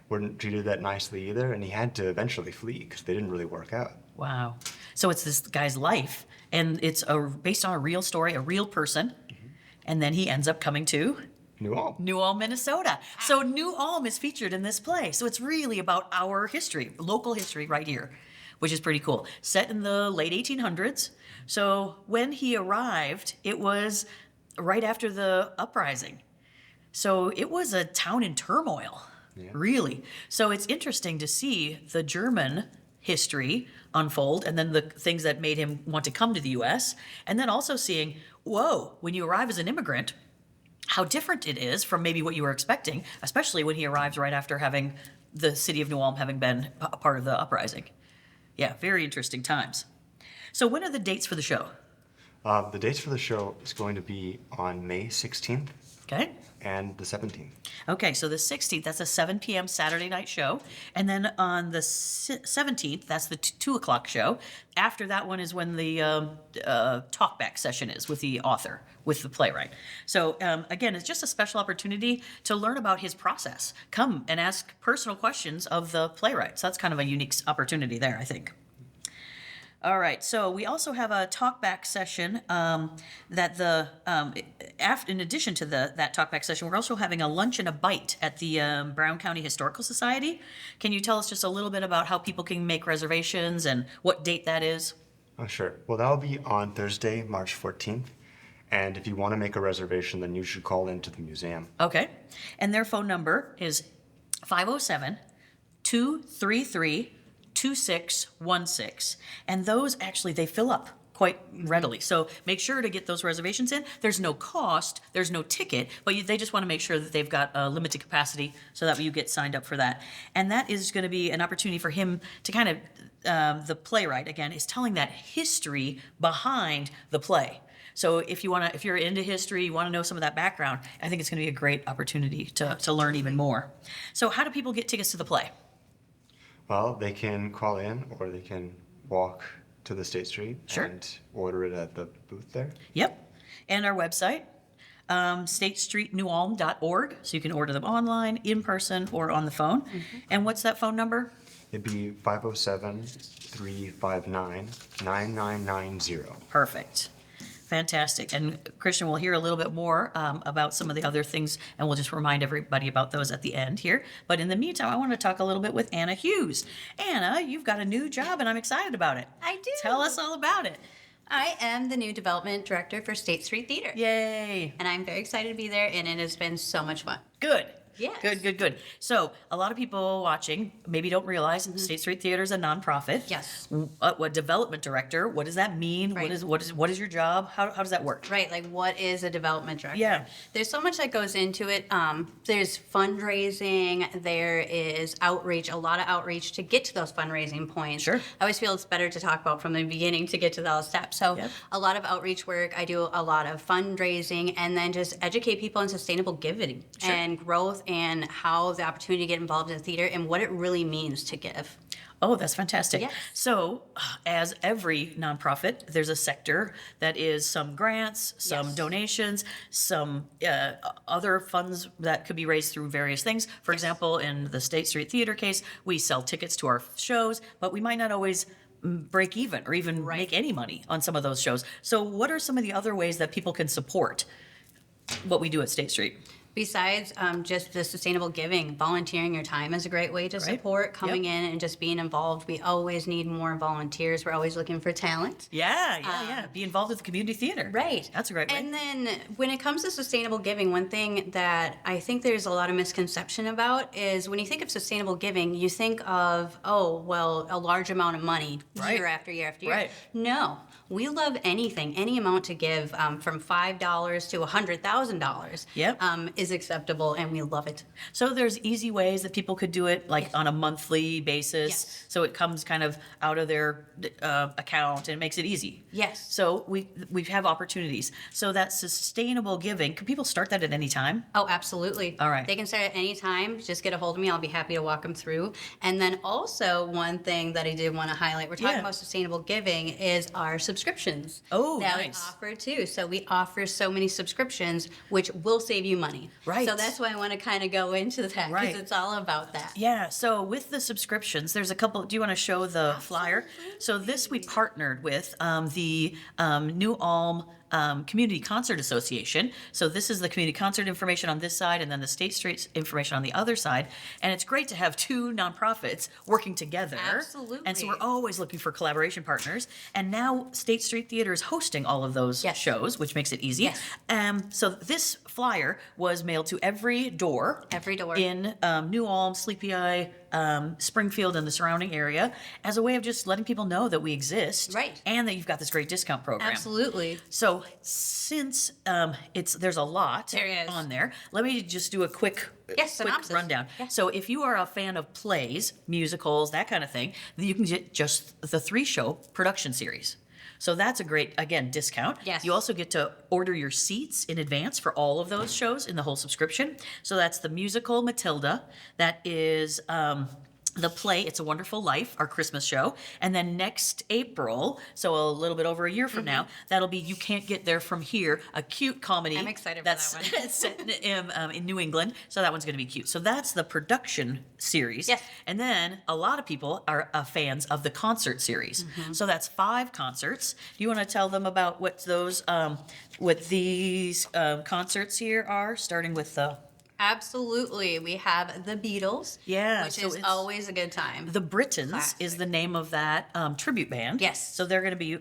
weren't treated that nicely either, and he had to eventually flee because they didn't really work out. Wow. So it's this guy's life, and it's based on a real story, a real person, and then he ends up coming to New Ulm. New Ulm, Minnesota. So New Ulm is featured in this play. So it's really about our history, local history right here, which is pretty cool. Set in the late 1800s. So when he arrived, it was right after the uprising. So it was a town in turmoil, really. So it's interesting to see the German history unfold and then the things that made him want to come to the U.S. And then also seeing, whoa, when you arrive as an immigrant, how different it is from maybe what you were expecting, especially when he arrives right after having the city of New Ulm having been a part of the uprising. Yeah, very interesting times. So when are the dates for the show? The dates for the show is going to be on May 16th Okay. and the 17th. Okay, so the 16th, that's a 7 p.m. Saturday night show. And then on the 17th, that's the 2 o'clock show. After that one is when the talkback session is with the author, with the playwright. So again, it's just a special opportunity to learn about his process. Come and ask personal questions of the playwright. So that's kind of a unique opportunity there, I think. All right, so we also have a talkback session in addition to that talkback session, we're also having a lunch and a bite at the Brown County Historical Society. Can you tell us just a little bit about how people can make reservations and what date that is? Oh, sure. Well, that'll be on Thursday, March 14th. And if you want to make a reservation, then you should call into the museum. Okay, and their phone number is 507-233-2616. And those actually, they fill up quite readily. So make sure to get those reservations in. There's no cost, there's no ticket, but they just want to make sure that they've got a limited capacity so that you get signed up for that. And that is going to be an opportunity for him to kind of, the playwright, again, is telling that history behind the play. So if you're into history, you want to know some of that background, I think it's going to be a great opportunity to learn even more. So how do people get tickets to the play? Well, they can call in or they can walk to the State Street Sure. and order it at the booth there. Yep. And our website, statestreetnewulm.org. So you can order them online, in person, or on the phone. And what's that phone number? It'd be 507-359-9990. Perfect. Fantastic. And Christian, we'll hear a little bit more about some of the other things, and we'll just remind everybody about those at the end here. But in the meantime, I want to talk a little bit with Anna Hughes. Anna, you've got a new job, and I'm excited about it. I do. Tell us all about it. I am the new development director for State Street Theater. Yay. And I'm very excited to be there, and it has been so much fun. Good. Yes. Good. So a lot of people watching maybe don't realize State Street Theater is a nonprofit. Yes. What development director? What does that mean? Right. What is your job? How does that work? Right, like what is a development director? Yeah. There's so much that goes into it. There's fundraising, there is outreach, a lot of outreach to get to those fundraising points. Sure. I always feel it's better to talk about from the beginning to get to those steps. So Yep. a lot of outreach work, I do a lot of fundraising, and then just educate people on sustainable giving Sure. and growth and how the opportunity to get involved in theater and what it really means to give. Oh, that's fantastic. Yes. So, as every nonprofit, there's a sector that is some grants, some Yes. donations, some other funds that could be raised through various things. For example, in the State Street Theater case, we sell tickets to our shows, but we might not always break even or even make any money on some of those shows. So, what are some of the other ways that people can support what we do at State Street? Besides just the sustainable giving, volunteering your time is a great way to Right. support coming Yep. in and just being involved. We always need more volunteers. We're always looking for talent. Yeah. Be involved with the community theater. Right. That's a great way. And then when it comes to sustainable giving, one thing that I think there's a lot of misconception about is when you think of sustainable giving, you think of, oh, well, a large amount of money Right. year after year after year. Right. No. We love anything, any amount to give from $5 to $100,000 Yep. is acceptable, and we love it. So there's easy ways that people could do it, like on a monthly basis. Yes. So it comes kind of out of their account and it makes it easy. Yes. So we have opportunities. So that sustainable giving, can people start that at any time? Oh, absolutely. All right. They can start at any time. Just get a hold of me. I'll be happy to walk them through. And then also one thing that I did want to highlight, we're talking Yeah. about sustainable giving, is our subscriptions. Oh, that nice. we offer too. So we offer so many subscriptions, which will save you money. Right. So that's why I want to kind of go into that, because Right. it's all about that. Yeah, so with the subscriptions, there's a couple. Do you want to show the flyer? So this we partnered with the New Ulm Community Concert Association. So this is the community concert information on this side, and then the State Street information on the other side. And it's great to have two nonprofits working together. Absolutely. And so we're always looking for collaboration partners. And now State Street Theater is hosting all of those Yes. shows, which makes it easy. Yes. So this flyer was mailed to every door. Every door. In New Ulm, Sleepy Eye, Springfield and the surrounding area as a way of just letting people know that we exist. Right. And that you've got this great discount program. Absolutely. So since there's a lot There is. on there, let me just do a quick synopsis. rundown. So if you are a fan of plays, musicals, that kind of thing, then you can get just the 3-show production series. So that's a great, again, discount. Yes. You also get to order your seats in advance for all of those shows in the whole subscription. So that's the musical Matilda. That is the play It's a Wonderful Life, our Christmas show. And then next April, so a little bit over a year from now, that'll be You Can't Get There From Here, a cute comedy. I'm excited for that's that one. set in New England. So that one's going to be cute. So that's the production series. Yes. And then a lot of people are fans of the concert series. So that's 5 concerts. Do you want to tell them about what those, what these concerts here are, starting with the... Absolutely. We have the Beatles. Yeah, Which so is it's- always a good time. The Britons Classic. is the name of that tribute band. Yes. So they're going to be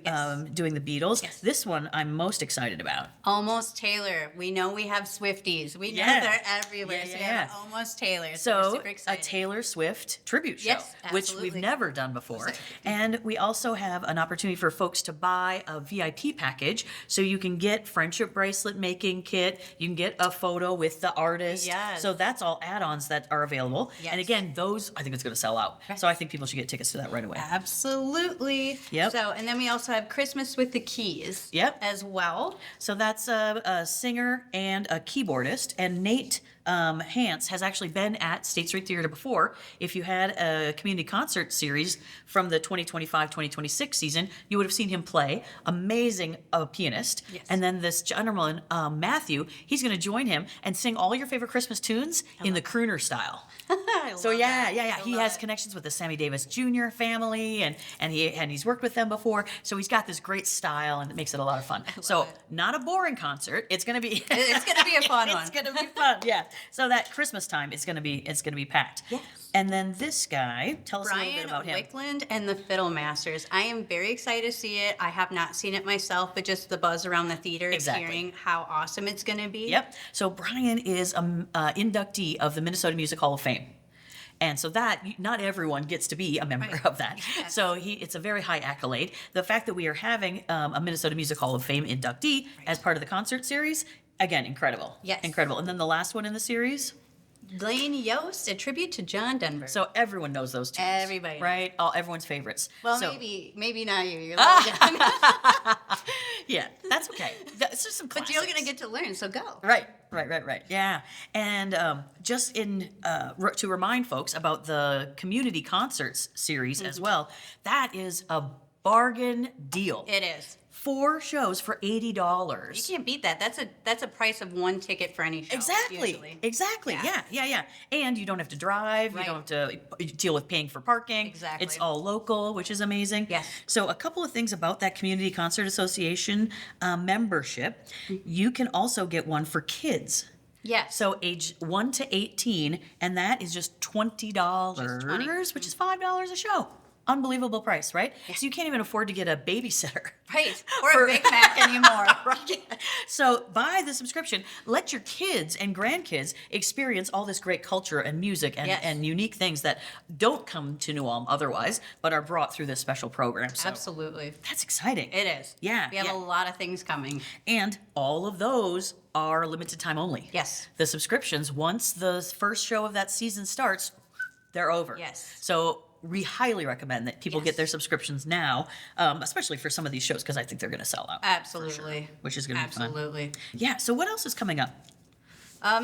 doing the Beatles. Yes. This one I'm most excited about. Almost Taylor. We know we have Swifties. We know Yeah. they're everywhere. Yeah, so yeah, we have yeah. Almost Taylor. we're So super a excited. Taylor Swift tribute show, Yes, which we've absolutely. never done before. And we also have an opportunity for folks to buy a VIP package, so you can get friendship bracelet making kit. You can get a photo with the artist. Yes. So that's all add-ons that are available. Yes. And again, those I think it's going to sell out. So I think people should get tickets to that right away. Absolutely. Yep. So, and then we also have Christmas with the Keys. Yep. As well. So that's a singer and a keyboardist, and Nate Hance has actually been at State Street Theater before. If you had a community concert series from the 2025-2026 season, you would have seen him play. Amazing pianist. Yes. And then this gentleman, Matthew, he's going to join him and sing all your favorite Christmas tunes in the crooner style. So yeah. He has connections with the Sammy Davis Jr. family, and he's worked with them before. So he's got this great style, and it makes it a lot of fun. So not a boring concert. It's gonna be It's going to be a fun one. it's gonna be fun. Yeah. So that Christmas time is gonna be packed. Yes. And then this guy, tell us a little bit Brian about him. Wickland and the Fiddle Masters. I am very excited to see it. I have not seen it myself, but just the buzz around the theater, Exactly. hearing how awesome it's going to be. Yep. So Brian is an inductee of the Minnesota Music Hall of Fame. And so that, not everyone gets to be a member Right. of that. Yes. So it's a very high accolade. The fact that we are having a Minnesota Music Hall of Fame inductee as part of the concert series, again, incredible. Yes. Incredible. And then the last one in the series, Blaine Yost, a tribute to John Denver. so everyone knows those tunes. Everybody. Right? All everyone's favorites. Well, So- maybe not you. You're a little young. Yeah, that's okay. That's just some But classics. you're going to get to learn, so go. Right. Yeah. And just to remind folks about the community concerts series as well, that is a bargain deal. It is. 4 shows for $80. You can't beat that. That's a price of one ticket for any show. Exactly. Usually. Exactly. Yeah. And you don't have to drive. Right. You don't have to deal with paying for parking. Exactly. It's all local, which is amazing. Yes. So a couple of things about that Community Concert Association membership. You can also get one for kids. Yes. So age 1 to 18, and that is just $20, which is $5 a show. Unbelievable price, right? So you can't even afford to get a babysitter. Right. Or a Big Mac anymore. So buy the subscription. Let your kids and grandkids experience all this great culture and music and, Yes. and unique things that don't come to New Ulm otherwise, but are brought through this special program. So Absolutely. that's exciting. It is. Yeah, We have yeah. a lot of things coming. And all of those are limited time only. Yes. The subscriptions, once the first show of that season starts, they're over. Yes. So we highly recommend that people get their subscriptions now, especially for some of these shows, because I think they're going to sell out. Absolutely. Which is going to be fun. Absolutely. Yeah. So what else is coming up?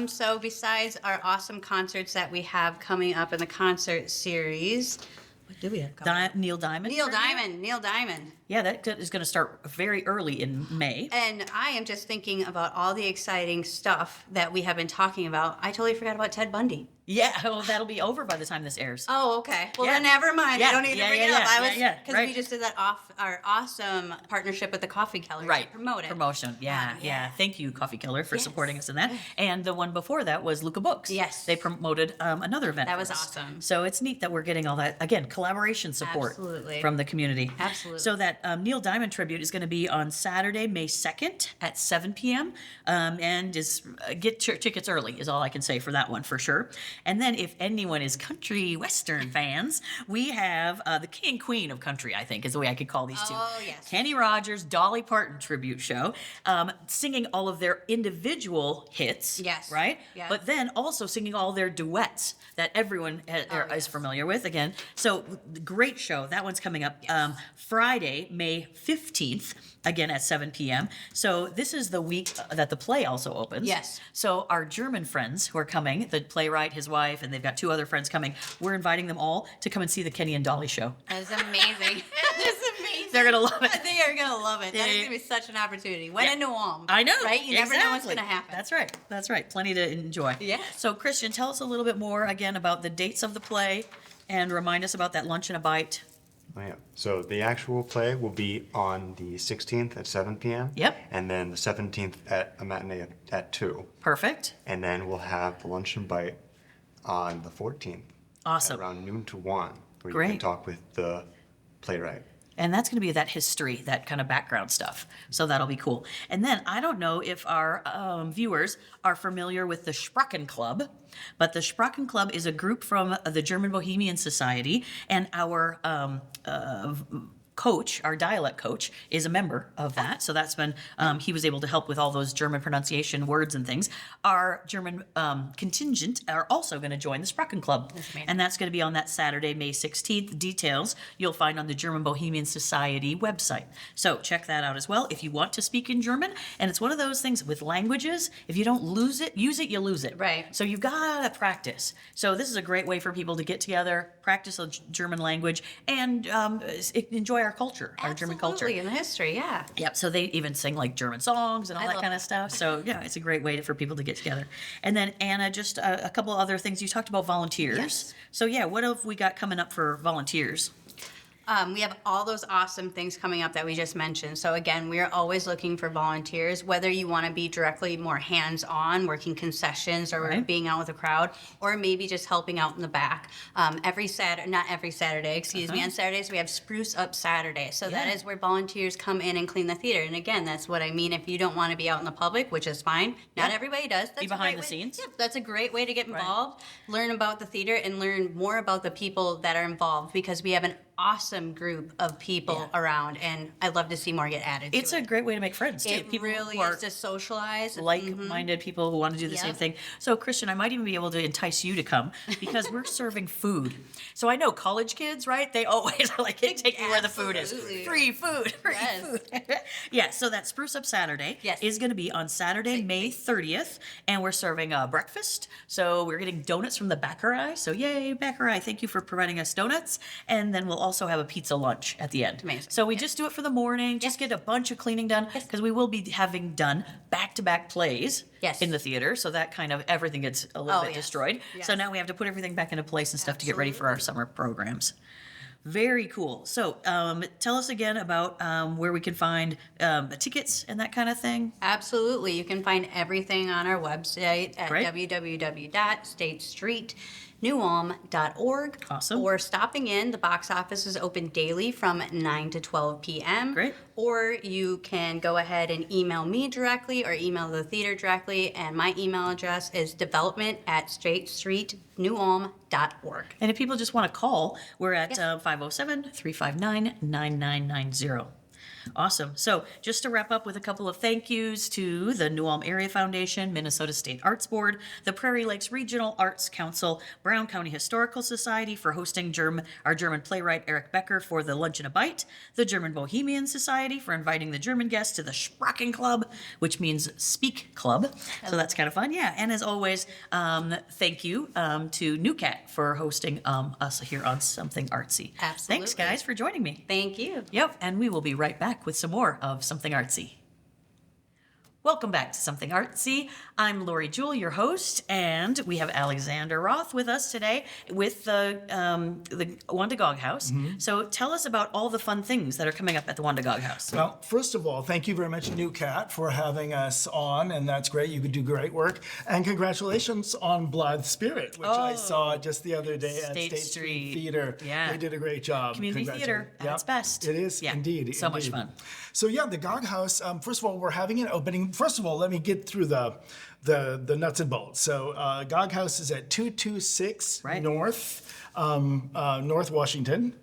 So besides our awesome concerts that we have coming up in the concert series, what do we have coming up? Neil Diamond. Neil Diamond. Yeah, that is going to start very early in May. And I am just thinking about all the exciting stuff that we have been talking about. I totally forgot about Ted Bundy. Yeah, well, that'll be over by the time this airs. Oh, okay. Well, Yeah. then never mind. Yeah, I don't need yeah, to bring yeah, it up. yeah, I was yeah, because right. we just did that our awesome partnership with the Coffee Keller Right. to promote it. Promotion. Yeah, Yeah. yeah. Thank you, Coffee Killer, for Yes. supporting us in that. And the one before that was Luca Books. Yes. They promoted another event. That for was us. awesome. So it's neat that we're getting all that, again, collaboration support Absolutely. from the community. Absolutely. So that Neil Diamond tribute is going to be on Saturday, May 2nd at 7 p.m. And get tickets early is all I can say for that one for sure. And then if anyone is country western fans, we have the king and queen of country, I think is the way I could call these two. Oh, yes. Kenny Rogers, Dolly Parton tribute show, singing all of their individual hits. Yes. Right? Yes. But then also singing all their duets that everyone is familiar with again. So great show. That one's coming up Friday, May 15th, again at 7 p.m. So this is the week that the play also opens. Yes. So our German friends who are coming, the playwright, his wife, and they've got 2 other friends coming, we're inviting them all to come and see the Kenny and Dolly show. That's amazing. That's amazing. They're gonna love it. They are gonna love it. That is gonna be such an opportunity. When in New Ulm. I know. Right? You never know what's exactly. gonna happen. That's right. That's right. Plenty to enjoy. Yes. So Christian, tell us a little bit more again about the dates of the play and remind us about that lunch and a bite. Oh, yeah. So the actual play will be on the 16th at 7 p.m. Yep. And then the 17th at a matinee at 2. Perfect. And then we'll have the lunch and bite on the 14th. Awesome. Around noon to 1, where you Great. can talk with the playwright. And that's going to be that history, that kind of background stuff. So that'll be cool. And then I don't know if our viewers are familiar with the Sprachen Club, but the Sprachen Club is a group from the German Bohemian Society, and our coach, our dialect coach, is a member of that. So that's been, he was able to help with all those German pronunciation words and things. Our German contingent are also going to join the Sprachen Club. And that's going to be on that Saturday, May 16th. Details you'll find on the German Bohemian Society website. So check that out as well if you want to speak in German. And it's one of those things with languages, if you don't use it, you lose it. Right. So you've got to practice. So this is a great way for people to get together, practice the German language, and enjoy our culture, our German culture. Absolutely, in the history, yeah. Yep. So they even sing like German songs and all I that love kind of stuff. So yeah, it's a great way for people to get together. And then Anna, just a couple other things. You talked about volunteers. Yes. So yeah, what have we got coming up for volunteers? We have all those awesome things coming up that we just mentioned. So again, we are always looking for volunteers, whether you want to be directly more hands-on, working concessions or Right. being out with the crowd, or maybe just helping out in the back. Not every Saturday, excuse me. On Saturdays, we have Spruce Up Saturday. So that Yeah. is where volunteers come in and clean the theater. And again, that's what I mean. If you don't want to be out in the public, which is fine. Not Yeah. everybody does. That's Be a behind great the way- scenes. Yeah, that's a great way to get involved, learn about the theater, and learn more about the people that are involved, because we have an awesome group of people around, and I'd love to see more get added It's to a it. great way to make friends too. It People really who are is to socialize. like-minded people who want to do the same Yep. thing. So Christian, I might even be able to entice you to come because we're serving food. So I know college kids, right? They always are like, hey, take me where the food is. Absolutely. Free food, free Yes. food. Yeah, so that Spruce Up Saturday Yes. is going to be on Saturday, May 30th, and we're serving breakfast. So we're getting donuts from the Bäckerei. So yay, Bäckerei, thank you for providing us donuts. And then we'll also have a pizza lunch at the end. Amazing. So we just do it for the morning, just get a bunch of cleaning done, because we will be having done back-to-back plays Yes. in the theater. So that kind of everything gets a little Oh, bit yes. destroyed. So Yes. now we have to put everything back into place and stuff to get ready for our summer programs. Very cool. So tell us again about where we can find the tickets and that kind of thing. Absolutely. You can find everything on our website at Great. www.statestreetnewulm.org. Awesome. Or stopping in. The box office is open daily from 9 to 12 p.m. Great. Or you can go ahead and email me directly or email the theater directly. And my email address is development@statestreetnewulm.org. And if people just want to call, we're at 507-359-9990. Awesome. So just to wrap up with a couple of thank yous to the New Ulm Area Foundation, Minnesota State Arts Board, the Prairie Lakes Regional Arts Council, Brown County Historical Society for hosting our German playwright Eric Becker for the Lunch and a Bite, the German Bohemian Society for inviting the German guests to the Sprachen Club, which means Speak Club. So that's kind of fun. Yeah. And as always, thank you to NewCat for hosting us here on Something Artsy. Thanks, Absolutely. guys, for joining me. Thank you. Yep, and we will be right back with some more of Something Artsy. Welcome back to Something Artsy. I'm Lori Jewell, your host, and we have Alexander Roth with us today with the Wandagog House. So tell us about all the fun things that are coming up at the Wandagog House. Well, first of all, thank you very much, NewCat, for having us on, and that's great. You do great work. And congratulations on Blood Spirit, which I saw just the other day at State Street Theater. Yeah. They did a great job. Community theater at its best. It is, Yeah, indeed. so much indeed. fun. So yeah, the Gog House, first of all, we're having an opening first of all, let me get through the nuts and bolts. So Gog House is at 226 North Washington,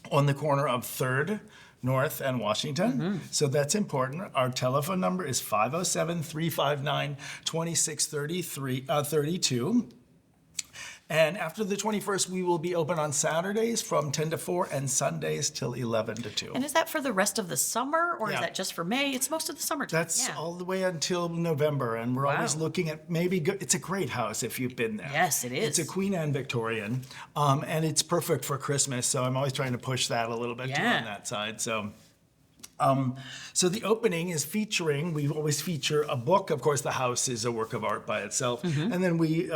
on the corner of 3rd North and Washington. So that's important. Our telephone number is 507-359-2632. And after the 21st, we will be open on Saturdays from 10 to 4 and Sundays till 11 to 2. And is that for the rest of the summer, or is Yeah. that just for May? It's most of the summertime. That's all the way until November, and we're always looking at maybe it's a great house if you've been there. Yes, it is. It's a Queen Anne Victorian, and it's perfect for Christmas. So I'm always trying to push that a little bit too on that side. So the opening is featuring. We always feature a book. Of course, the house is a work of art by itself, and then we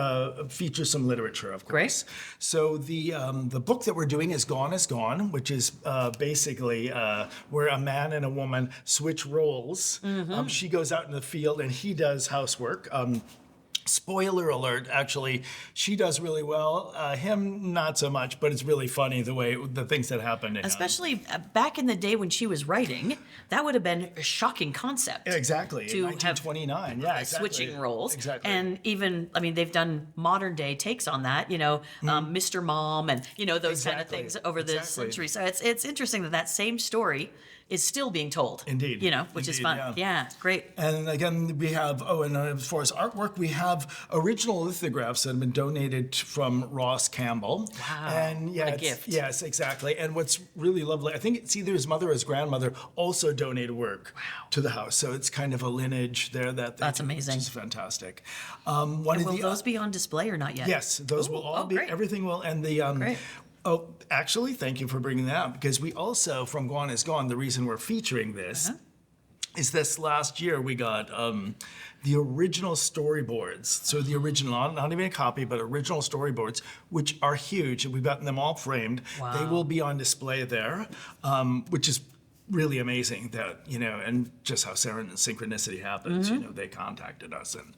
feature some literature, of course. Great. So the book that we're doing is Gone is Gone, which is basically where a man and a woman switch roles. She goes out in the field and he does housework. Spoiler alert, actually, she does really well. Him, not so much, but it's really funny the things that happen to him. Especially back in the day when she was writing, that would have been a shocking concept. Exactly, to in 1929, exactly. Switching roles. Exactly. And even, I mean, they've done modern day takes on that, Mr. Mom and, those kind of things over the century. So it's interesting that same story is still being told. Indeed. Which is fun. Yeah, great. And again, we have, and as far as artwork, we have original lithographs that have been donated from Ross Campbell. Wow, and what a gift. Yes, exactly. And what's really lovely, I think it's either his mother or his grandmother also donated work to the house. So it's kind of a lineage there that's amazing. Which is fantastic. Will those be on display or not yet? Yes, those will all be, everything will, and the, great. Oh, actually, thank you for bringing that up, because we also, from Gone is Gone, the reason we're featuring this is this last year we got the original storyboards. So the original, not even a copy, but original storyboards, which are huge, and we've gotten them all framed. Wow. They will be on display there, which is really amazing that, and just how synchronicity happens, they contacted us, and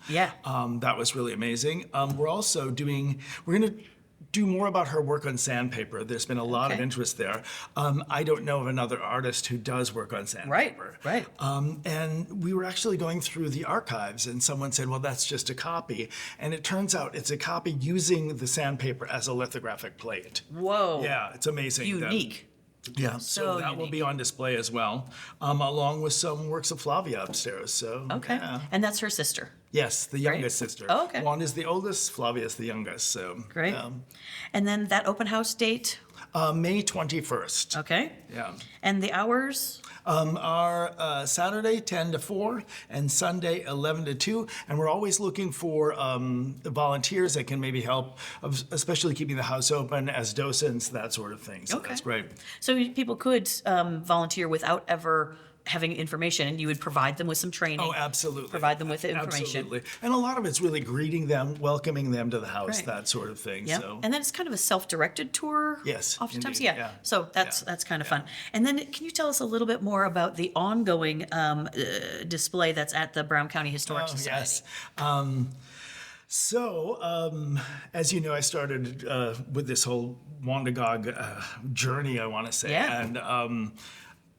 that was really amazing. We're also we're going to do more about her work on sandpaper. There's been a lot of interest there. I don't know of another artist who does work on sandpaper. Right. And we were actually going through the archives, and someone said, well, that's just a copy. And it turns out it's a copy using the sandpaper as a lithographic plate. Whoa. Yeah, it's amazing. Unique. Yeah, so that will be on display as well, along with some works of Flavia upstairs. So and that's her sister. Yes, the youngest sister. Oh, okay. Juan is the oldest, Flavia is the youngest. So great. And then that open house date? May 21st. Okay. Yeah. And the hours? Are Saturday 10 to 4 and Sunday 11 to 2. And we're always looking for volunteers that can maybe help, especially keeping the house open as docents, that sort of thing. So that's great. So people could volunteer without ever having information, and you would provide them with some training. Oh, absolutely. Provide them with information. Absolutely. And a lot of it's really greeting them, welcoming them to the house, that sort of thing. Yeah. So. And then it's kind of a self-directed tour. Yes. Oftentimes, indeed. yeah. So that's kind of fun. And then can you tell us a little bit more about the ongoing display that's at the Brown County Historic Society? Yes. As you know, I started with this whole Wandagog journey, I want to say. Yeah. And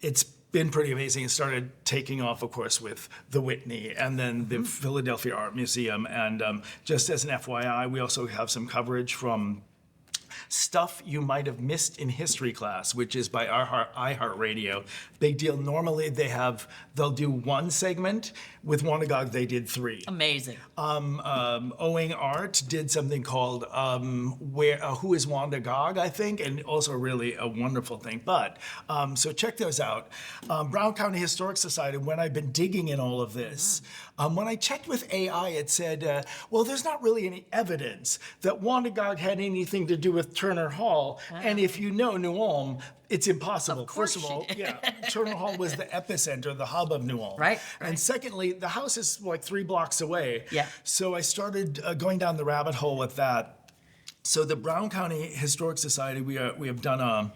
it's been pretty amazing. It started taking off, of course, with the Whitney and then the Philadelphia Art Museum. And just as an FYI, we also have some coverage from Stuff You Might Have Missed in History Class, which is by iHeartRadio. Big deal. Normally they'll do one segment. With Wandagog, they did 3. Amazing. Owing Art did something called Who is Wandagog, I think, and also really a wonderful thing. But, so check those out. Brown County Historic Society, when I've been digging in all of this, when I checked with AI, it said, well, there's not really any evidence that Wandagog had anything to do with Turner Hall. And if you know New Ulm, it's impossible. First of all, Turner Hall was the epicenter, the hub of New Ulm. Right. And secondly, the house is like 3 blocks away. Yeah. So I started going down the rabbit hole with that. So the Brown County Historic Society, we have done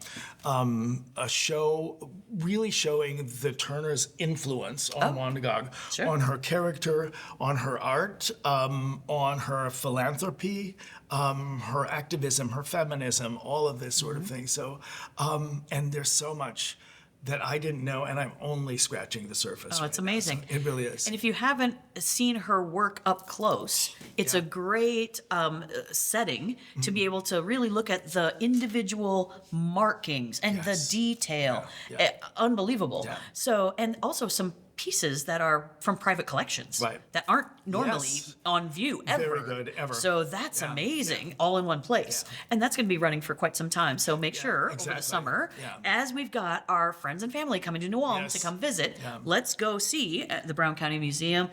a show really showing the Turner's influence on Wandagog, on her character, on her art, on her philanthropy, her activism, her feminism, all of this sort of thing. So, and there's so much that I didn't know, and I'm only scratching the surface. Oh, it's right now. amazing. So it really is. And if you haven't seen her work up close, it's a great setting to be able to really look at the individual markings and the detail. Unbelievable. Yeah. So, and also some pieces that are from private collections that aren't normally on view ever. Very good, ever. So that's amazing, all in one place. And that's going to be running for quite some time. So make sure over the summer, as we've got our friends and family coming to New Ulm to come visit, let's go see at the Brown County Museum.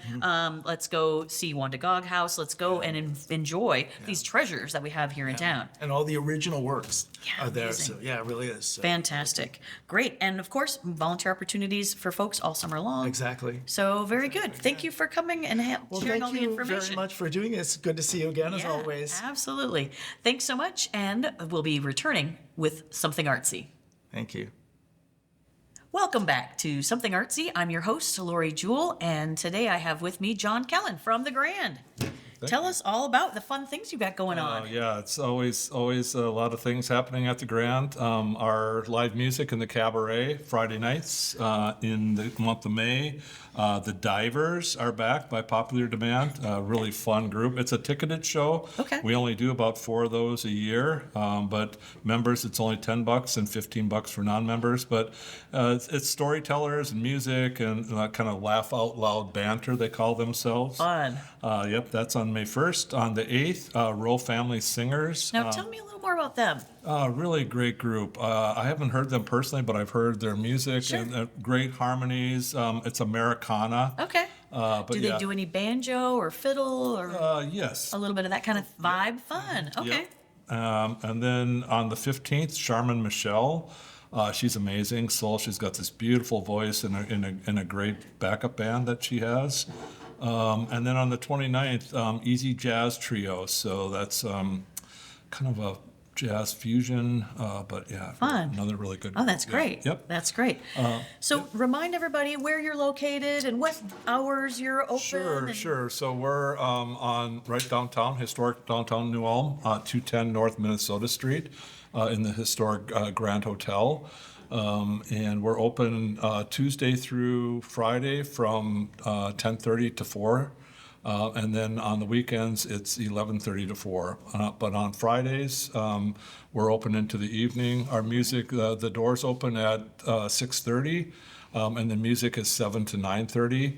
Let's go see Wanda Gog House. Let's go and enjoy these treasures that we have here in town. And all the original works are there. amazing. So yeah, it really is. So. Fantastic. Great. And of course, volunteer opportunities for folks all summer long. Exactly. So very good. Thank you for coming and sharing all the Thank you information. very much for doing this. Good to see you again, as Yeah, always. Absolutely. Thanks so much. And we'll be returning with Something Artsy. Thank you. Welcome back to Something Artsy. I'm your host, Lori Jewell, and today I have with me John Kellen from the Grand. Tell us all about the fun things you got going on. Yeah, it's always a lot of things happening at the Grand. Our live music in the cabaret Friday nights in the month of May. The Divers are back by popular demand. A really fun group. It's a ticketed show. Okay. We only do about 4 of those a year, but members it's only $10 and $15 for non-members. But it's storytellers and music and kind of laugh out loud banter they call themselves. Fun. Yep, that's on May 1st. On the 8th, Row Family Singers. Now tell me a little more about them. Really great group. I haven't heard them personally, but I've heard their music and great harmonies. It's Americana. Okay. But do they do any banjo or fiddle or yes. a little bit of that kind of vibe? Fun. Okay. Yep. And then on the 15th, Charmin Michelle. She's amazing. Soul. She's got this beautiful voice and a great backup band that she has. And then on the 29th, Easy Jazz Trio. So that's kind of a jazz fusion, but yeah, Fun. another really good. Oh, that's group. great. Yeah. Yep. That's great. So remind everybody where you're located and what hours you're open. Sure. So we're on right downtown, historic downtown New Ulm, 210 North Minnesota Street, in the historic Grand Hotel. And we're open Tuesday through Friday from 10:30 to 4. And then on the weekends, it's 11:30 to 4. But on Fridays, we're open into the evening. Our music, the doors open at 6:30, and the music is 7 to 9:30.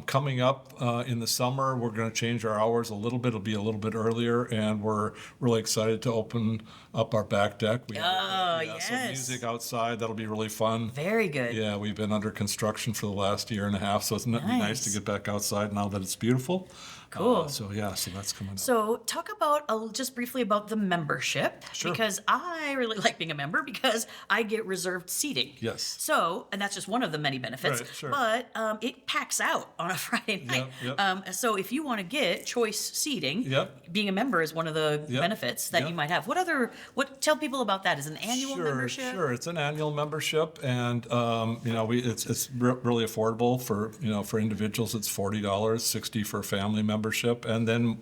Coming up in the summer, we're going to change our hours a little bit. It'll be a little bit earlier, and we're really excited to open up our back deck. We have some music outside. That'll be really fun. Very good. Yeah, we've been under construction for the last year and a half, so it's nice to get back outside now that it's beautiful. Cool. So that's coming up. So talk about just briefly about the membership, because I really like being a member because I get reserved seating. Yes. So, and that's just one of the many benefits. Right, sure. But it packs out on a Friday night. So if you want to get choice seating, being a member is one of the benefits that you might have. Tell people about that. Is it an annual membership? Sure, it's an annual membership, and it's really affordable for individuals. It's $40, $60 for family membership, and then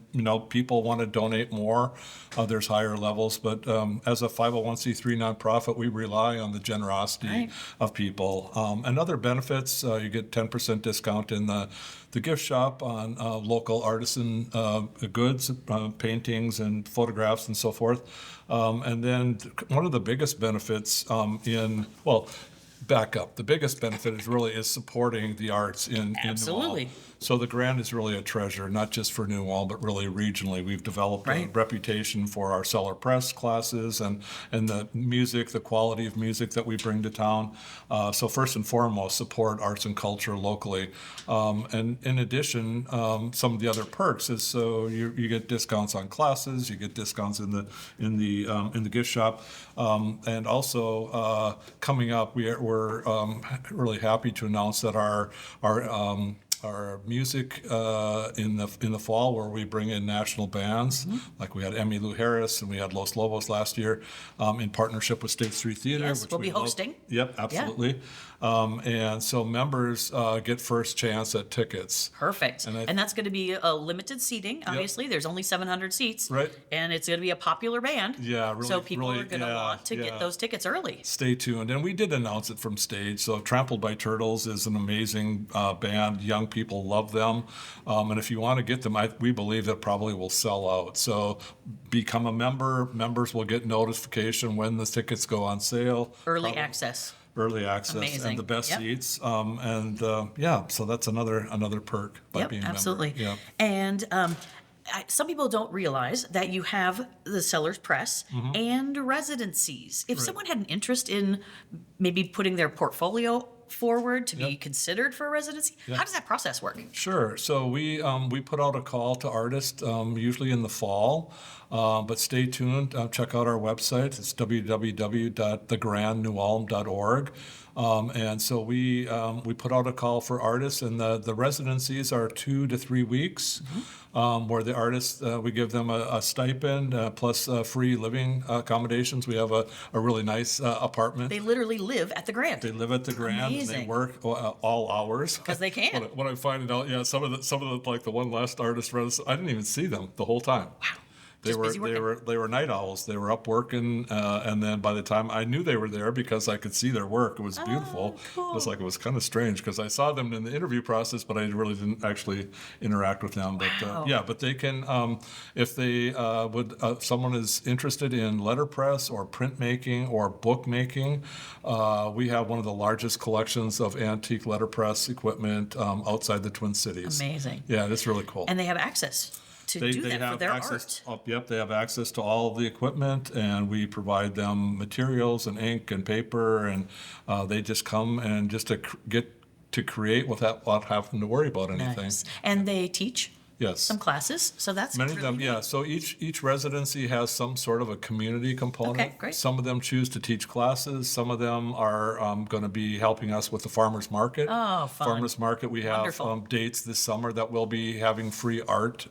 people want to donate more. There's higher levels, but as a 501c3 nonprofit, we rely on the generosity of people. And other benefits, you get 10% discount in the gift shop on local artisan goods, paintings and photographs and so forth. And then one of the biggest benefits back up. The biggest benefit is supporting the arts in Absolutely. New Ulm. So the Grand is really a treasure, not just for New Ulm, but really regionally. We've developed a reputation for our cellar press classes and the music, the quality of music that we bring to town. So first and foremost, support arts and culture locally. And in addition, some of the other perks is so you get discounts on classes, you get discounts in the gift shop, and also coming up, we're really happy to announce that our music in the fall, where we bring in national bands, like we had Emmylou Harris and we had Los Lobos last year, in partnership with State Street Theater. Yes, which we'll be hosting. Yep, absolutely. And so members get first chance at tickets. Perfect. And that's going to be a limited seating, obviously. There's only 700 seats. Right. And it's going to be a popular band. Yeah, really. So people really, are going to want to get those tickets early. Stay tuned. And we did announce it from stage. So Trampled by Turtles is an amazing band. Young people love them. And if you want to get them, we believe that probably will sell out. So become a member. Members will get notification when the tickets go on sale. Early access. Early access. Amazing. And the best Yep. seats. So that's another perk by being a member. Absolutely. Yeah. And some people don't realize that you have the seller's press and residencies. If someone had an interest in maybe putting their portfolio forward to be considered for a residency, how does that process work? Sure. So we put out a call to artists usually in the fall, but stay tuned. Check out our website. It's www.thegrandnewulm.org. And so we put out a call for artists, and the residencies are 2 to 3 weeks, where the artists, we give them a stipend plus free living accommodations. We have a really nice apartment. They literally live at the Grand. They live at the Grand, and they work all hours. Because they can. When I find out, some of the like the one last artist, I didn't even see them the whole time. Wow. They were night owls. They were up working, and then by the time I knew they were there because I could see their work, it was beautiful. Cool. It was kind of strange because I saw them in the interview process, but I really didn't actually interact with them. But but they can, if they if someone is interested in letterpress or printmaking or bookmaking, we have one of the largest collections of antique letterpress equipment outside the Twin Cities. Amazing. Yeah, it's really cool. And they have access to do that for their access, art. Yep, they have access to all of the equipment, and we provide them materials and ink and paper, and they just come and just to get to create without having to worry about anything. Nice. And they teach Yes. some classes, so that's Many really of them, neat. yeah. So each residency has some sort of a community component. Okay, great. Some of them choose to teach classes. Some of them are going to be helping us with the farmers market. Oh, fun. Farmers market. We have Wonderful. dates this summer that we'll be having free art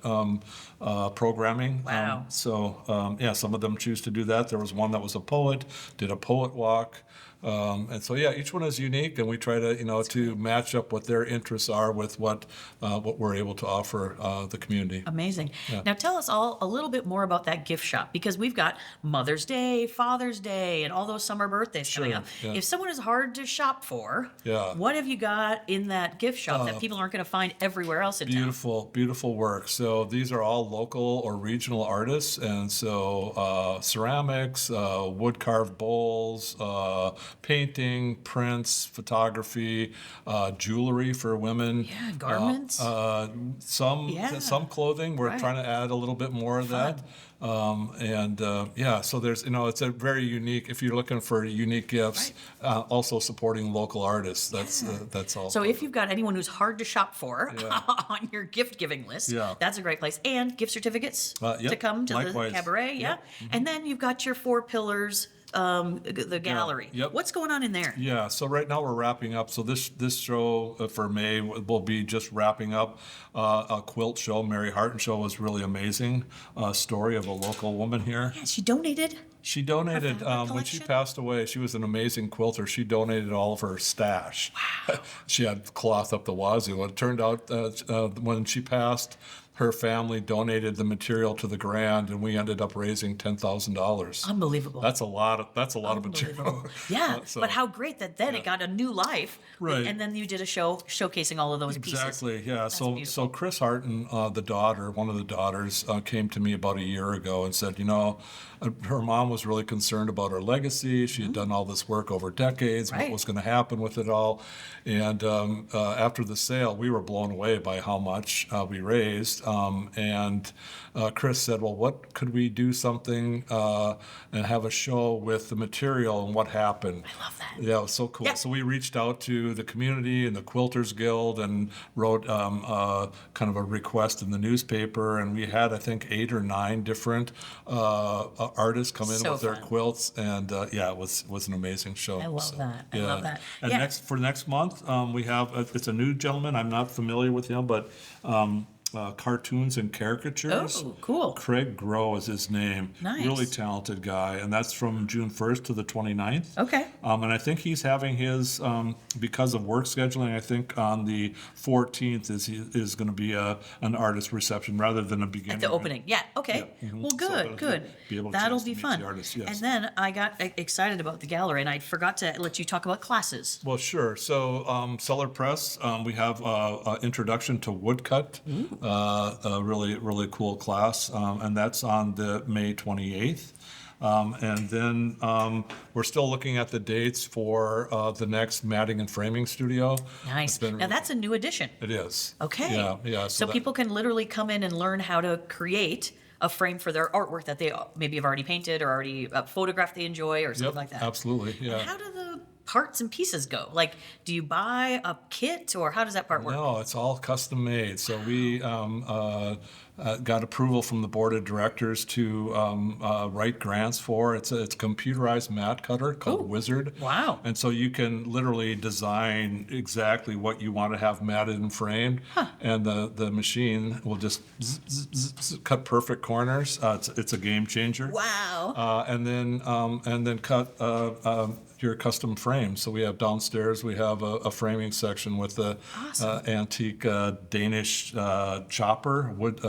programming. Wow. Some of them choose to do that. There was one that was a poet, did a poet walk. And so, each one is unique, and we try to, to match up what their interests are with what we're able to offer the community. Amazing. Yeah. Now tell us all a little bit more about that gift shop, because we've got Mother's Day, Father's Day, and all those summer birthdays coming up. yeah. If someone is hard to shop for, Yeah. what have you got in that gift shop that people aren't going to find everywhere else in town? Beautiful work. So these are all local or regional artists, and so ceramics, wood carved bowls, painting, prints, photography, jewelry for women. Yeah, garments. Some clothing. We're Right. trying to add a little bit more of that. So there's, it's a very unique, if you're looking for unique gifts, also supporting local artists. That's all. So if you've got anyone who's hard to shop for on your gift giving list, Yeah. that's a great place. And gift certificates Yep, to come to likewise. the cabaret, yeah. Yep. And then you've got your 4 pillars, the gallery. Yep. What's going on in there? Yeah, so right now we're wrapping up. So this show for May will be just wrapping up a quilt show. Mary Harton show was really amazing. Story of a local woman here. Yeah, she donated. She donated fabric when she collection? passed away. She was an amazing quilter. She donated all of her stash. Wow. She had cloth up the wazoo. It turned out when she passed, her family donated the material to the Grand, and we ended up raising $10,000. Unbelievable. That's a lot of material. Yeah, So- but how great that then it got a new life. Right. And then you did a show showcasing all of those pieces. Exactly, yeah. So beautiful. Chris Harton, one of the daughters, came to me about a year ago and said, her mom was really concerned about her legacy. She had done all this work over decades, what Right. was going to happen with it all. And after the sale, we were blown away by how much we raised. And Chris said, well, what could we do something and have a show with the material and what happened? I love that. Yeah, it was so cool. Yeah. So we reached out to the community and the Quilters Guild and wrote kind of a request in the newspaper. And we had, I think, 8 or 9 different artists come in So with their fun. quilts. And it was an amazing show. I love that. I love that. And Yeah. for next month, we have, it's a new gentleman. I'm not familiar with him, but cartoons and caricatures. Oh, cool. Craig Grow is his name. Nice. Really talented guy, and that's from June 1st to the 29th. Okay. And I think he's having his, because of work scheduling, I think on the 14th is going to be an artist reception rather than a beginning. At the opening. Yeah, okay. Yeah, mhm. Well, So good, that'll good. be able to That'll chance to be meet fun. the artists, yes. And then I got excited about the gallery, and I forgot to let you talk about classes. Well, sure. So, Cellar Press, we have an introduction to woodcut, a really cool class, and that's on the May 28th. And then we're still looking at the dates for the next matting and framing studio. Nice. Now that's a new addition. It is. Okay. Yeah. So that- people can literally come in and learn how to create a frame for their artwork that they maybe have already painted or already photographed they enjoy or something Yep, like that. absolutely. Yeah. And how do the parts and pieces go? Like, do you buy a kit or how does that part work? No, it's all custom made. So we got approval from the board of directors to write grants for. It's a computerized mat cutter called Wizard. Wow. And so you can literally design exactly what you want to have matted and framed, and the machine will just cut perfect corners. It's a game changer. Wow. And then cut your custom frame. So we have downstairs, we have a framing section with the antique Danish chopper, wood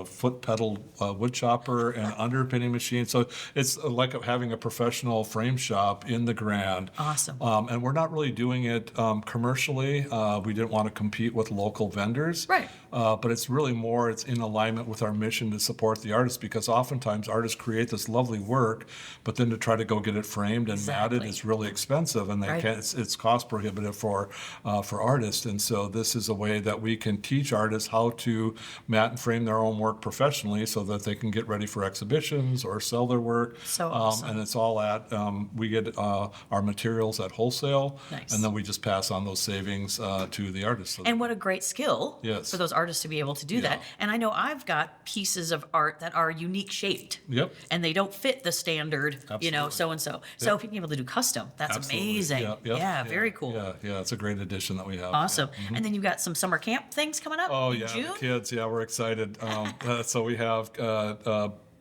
foot pedal wood chopper and underpinning machine. So it's like having a professional frame shop in the Grand. Awesome. And we're not really doing it commercially. We didn't want to compete with local vendors. Right. But it's really more, it's in alignment with our mission to support the artists, because oftentimes artists create this lovely work, but then to try to go get it framed and matted is really expensive, and they can't, it's cost prohibitive for artists. And so this is a way that we can teach artists how to mat and frame their own work professionally so that they can get ready for exhibitions or sell their work. So awesome. And it's all at, we get our materials at wholesale, Nice. and then we just pass on those savings to the artists. So And what a great skill Yes. for those artists to be able to do that. And I know I've got pieces of art that are unique shaped. Yep. And they don't fit the standard, so and so. So Yep. being able to do custom, that's Absolutely. amazing. Yep. Yeah, very cool. Yeah, it's a great addition that we have. Awesome. Yeah. Mhm. And then you've got some summer camp things coming up Oh in yeah, June. the kids. Yeah, we're excited. So we have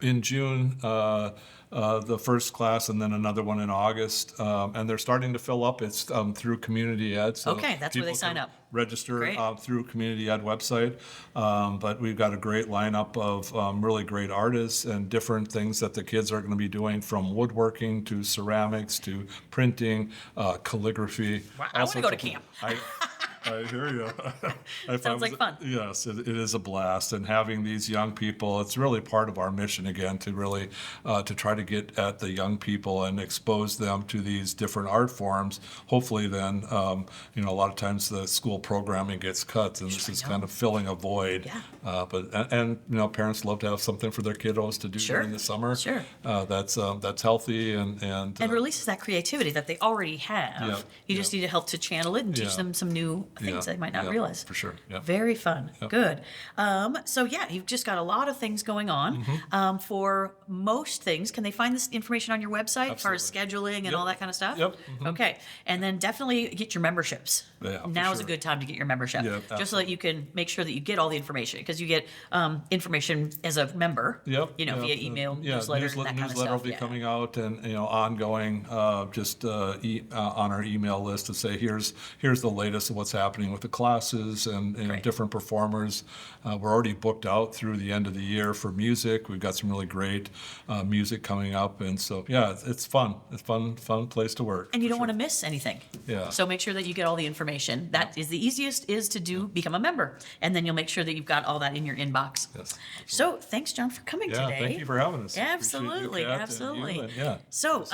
in June the first class, and then another one in August, and they're starting to fill up. It's through Community Ed. So Okay, that's where they people sign can up. Register Great. through Community Ed website. But we've got a great lineup of really great artists and different things that the kids are going to be doing, from woodworking to ceramics to printing, calligraphy. Wow, I all wanna sorts go to of things. camp. I hear you. Sounds like fun. Yes, it is a blast, and having these young people, it's really part of our mission again to really to try to get at the young people and expose them to these different art forms. Hopefully, then a lot of times the school programming gets cut, and this is kind of filling a void. But parents love to have something for their kiddos to do during the summer. Sure. That's healthy and releases that creativity that they already have. Yeah, You just need to help to channel it and teach Yeah. them some new things they might not realize. for sure. Yeah. Very fun. Yep. Good. So yeah, you've just got a lot of things going on. Mm-hmm. For most things, can they find this information on your website as far as scheduling and Yep. all that kind of stuff? Yep. Mhm. Okay. And then definitely get your memberships. Yeah, for Now is a sure. good time to get your membership. Yeah, just so that you can make sure that you get all the information, because you get information as a member. Yep. Via email, Yeah, newsletter, and that kind of newsletter stuff. will be Yeah. coming out, and ongoing, just on our email list to say here's the latest of what's happening with the classes and different performers. We're already booked out through the end of the year for music. We've got some really great music coming up, and so it's fun. It's fun place to work. And you don't want to miss anything. Yeah. So make sure that you get all the information. That is the easiest is to do, become a member. And then you'll make sure that you've got all that in your inbox. Yes. So thanks, John, for coming Yeah, today. thank you for having us. Absolutely, Appreciate you, Kat, and absolutely. you, and yeah. So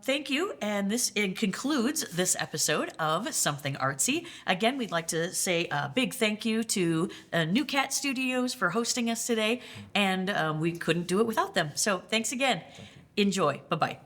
thank you. And this concludes this episode of Something Artsy. Again, we'd like to say a big thank you to New Cat Studios for hosting us today. And we couldn't do it without them. So thanks again. Enjoy. Bye-bye.